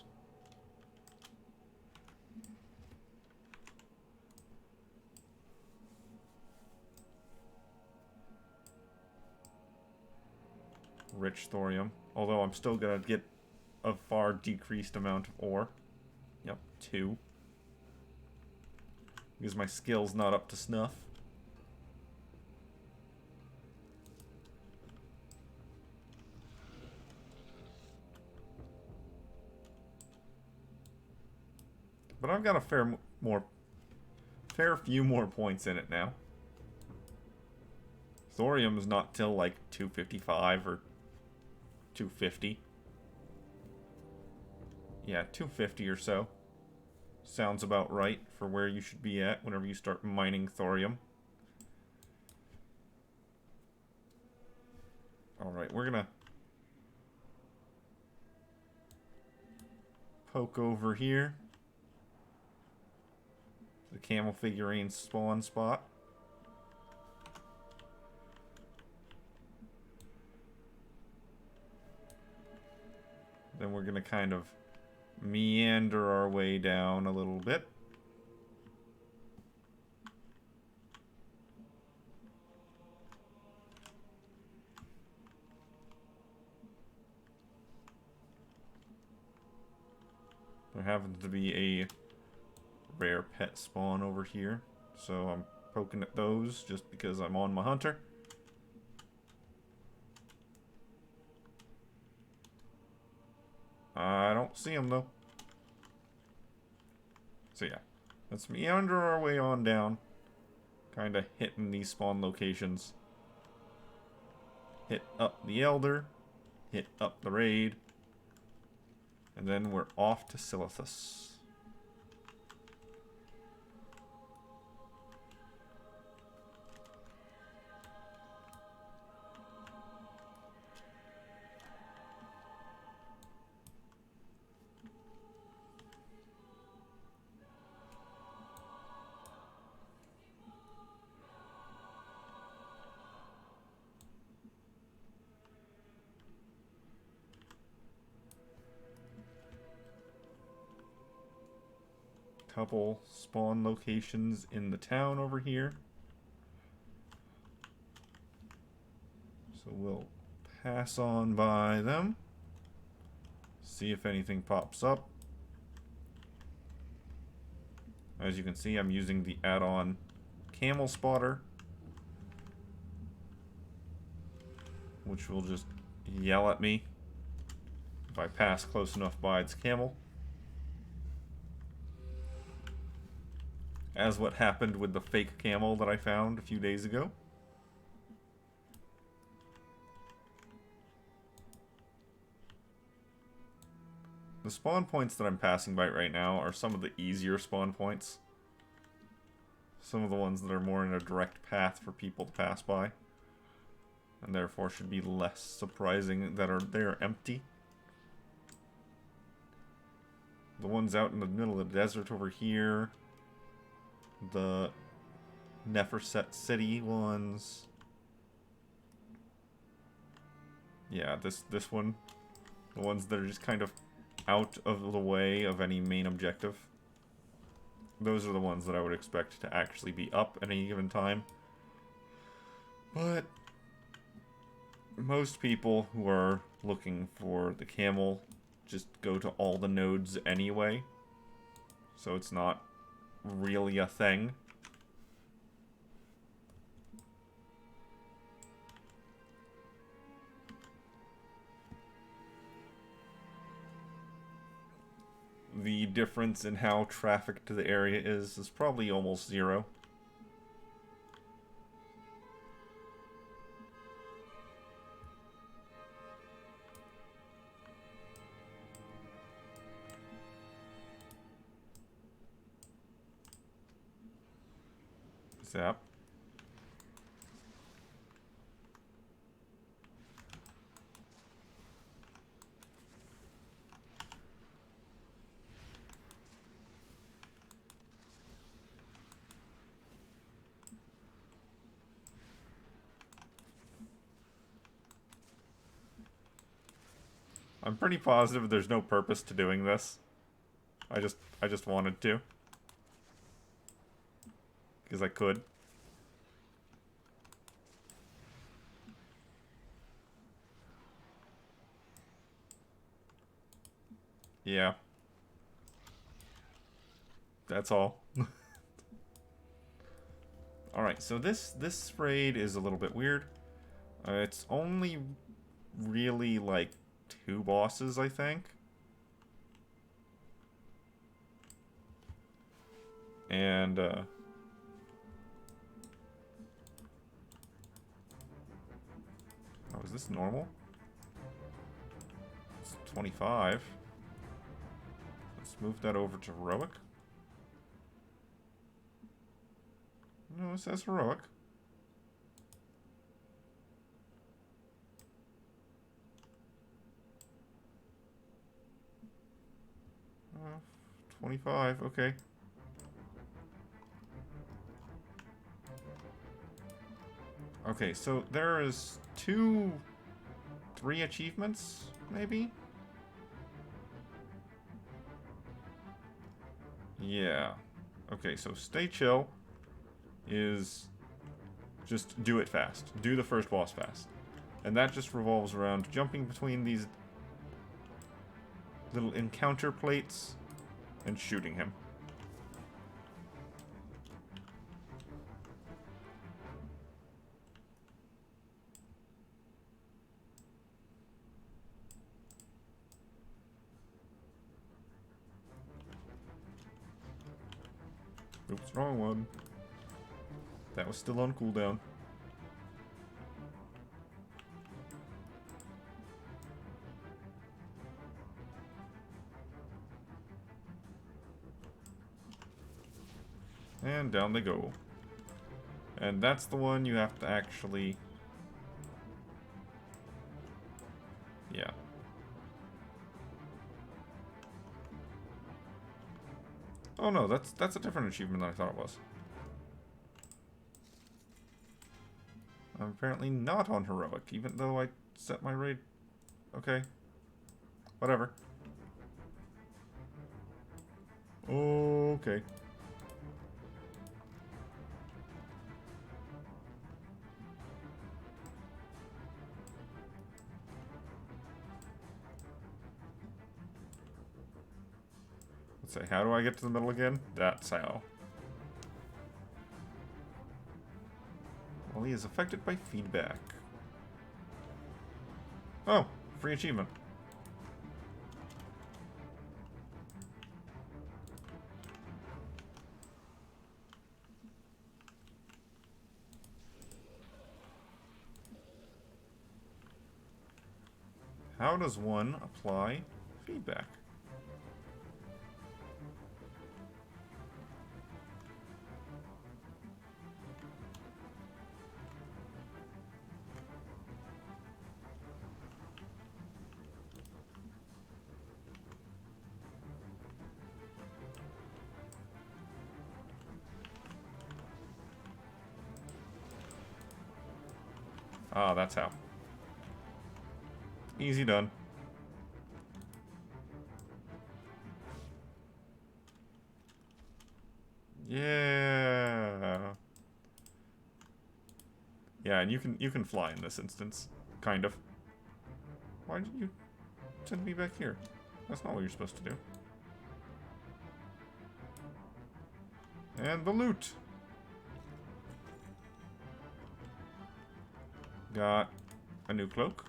[SPEAKER 1] Rich thorium. Although I'm still gonna get a far decreased amount of ore. Yep, 2. Because my skill's not up to snuff. But I've got a fair few more points in it now. Thorium's not till like 255 or 250. Yeah, 250 or so. Sounds about right for where you should be at whenever you start mining thorium. Alright, we're gonna poke over here. The camel figurine spawn spot. Then we're gonna kind of meander our way down a little bit. There happens to be a rare pet spawn over here, so I'm poking at those just because I'm on my hunter. I don't see them though. So yeah, let's meander our way on down, kind of hitting these spawn locations. Hit up the Elder, hit up the raid, and then we're off to Silithus. couple spawn locations in the town over here. So we'll pass on by them. See if anything pops up. As you can see, I'm using the add-on camel spotter, which will just yell at me if I pass close enough by its camel. As what happened with the fake camel that I found a few days ago. The spawn points that I'm passing by right now are some of the easier spawn points. Some of the ones that are more in a direct path for people to pass by. And therefore should be less surprising that they're empty. The ones out in the middle of the desert over here. The Neferset City ones. Yeah, this one. The ones that are just kind of out of the way of any main objective. Those are the ones that I would expect to actually be up at any given time. But most people who are looking for the camel just go to all the nodes anyway. So it's not really a thing. The difference in how traffic to the area is probably almost zero. Zap. I'm pretty positive there's no purpose to doing this. I just wanted to. Because I could. Yeah. That's all. Alright, so this raid is a little bit weird. It's only really like 2 bosses, I think. And, oh, is this normal? It's 25. Let's move that over to heroic. No, it says heroic. Uh, 25, okay. Okay, so there is 3 achievements, maybe? Yeah. Okay, so stay chill is just do it fast. Do the first boss fast. And that just revolves around jumping between these little encounter plates and shooting him. Oops, wrong one. That was still on cooldown. And down they go. And that's the one you have to actually... Yeah. Oh no, that's a different achievement than I thought it was. I'm apparently not on heroic, even though I set my raid. Okay. Whatever. Okay. Let's say, how do I get to the middle again? That's how. Well, he is affected by feedback. Oh, free achievement. How does one apply feedback? Ah, that's how. Easy done. Yeah. Yeah, and you can fly in this instance. Kind of. Why did you send me back here? That's not what you're supposed to do. And the loot. Got a new cloak.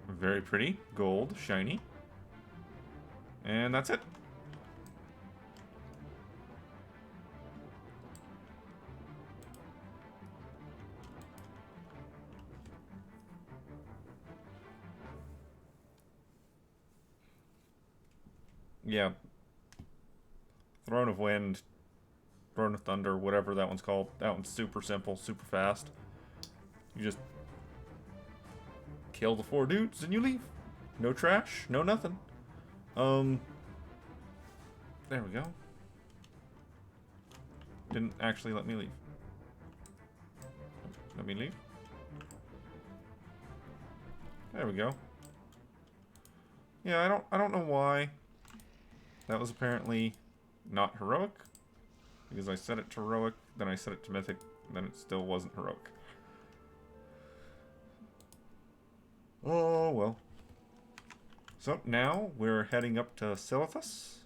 [SPEAKER 1] Very pretty. Gold. Shiny. And that's it. Yeah. Throne of Wind. Throne of Thunder. Whatever that one's called. That one's super simple. Super fast. You just kill the 4 dudes and you leave. No trash. No nothing. There we go. Didn't actually let me leave. Let me leave. There we go. Yeah, I don't know why. That was apparently not heroic. Because I set it to heroic, then I set it to mythic, then it still wasn't heroic. Oh, well. So, now we're heading up to Silithus.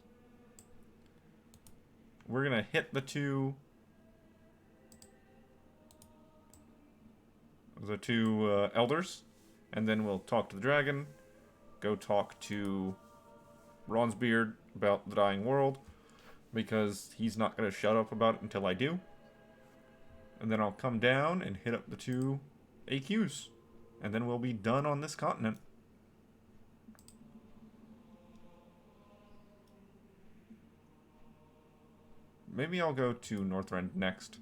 [SPEAKER 1] We're gonna hit the two elders, and then we'll talk to the dragon, go talk to Bronzebeard about the dying world, because he's not gonna shut up about it until I do. And then I'll come down and hit up the 2 AQs, and then we'll be done on this continent. Maybe I'll go to Northrend next,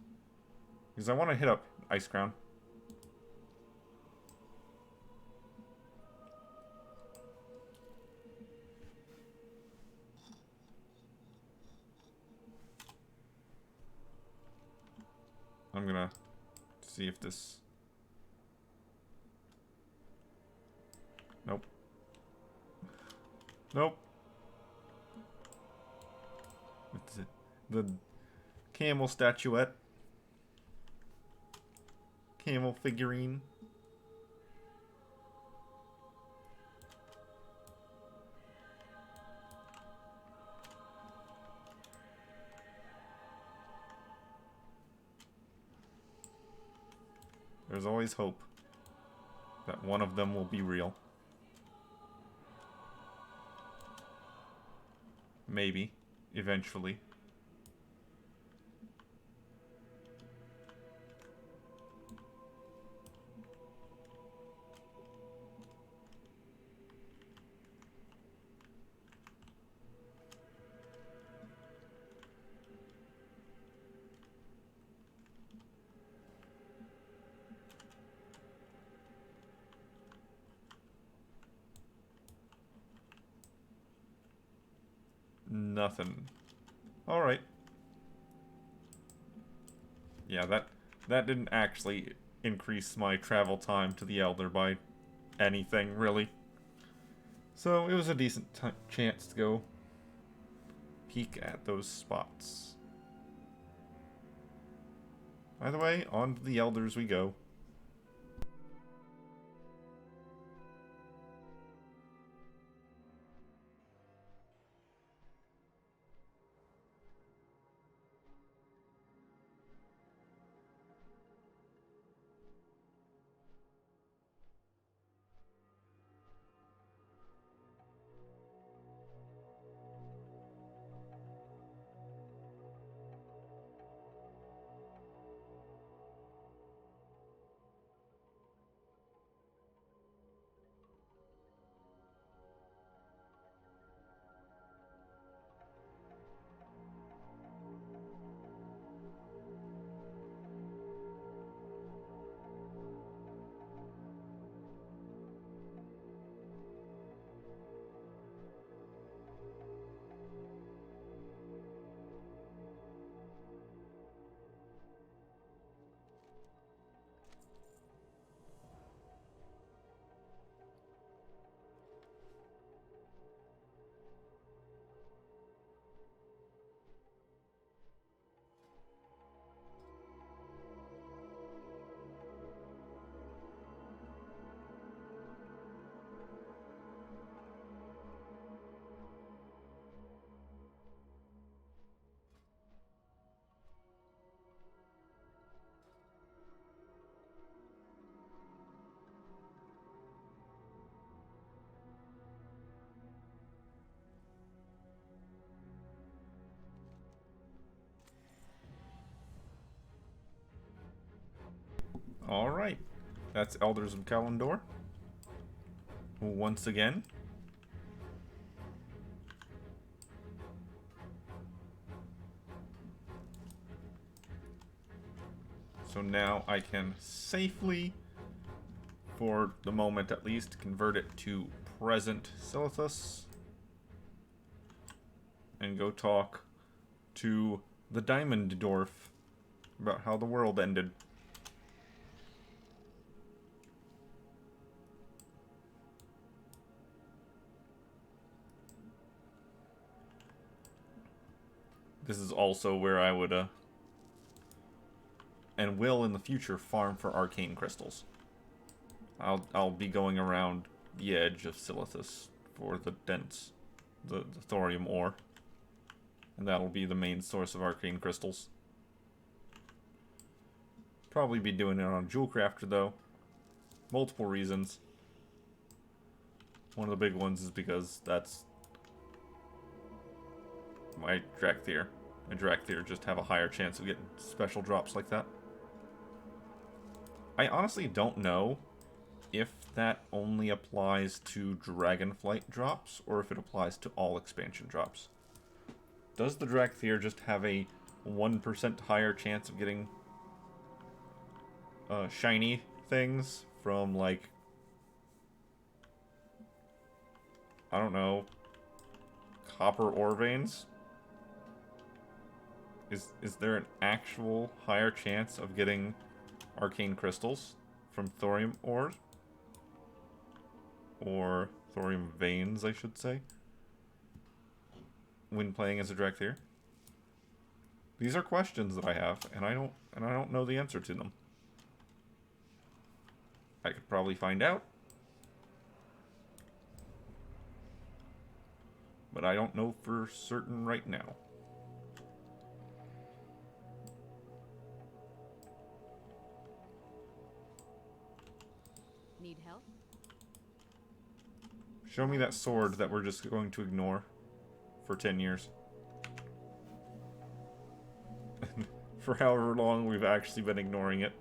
[SPEAKER 1] because I want to hit up Icecrown. I'm gonna see if this... Nope. Nope. What's it? The camel statuette. Camel figurine. There's always hope that one of them will be real. Maybe. Eventually. Nothing. Alright. Yeah, that didn't actually increase my travel time to the Elder by anything, really. So, it was a decent chance to go peek at those spots. By the way, on to the elders we go. Alright, that's Elders of Kalendor. Once again. So now I can safely, for the moment at least, convert it to present Silithus. And go talk to the Diamond Dwarf about how the world ended. This is also where I would, and will in the future, farm for arcane crystals. I'll be going around the edge of Silithus for the dense, the thorium ore. And that'll be the main source of arcane crystals. Probably be doing it on Jewel Crafter though. Multiple reasons. One of the big ones is because that's my Drakthir. My Drakthir just have a higher chance of getting special drops like that. I honestly don't know if that only applies to Dragonflight drops or if it applies to all expansion drops. Does the Drakthir just have a 1% higher chance of getting shiny things from, like, I don't know, copper ore veins? Is there an actual higher chance of getting arcane crystals from thorium ores? Or thorium veins, I should say, when playing as a Drakthir? These are questions that I have, and I don't know the answer to them. I could probably find out, but I don't know for certain right now.
[SPEAKER 4] Need help?
[SPEAKER 1] Show me that sword that we're just going to ignore for 10 years. For however long we've actually been ignoring it.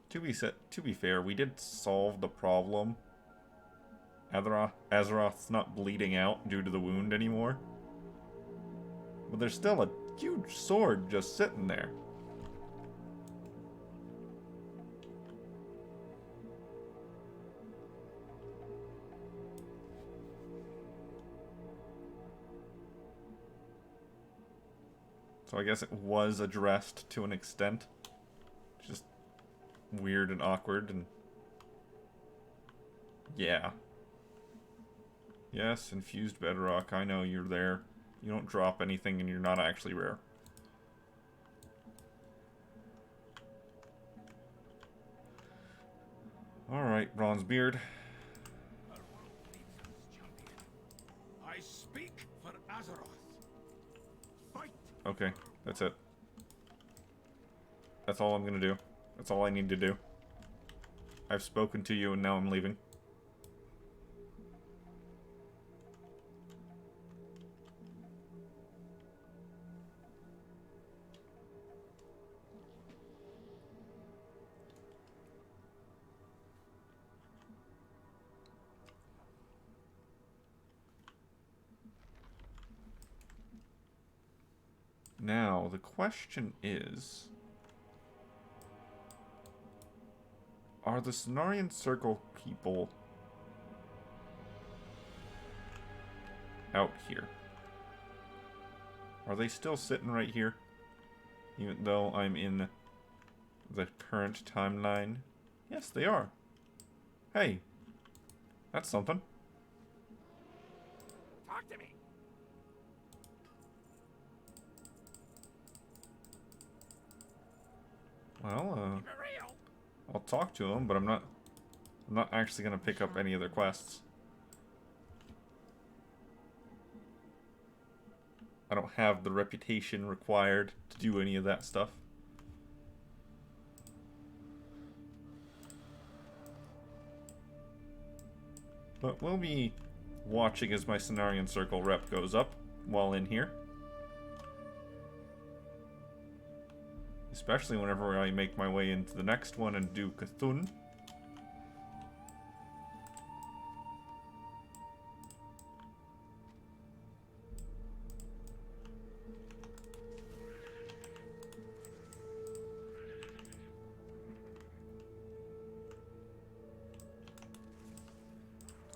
[SPEAKER 1] To be fair, we did solve the problem. Azeroth's not bleeding out due to the wound anymore. But there's still a huge sword just sitting there. So I guess it was addressed to an extent. Just weird and awkward and... yeah. Yes, infused bedrock. I know you're there. You don't drop anything and you're not actually rare. Alright, Bronzebeard.
[SPEAKER 6] I speak for Azeroth. Fight!
[SPEAKER 1] Okay, that's it. That's all I'm gonna do. That's all I need to do. I've spoken to you and now I'm leaving. Now, the question is... Are the Cenarian Circle people out here? Are they still sitting right here? Even though I'm in the current timeline? Yes, they are. Hey, that's something.
[SPEAKER 2] Talk to me.
[SPEAKER 1] Well,
[SPEAKER 2] Keep it real.
[SPEAKER 1] I'll talk to them, but I'm not actually gonna pick up any other quests. I don't have the reputation required to do any of that stuff. But we'll be watching as my Cenarian Circle rep goes up while in here. Especially whenever I make my way into the next one and do Cthulhu.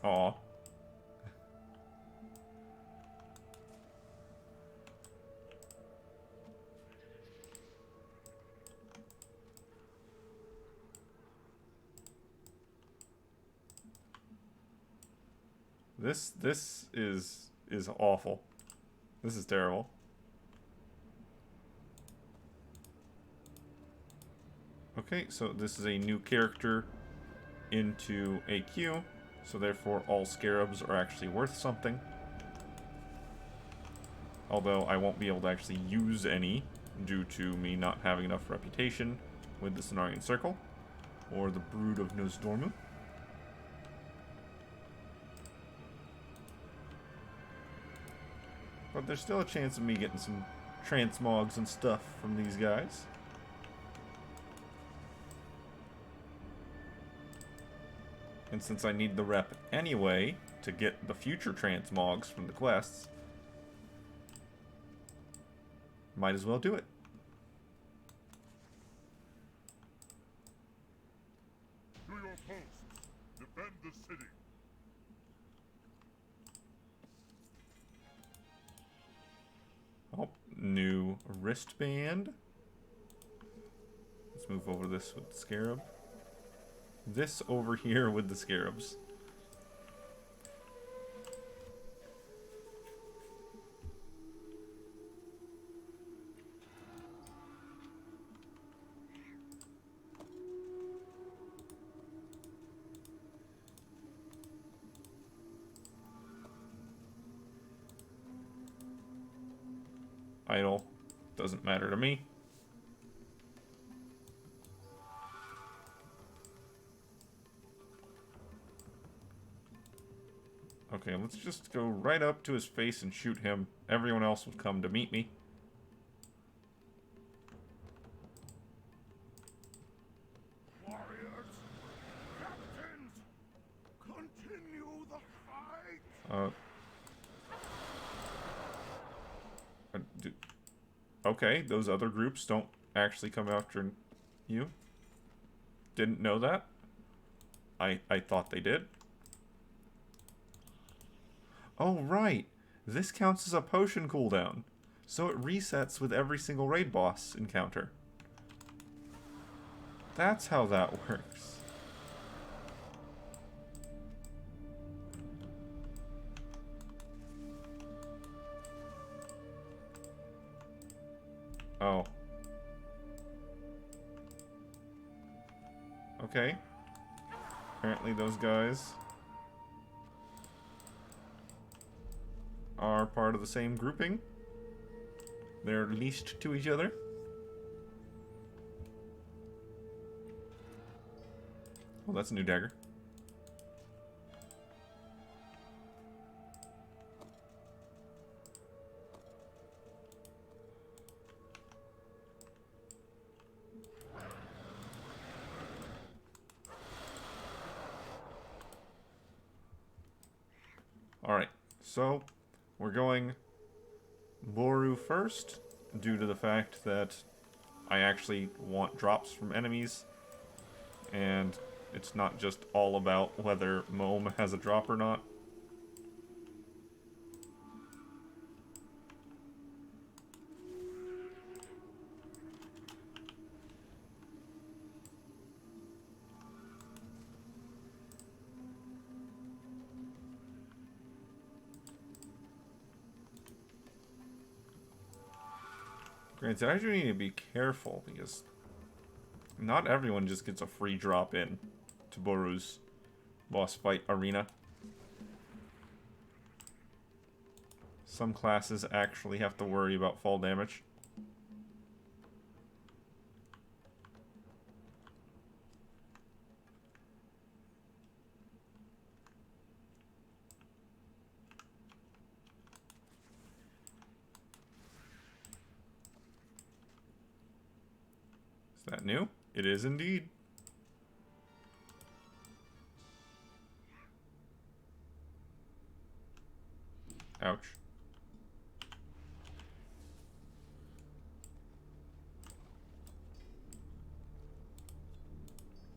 [SPEAKER 1] Aw. This is awful. This is terrible. Okay, so this is a new character into a queue, so therefore all scarabs are actually worth something. Although I won't be able to actually use any due to me not having enough reputation with the Cenarian Circle or the Brood of Nosdormu. But there's still a chance of me getting some transmogs and stuff from these guys. And since I need the rep anyway to get the future transmogs from the quests, might as well do it.
[SPEAKER 5] To your posts. Defend the city.
[SPEAKER 1] Oh, new wristband. Let's move over this with the scarab. This over here with the scarabs. Idle. Doesn't matter to me. Okay, let's just go right up to his face and shoot him. Everyone else will come to meet me.
[SPEAKER 6] Warriors, captains, continue the fight.
[SPEAKER 1] Okay, those other groups don't actually come after you. Didn't know that. I thought they did. Oh, right. This counts as a potion cooldown. So it resets with every single raid boss encounter. That's how that works. Okay. Apparently those guys are part of the same grouping. They're leased to each other. Well, that's a new dagger. Alright, so we're going Boru first, due to the fact that I actually want drops from enemies, and it's not just all about whether Moam has a drop or not. Granted, I do need to be careful, because not everyone just gets a free drop in to Boru's boss fight arena. Some classes actually have to worry about fall damage. Is that new? It is indeed. Ouch.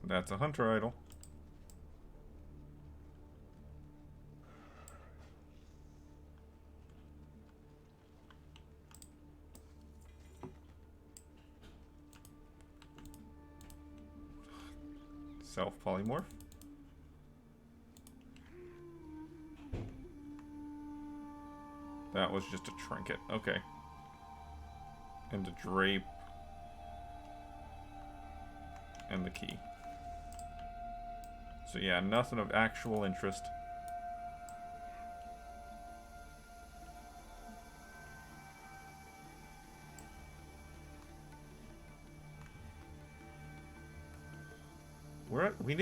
[SPEAKER 1] That's a hunter idol. Self-polymorph. That was just a trinket. Okay. And a drape. And the key. So yeah, nothing of actual interest. We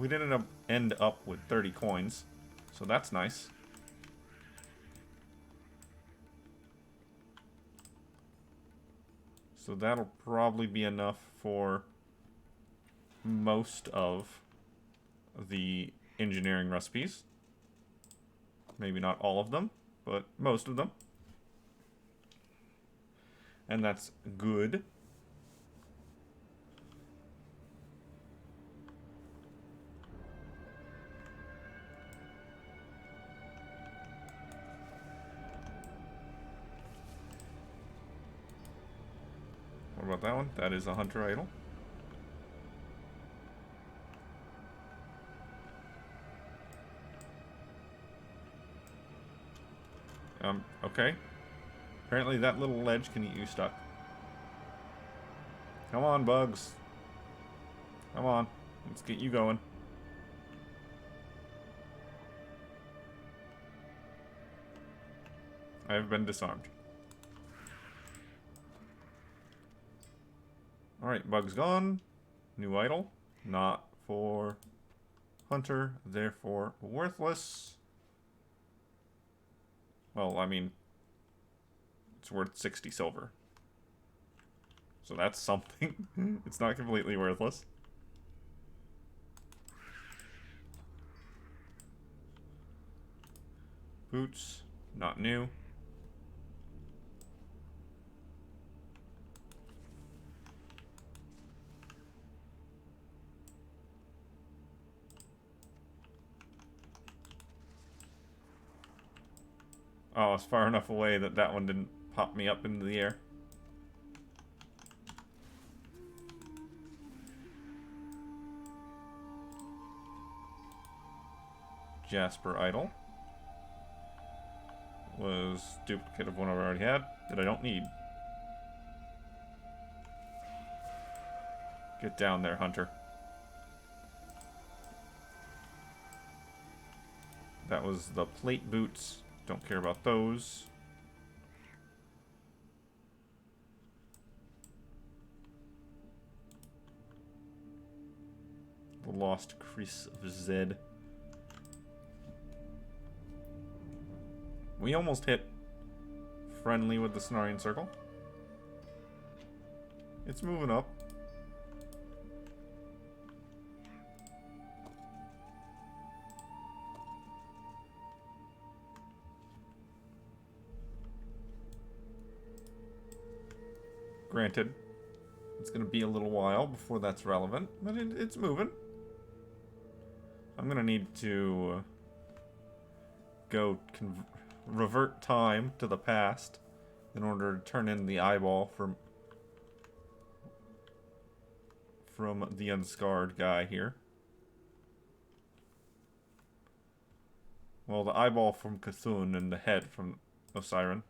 [SPEAKER 1] didn't end up with 30 coins, so that's nice. So that'll probably be enough for most of the engineering recipes. Maybe not all of them, but most of them. And that's good. What about that one? That is a hunter idol. Okay. Apparently that little ledge can eat you stuck. Come on, bugs. Come on. Let's get you going. I have been disarmed. Alright, bug's gone. New idol. Not for hunter, therefore worthless. Well, I mean, it's worth 60 silver. So that's something. It's not completely worthless. Boots, not new. Oh, it's far enough away that that one didn't pop me up into the air. Jasper idol was duplicate of one I already had that I don't need. Get down there, hunter. That was the plate boots. Don't care about those. The Lost Crease of Zed. We almost hit friendly with the Cenarian Circle. It's moving up. Granted, it's going to be a little while before that's relevant, but it's moving. I'm going to need to go revert time to the past in order to turn in the eyeball from the unscarred guy here. Well, the eyeball from Cthulhu and the head from Osiren.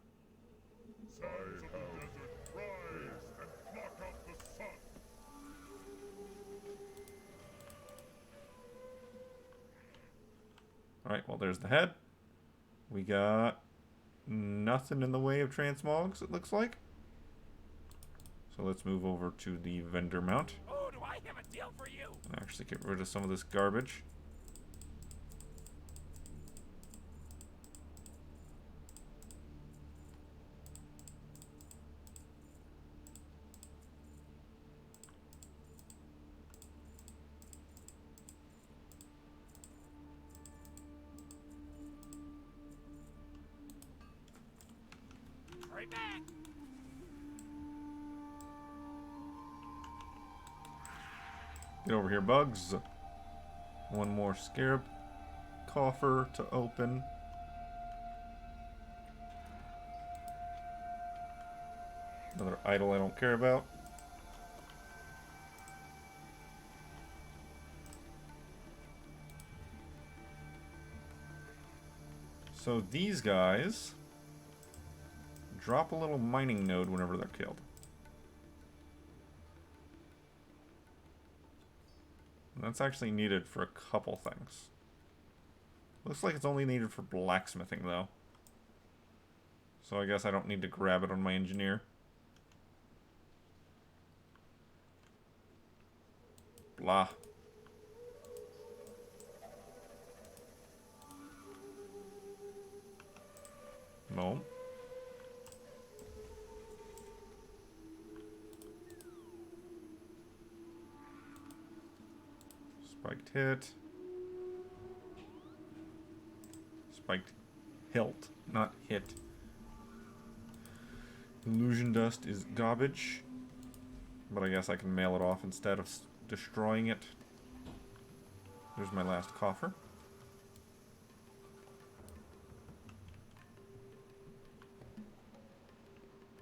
[SPEAKER 1] Alright, well, there's the head. We got nothing in the way of transmogs, it looks like. So let's move over to the vendor mount.
[SPEAKER 2] Oh, do I have a deal for you?
[SPEAKER 1] And actually get rid of some of this garbage.
[SPEAKER 2] Right back.
[SPEAKER 1] Get over here, bugs. One more scarab coffer to open. Another idol I don't care about. So these guys drop a little mining node whenever they're killed. And that's actually needed for a couple things. Looks like it's only needed for blacksmithing, though. So I guess I don't need to grab it on my engineer. Blah. No. Spiked hit. Spiked hilt, not hit. Illusion dust is garbage. But I guess I can mail it off instead of destroying it. There's my last coffer.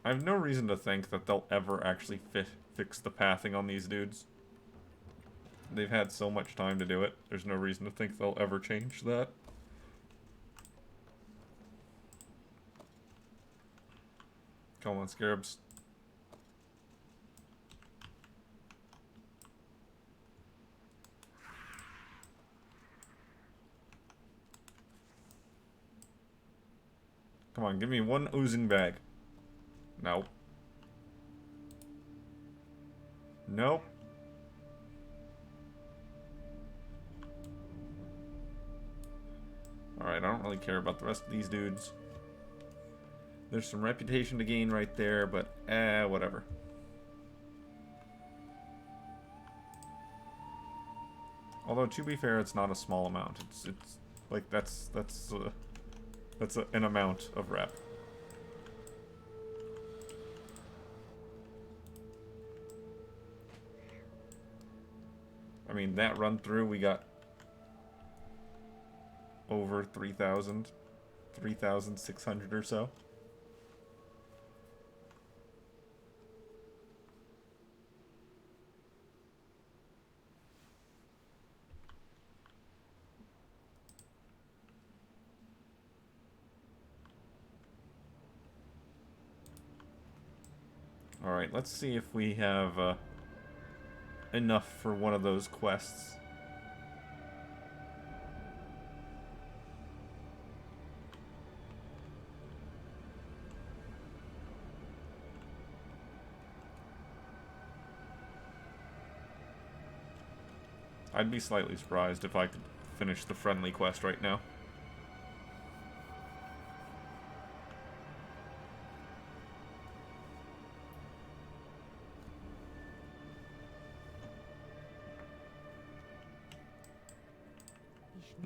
[SPEAKER 1] I have no reason to think that they'll ever actually fix the pathing on these dudes. They've had so much time to do it. There's no reason to think they'll ever change that. Come on, scarabs. Come on, give me one oozing bag. Nope. Nope. Alright, I don't really care about the rest of these dudes. There's some reputation to gain right there, but whatever. Although, to be fair, it's not a small amount. It's like that's an amount of rep. I mean, that run through, we got over 3,000, 3,600 or so. Alright, let's see if we have enough for one of those quests. I'd be slightly surprised if I could finish the friendly quest right now.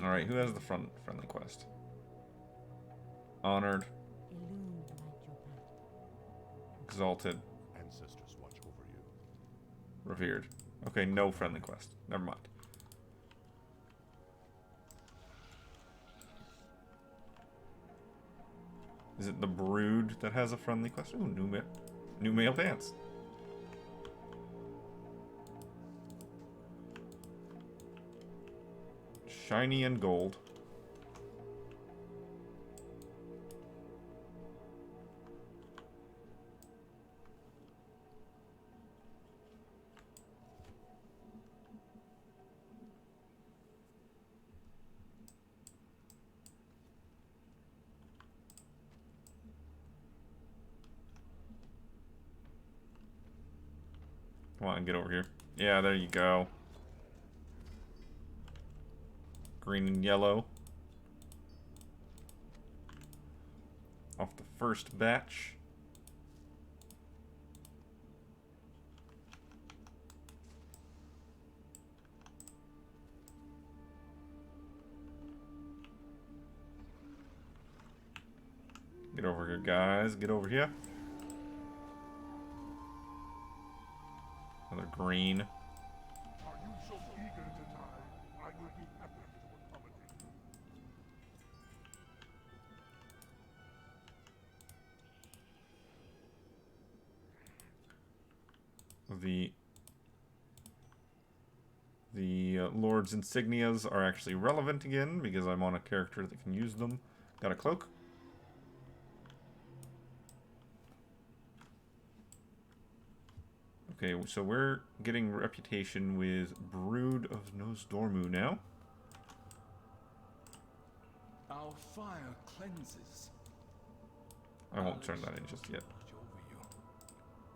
[SPEAKER 1] Alright, who has the friendly quest? Honored. Exalted.
[SPEAKER 5] Ancestors watch over you.
[SPEAKER 1] Revered. Okay, no friendly quest. Never mind. Is it the Brood that has a friendly quest? Ooh, new male pants. Shiny and gold. Come on, get over here. Yeah, there you go. Green and yellow. Off the first batch. Get over here, guys. Get over here. Another green.
[SPEAKER 5] Are you so eager to die? I will be happy to accommodate you.
[SPEAKER 1] The Lord's insignias are actually relevant again because I'm on a character that can use them. Got a cloak. Okay, so we're getting reputation with Brood of Nosdormu now.
[SPEAKER 3] Our fire cleanses.
[SPEAKER 1] I won't turn that in just yet.
[SPEAKER 3] Watch over you.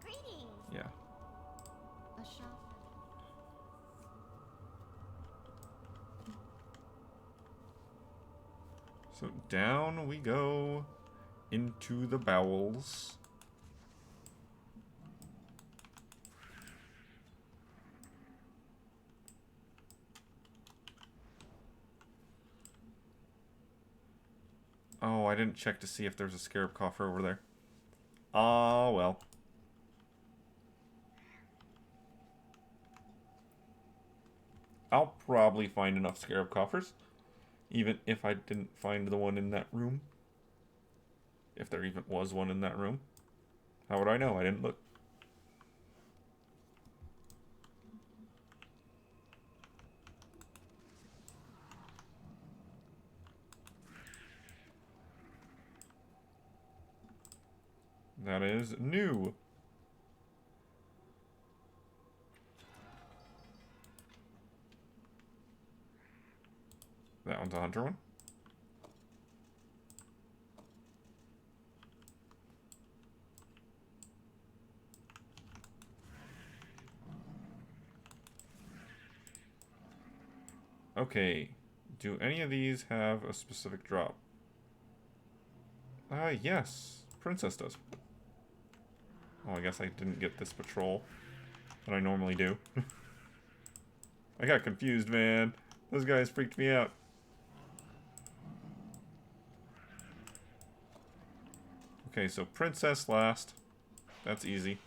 [SPEAKER 7] Greetings.
[SPEAKER 1] Yeah.
[SPEAKER 7] A shop.
[SPEAKER 1] So down we go into the bowels. Oh, I didn't check to see if there's a scarab coffer over there. Ah, well. I'll probably find enough scarab coffers, even if I didn't find the one in that room. If there even was one in that room. How would I know? I didn't look. That is new. That one's a hunter one. Okay. Do any of these have a specific drop? Yes. Princess does. Oh, I guess I didn't get this patrol that I normally do. I got confused, man. Those guys freaked me out. Okay, so Princess last. That's easy.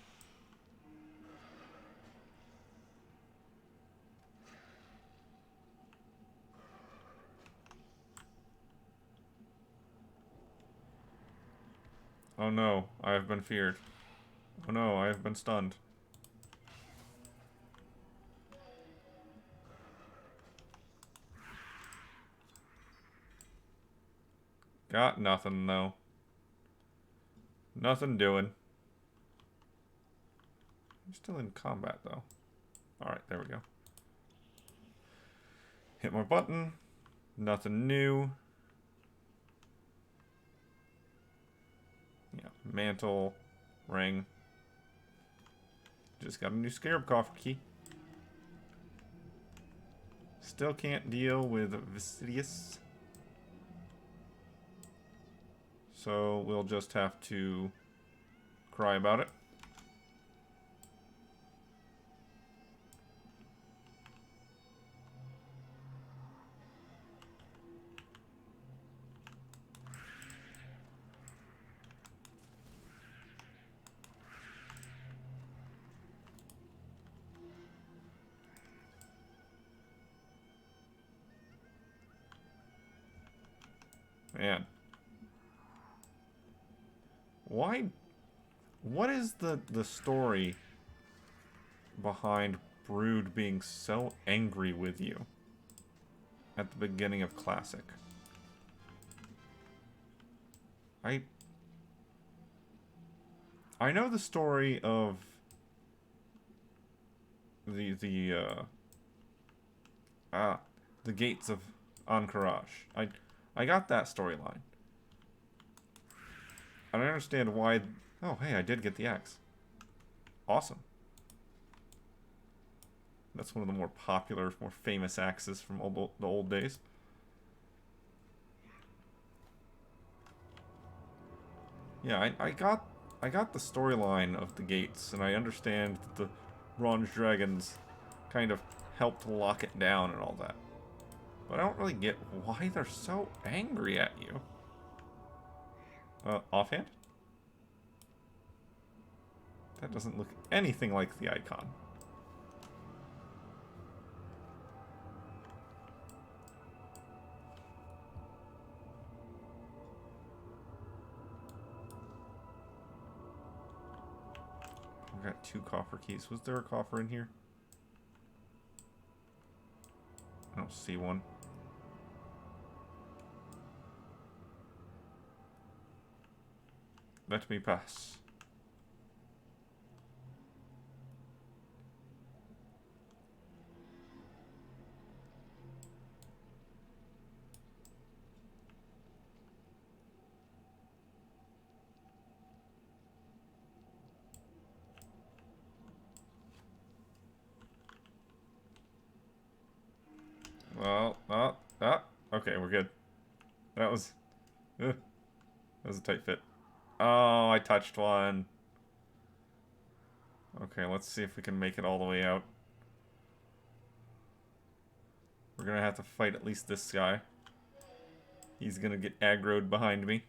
[SPEAKER 1] Oh no, I have been feared. Oh no, I have been stunned. Got nothing though. Nothing doing. I'm still in combat though. Alright, there we go. Hit my button. Nothing new. Yeah, mantle, ring. Just got a new scarab coffer key. Still can't deal with Vicidius. So we'll just have to cry about it. Man. Why? What is the story behind Brood being so angry with you at the beginning of Classic? I know the story of the gates of Ankarash. I got that storyline. And I understand why... Oh, hey, I did get the axe. Awesome. That's one of the more popular, more famous axes from the old days. Yeah, I got the storyline of the gates, and I understand that the bronze dragons kind of helped lock it down and all that. But I don't really get why they're so angry at you. Offhand? That doesn't look anything like the icon. I've got 2 coffer keys. Was there a coffer in here? I don't see one. Let me pass. Well, okay, we're good. That was a tight fit. Oh, I touched one. Okay, let's see if we can make it all the way out. We're gonna have to fight at least this guy. He's gonna get aggroed behind me.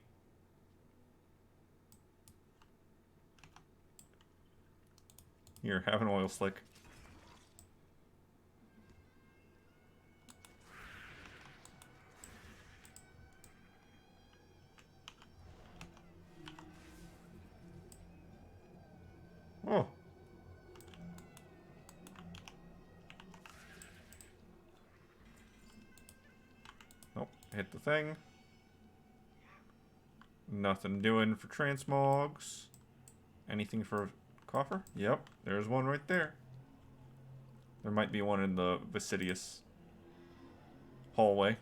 [SPEAKER 1] Here, have an oil slick. Oh. Nope, hit the thing. Nothing doing for transmogs. Anything for coffer? Yep, there's one right there. There might be one in the Vicidius hallway.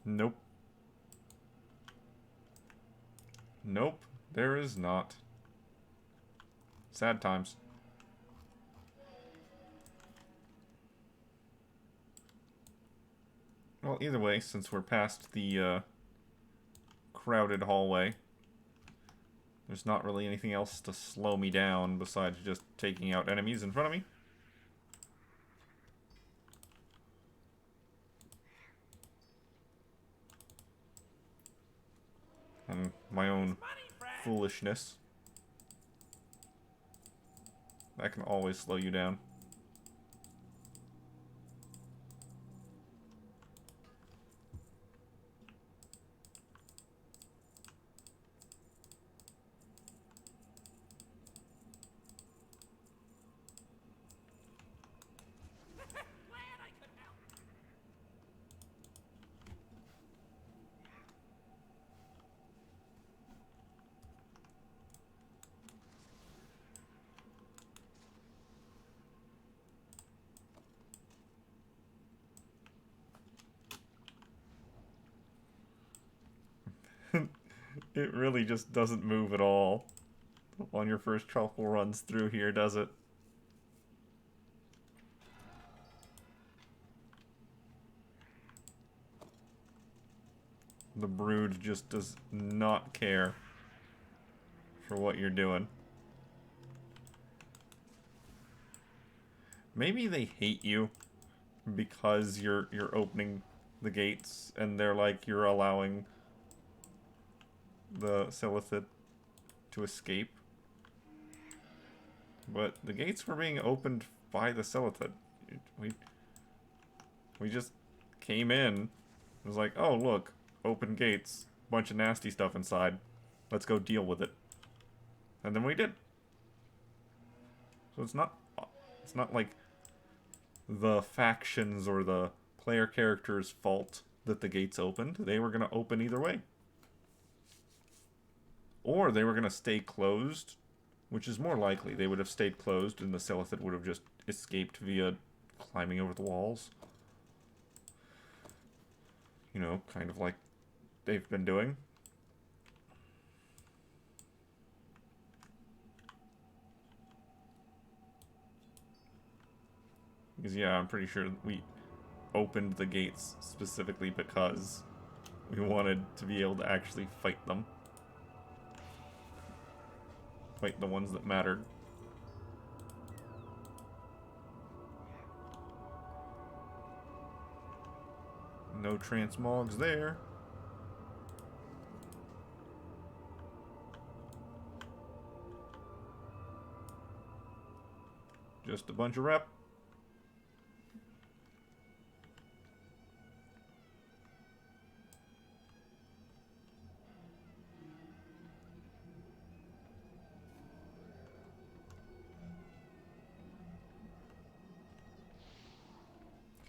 [SPEAKER 1] Nope. Nope, there is not. Sad times. Well, either way, since we're past the crowded hallway, there's not really anything else to slow me down besides just taking out enemies in front of me. And my own foolishness. That can always slow you down.
[SPEAKER 2] Glad I could help.
[SPEAKER 1] It really just doesn't move at all on your first couple runs through here, does it? The brood just does not care for what you're doing. Maybe they hate you because you're opening the gates and they're like you're allowing the Silithid to escape. But the gates were being opened by the Silithid. We just came in. It was like, oh look, open gates, bunch of nasty stuff inside. Let's go deal with it. And then we did. So it's not like the factions or the player character's fault that the gates opened. They were gonna open either way. Or they were gonna stay closed, which is more likely. They would have stayed closed and the Silithid would have just escaped via climbing over the walls. You know, kind of like they've been doing. Because, yeah, I'm pretty sure we opened the gates specifically because we wanted to be able to actually fight them. Fight the ones that mattered. No transmogs there. Just a bunch of rep.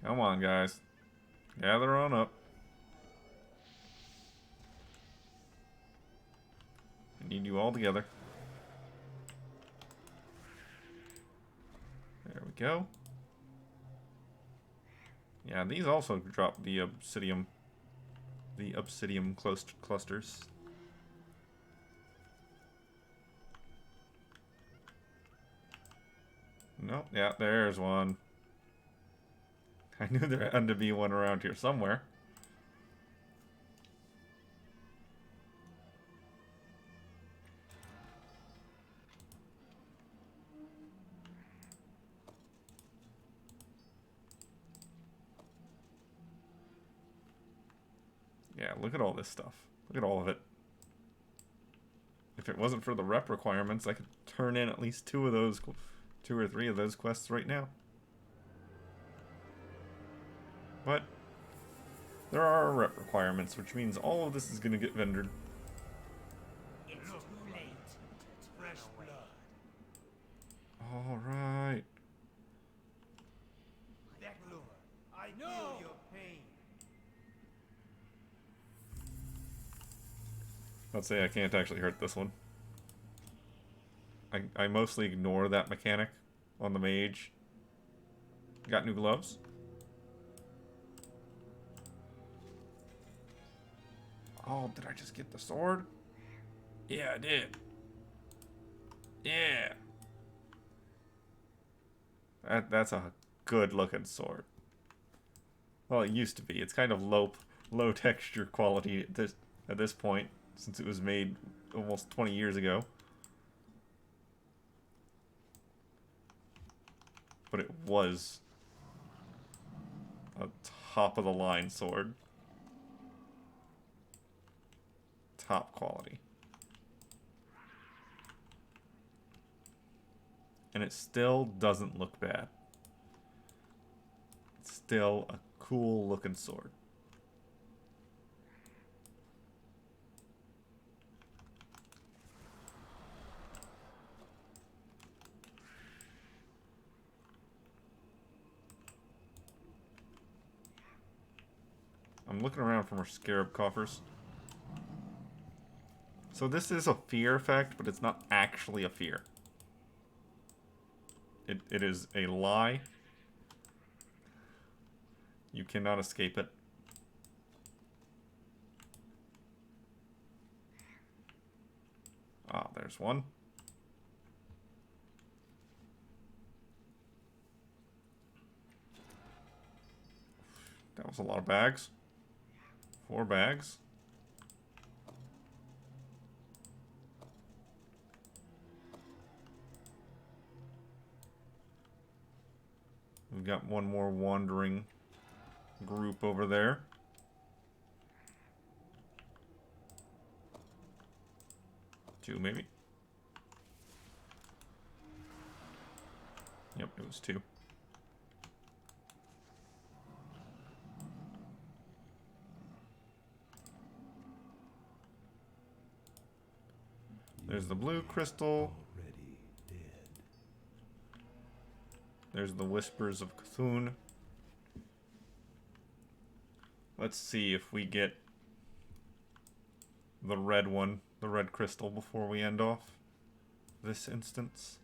[SPEAKER 1] Come on, guys. Gather on up. I need you all together. There we go. Yeah, these also drop the obsidian clusters. Nope, yeah, there's one. I knew there had to be one around here somewhere. Yeah, look at all this stuff. Look at all of it. If it wasn't for the rep requirements, I could turn in at least two or three of those quests right now. But there are rep requirements, which means all of this is going to get vendored.
[SPEAKER 6] It's too late. It's fresh blood.
[SPEAKER 1] Alright.
[SPEAKER 6] Vector, I feel your pain.
[SPEAKER 1] Let's say I can't actually hurt this one. I mostly ignore that mechanic on the mage. Got new gloves? Oh, did I just get the sword? Yeah, I did. Yeah. That's a good looking sword. Well, it used to be. It's kind of low texture quality at this point, since it was made almost 20 years ago. But it was a top of the line sword. Top quality. And it still doesn't look bad. It's still a cool looking sword. I'm looking around for more scarab coffers. So this is a fear effect, but it's not actually a fear. It is a lie. You cannot escape it. There's one. That was a lot of bags. 4 bags. We've got one more wandering group over there. Two, maybe. Yep, it was 2. There's the blue crystal.
[SPEAKER 5] Already dead.
[SPEAKER 1] There's the whispers of Cthulhu. Let's see if we get the red one, the red crystal, before we end off this instance.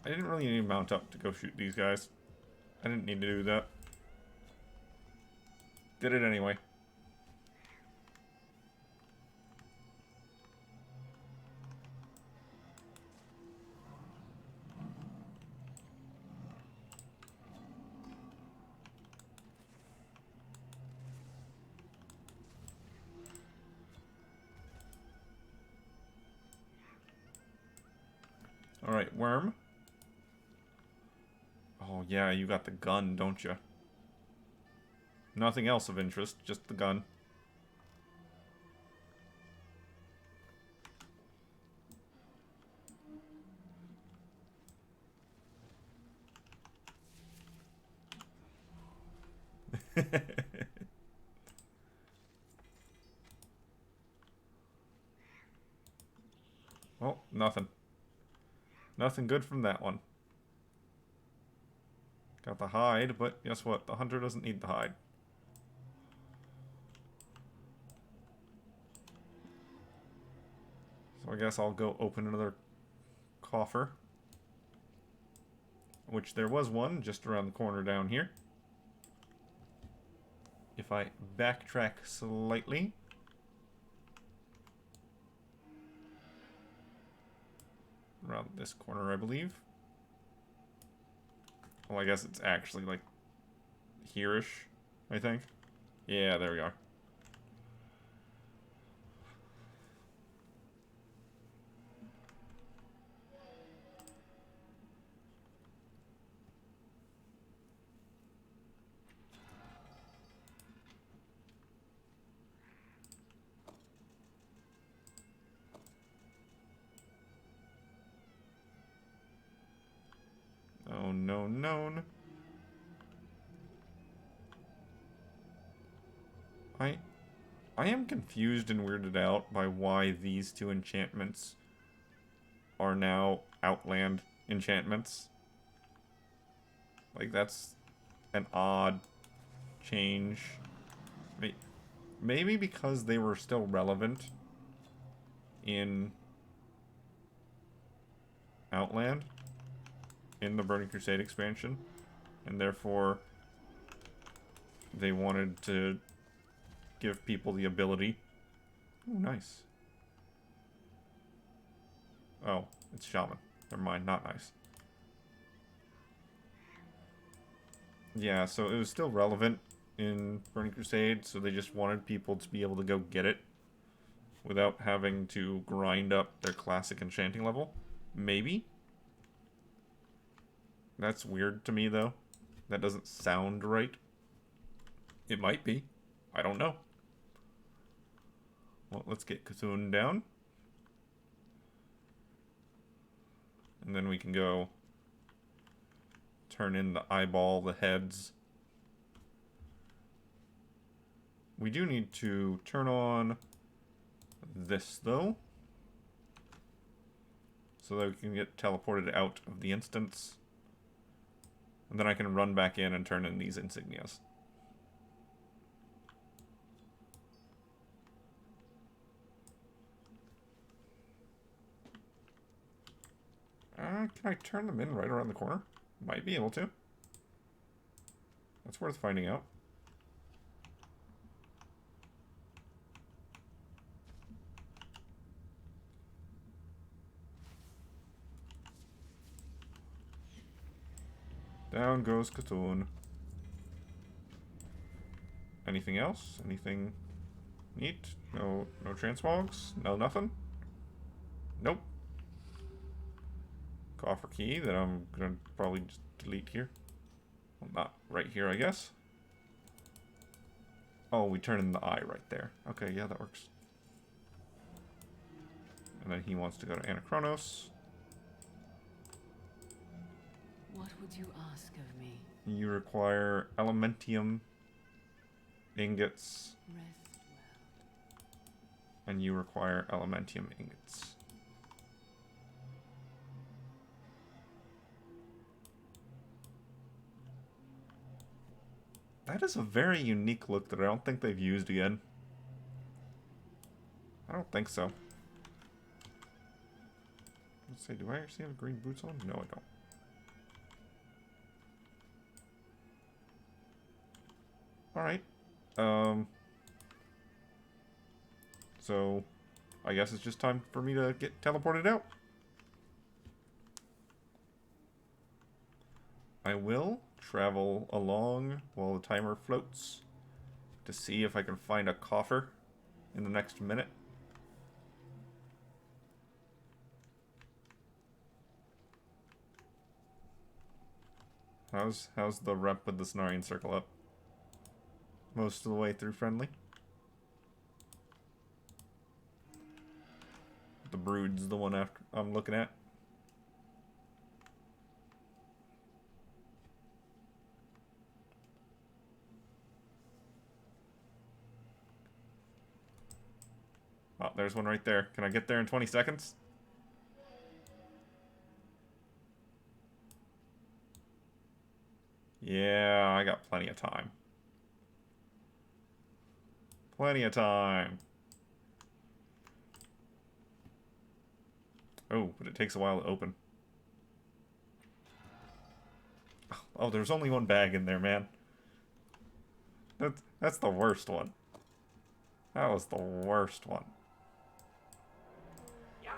[SPEAKER 1] I didn't really need to mount up to go shoot these guys. I didn't need to do that. Did it anyway. Alright, worm. Oh yeah, you got the gun, don't you? Nothing else of interest, just the gun. Oh, nothing. Nothing good from that one. Got the hide, but guess what? The hunter doesn't need the hide. So I guess I'll go open another coffer. Which there was one just around the corner down here. If I backtrack slightly. Around this corner, I believe. Well, I guess it's actually, like, here-ish, I think. Yeah, there we are. Oh, no, no. I am confused and weirded out by why these 2 enchantments are now Outland enchantments. Like, that's an odd change. Maybe because they were still relevant in Outland, in the Burning Crusade expansion, and therefore they wanted to give people the ability. Ooh, nice. Oh, it's Shaman. Never mind, not nice. Yeah, so it was still relevant in Burning Crusade, so they just wanted people to be able to go get it without having to grind up their classic enchanting level. Maybe. That's weird to me, though. That doesn't sound right. It might be. I don't know. Well, let's get Cthulhu down. And then we can go turn in the eyeball, the heads. We do need to turn on this, though. So that we can get teleported out of the instance. And then I can run back in and turn in these insignias. can I turn them in right around the corner? Might be able to. That's worth finding out. Down goes Katoon. Anything else? Anything neat? No transmogs? No nothing? Nope. Coffer key that I'm gonna probably just delete here. Well, not right here, I guess. Oh, we turn in the eye right there. Okay, yeah, that works. And then he wants to go to Anachronos.
[SPEAKER 4] What would you ask of me?
[SPEAKER 1] You require elementium ingots,
[SPEAKER 4] Rest well.
[SPEAKER 1] and you require elementium ingots. That is a very unique look that I don't think they've used again. I don't think so. Let's see, do I actually have green boots on? No, I don't. Alright. So, I guess it's just time for me to get teleported out. I will travel along while the timer floats to see if I can find a coffer in the next minute. How's the rep with the Cenarian Circle up? Most of the way through friendly. The Brood's the one after I'm looking at. Oh, there's one right there. Can I get there in 20 seconds? Yeah, I got plenty of time. Plenty of time. Oh, but it takes a while to open. Oh, there's only one bag in there, man. That's the worst one. That was the worst one.
[SPEAKER 2] Yo!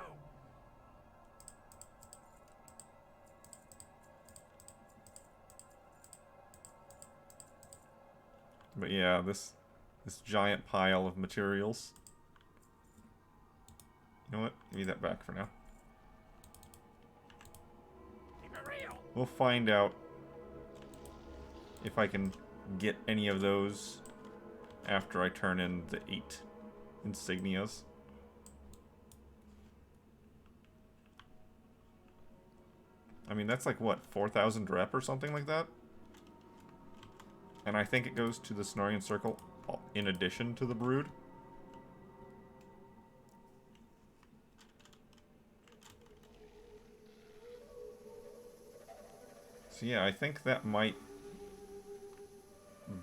[SPEAKER 1] But yeah, this giant pile of materials. You know what? Give me that back for now.
[SPEAKER 2] Keep it real!
[SPEAKER 1] We'll find out if I can get any of those after I turn in the 8 insignias. I mean, that's like, what, 4,000 rep or something like that? And I think it goes to the Cenarian Circle in addition to the Brood. So yeah, I think that might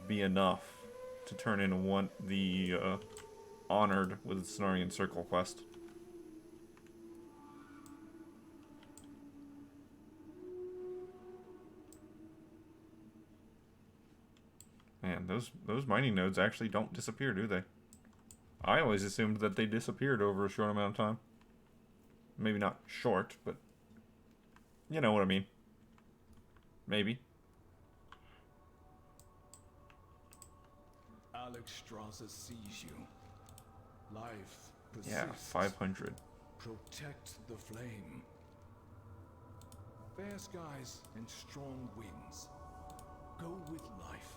[SPEAKER 1] be enough to turn in the Honored with the Cenarian Circle quest. Man, those mining nodes actually don't disappear, do they? I always assumed that they disappeared over a short amount of time. Maybe not short, but you know what I mean. Maybe.
[SPEAKER 3] Alex Strasser sees you. Life persists.
[SPEAKER 1] Yeah, 500.
[SPEAKER 3] Protect the flame. Fair skies and strong winds. Go with life.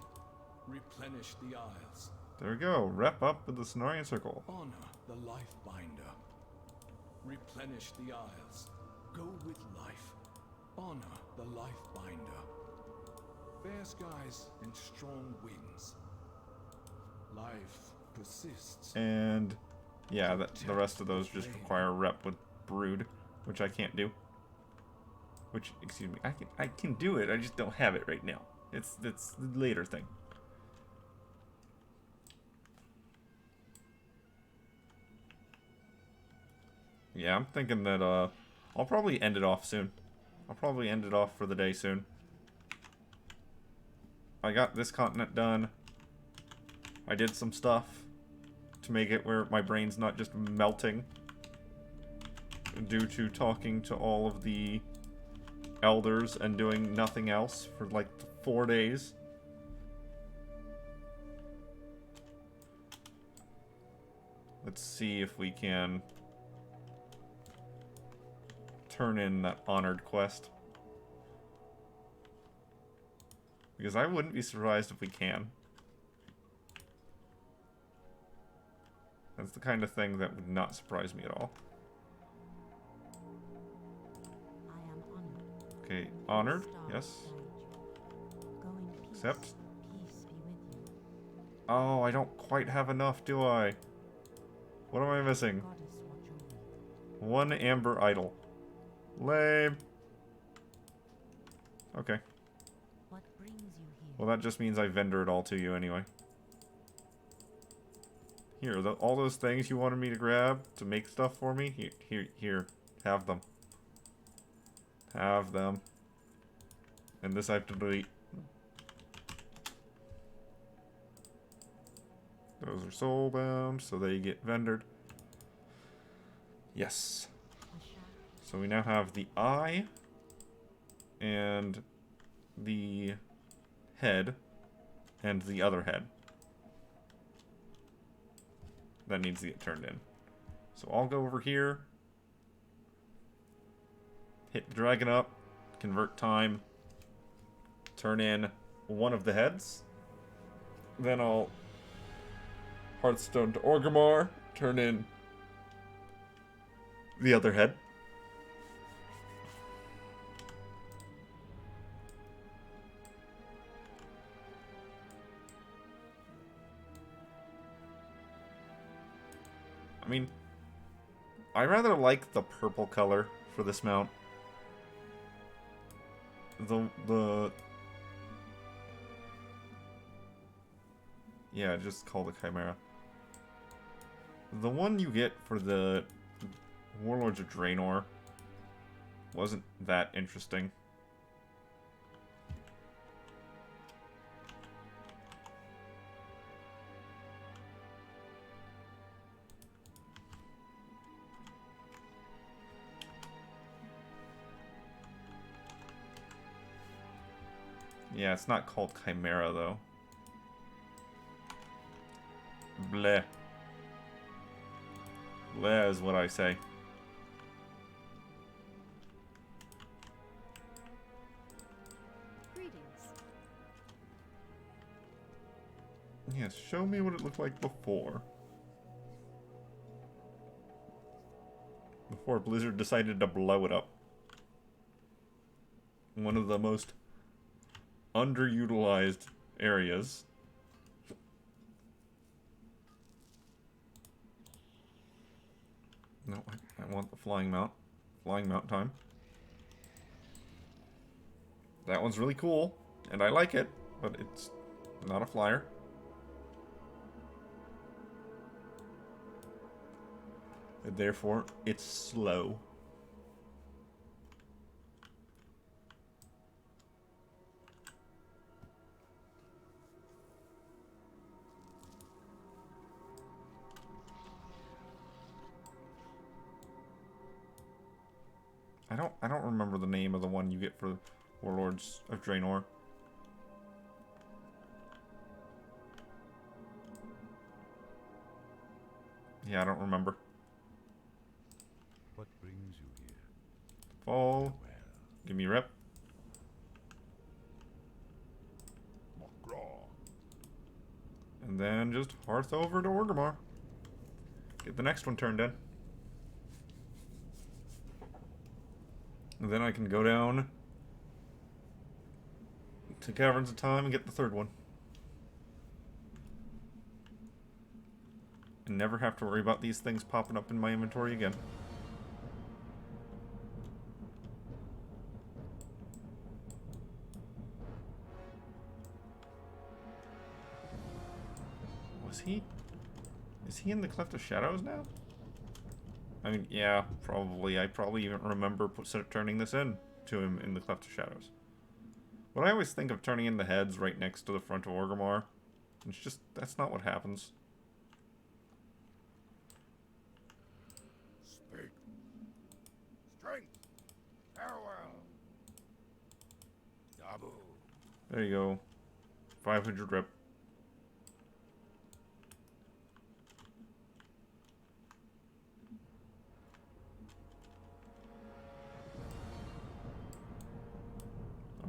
[SPEAKER 3] Replenish the isles.
[SPEAKER 1] There we go. Wrap up with the Cenarian Circle.
[SPEAKER 3] Honor the life binder. Replenish the isles. Go with life. Honor the life binder. Fair skies and strong winds. Life persists.
[SPEAKER 1] And yeah, the rest of those just require a rep with Brood, which I can't do. Which, excuse me, I can do it. I just don't have it right now. It's the later thing. Yeah, I'm thinking that I'll probably end it off soon. I'll probably end it off for the day soon. I got this continent done. I did some stuff to make it where my brain's not just melting due to talking to all of the elders and doing nothing else for like 4 days. Let's see if we can turn in that honored quest. Because I wouldn't be surprised if we can. That's the kind of thing that would not surprise me at all.
[SPEAKER 4] I am honored.
[SPEAKER 1] Okay, honored,
[SPEAKER 4] Star
[SPEAKER 1] yes.
[SPEAKER 4] guide you. Go in peace.
[SPEAKER 1] Accept.
[SPEAKER 4] Peace be with you.
[SPEAKER 1] Oh, I don't quite have enough, do I? What am I missing?
[SPEAKER 4] Goddess watch over you.
[SPEAKER 1] 1 amber idol. Lame. Okay.
[SPEAKER 4] What brings you here?
[SPEAKER 1] Well, that just means I vendor it all to you anyway. Here, all those things you wanted me to grab to make stuff for me, here, have them. Have them. And this I have to delete. Those are soulbound, so they get vendored. Yes.
[SPEAKER 4] A shaft.
[SPEAKER 1] So we now have the eye and the head and the other head. That needs to get turned in. So I'll go over here, hit the dragon up, convert time, turn in one of the heads. Then I'll Hearthstone to Orgrimmar, turn in the other head. I mean, I rather like the purple color for this mount. Yeah, just call the Chimera. The one you get for the Warlords of Draenor wasn't that interesting. Yeah, it's not called Chimera, though. Bleh. Bleh is what I say.
[SPEAKER 7] Greetings.
[SPEAKER 1] Yes, show me what it looked like before. Before Blizzard decided to blow it up. One of the most underutilized areas. No, I want the flying mount. Flying mount time. That one's really cool, and I like it, but it's not a flyer. And therefore, it's slow. I don't remember the name of the one you get for Warlords of Draenor. Yeah, I don't remember.
[SPEAKER 5] What brings you here?
[SPEAKER 1] Fall.
[SPEAKER 5] Well,
[SPEAKER 1] Give me rep.
[SPEAKER 5] Magraw.
[SPEAKER 1] And then just hearth over to Orgrimmar. Get the next one turned in. And then I can go down to Caverns of Time and get the third one. And never have to worry about these things popping up in my inventory again. Was he? Is he in the Cleft of Shadows now? I mean, yeah, probably. I probably even remember turning this in to him in the Cleft of Shadows. But I always think of turning in the heads right next to the front of Orgrimmar. It's just, that's not what happens.
[SPEAKER 5] Speak. Strength. Farewell. Dabu.
[SPEAKER 1] There you go. 500 rep.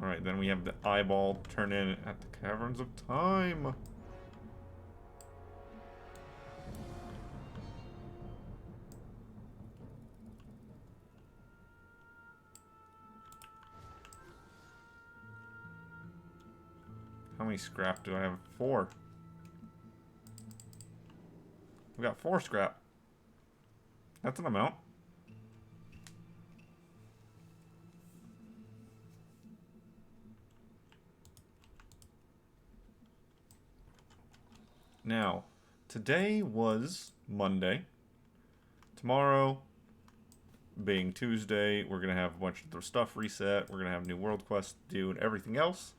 [SPEAKER 1] Alright, then we have the eyeball turn in at the Caverns of Time. How many scrap do I have? 4. We got 4 scrap. That's an amount. Now, today was Monday. Tomorrow, being Tuesday, we're going to have a bunch of the stuff reset. We're going to have new world quests to do and everything else.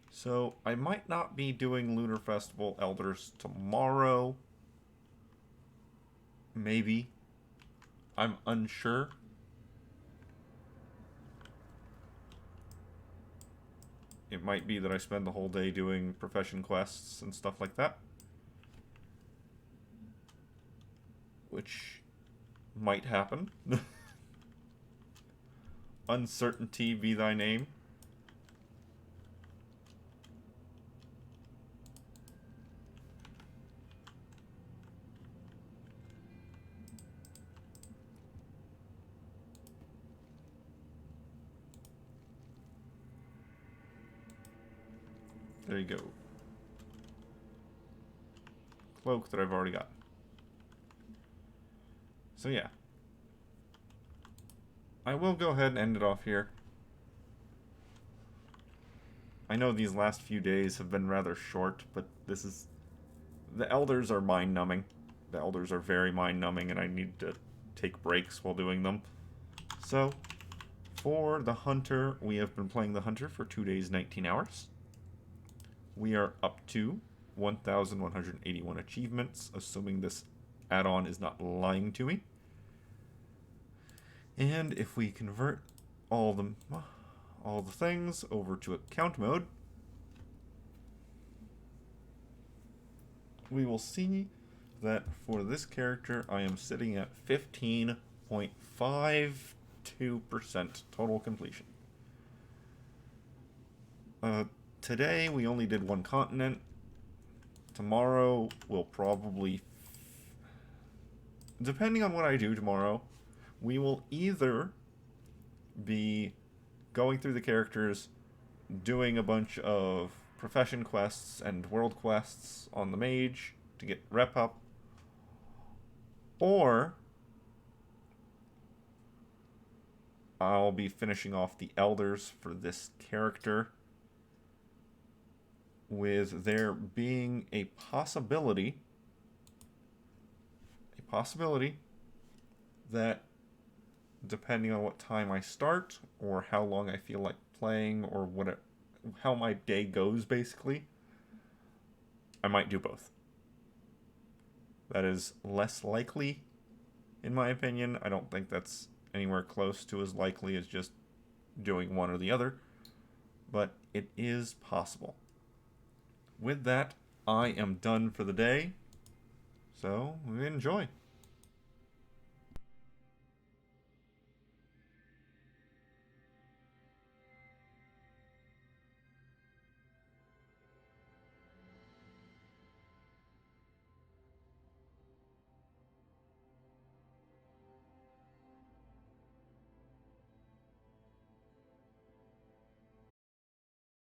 [SPEAKER 1] So, I might not be doing Lunar Festival Elders tomorrow. Maybe. I'm unsure. It might be that I spend the whole day doing profession quests and stuff like that. Which might happen. Uncertainty be thy name. There you go. Cloak that I've already got. So yeah. I will go ahead and end it off here. I know these last few days have been rather short, but this is... The Elders are mind-numbing. The Elders are very mind-numbing, and I need to take breaks while doing them. So, for the Hunter, we have been playing the Hunter for 2 days, 19 hours. We are up to 1,181 achievements, assuming this add-on is not lying to me. And if we convert all the things over to account mode, we will see that for this character, I am sitting at 15.52% total completion. Today, we only did 1 continent. Tomorrow, we'll probably... Depending on what I do tomorrow, we will either be going through the characters, doing a bunch of profession quests and world quests on the mage to get rep up, or I'll be finishing off the elders for this character, with there being a possibility that, depending on what time I start, or how long I feel like playing, or how my day goes, basically, I might do both. That is less likely, in my opinion. I don't think that's anywhere close to as likely as just doing one or the other, but it is possible. With that, I am done for the day, so enjoy.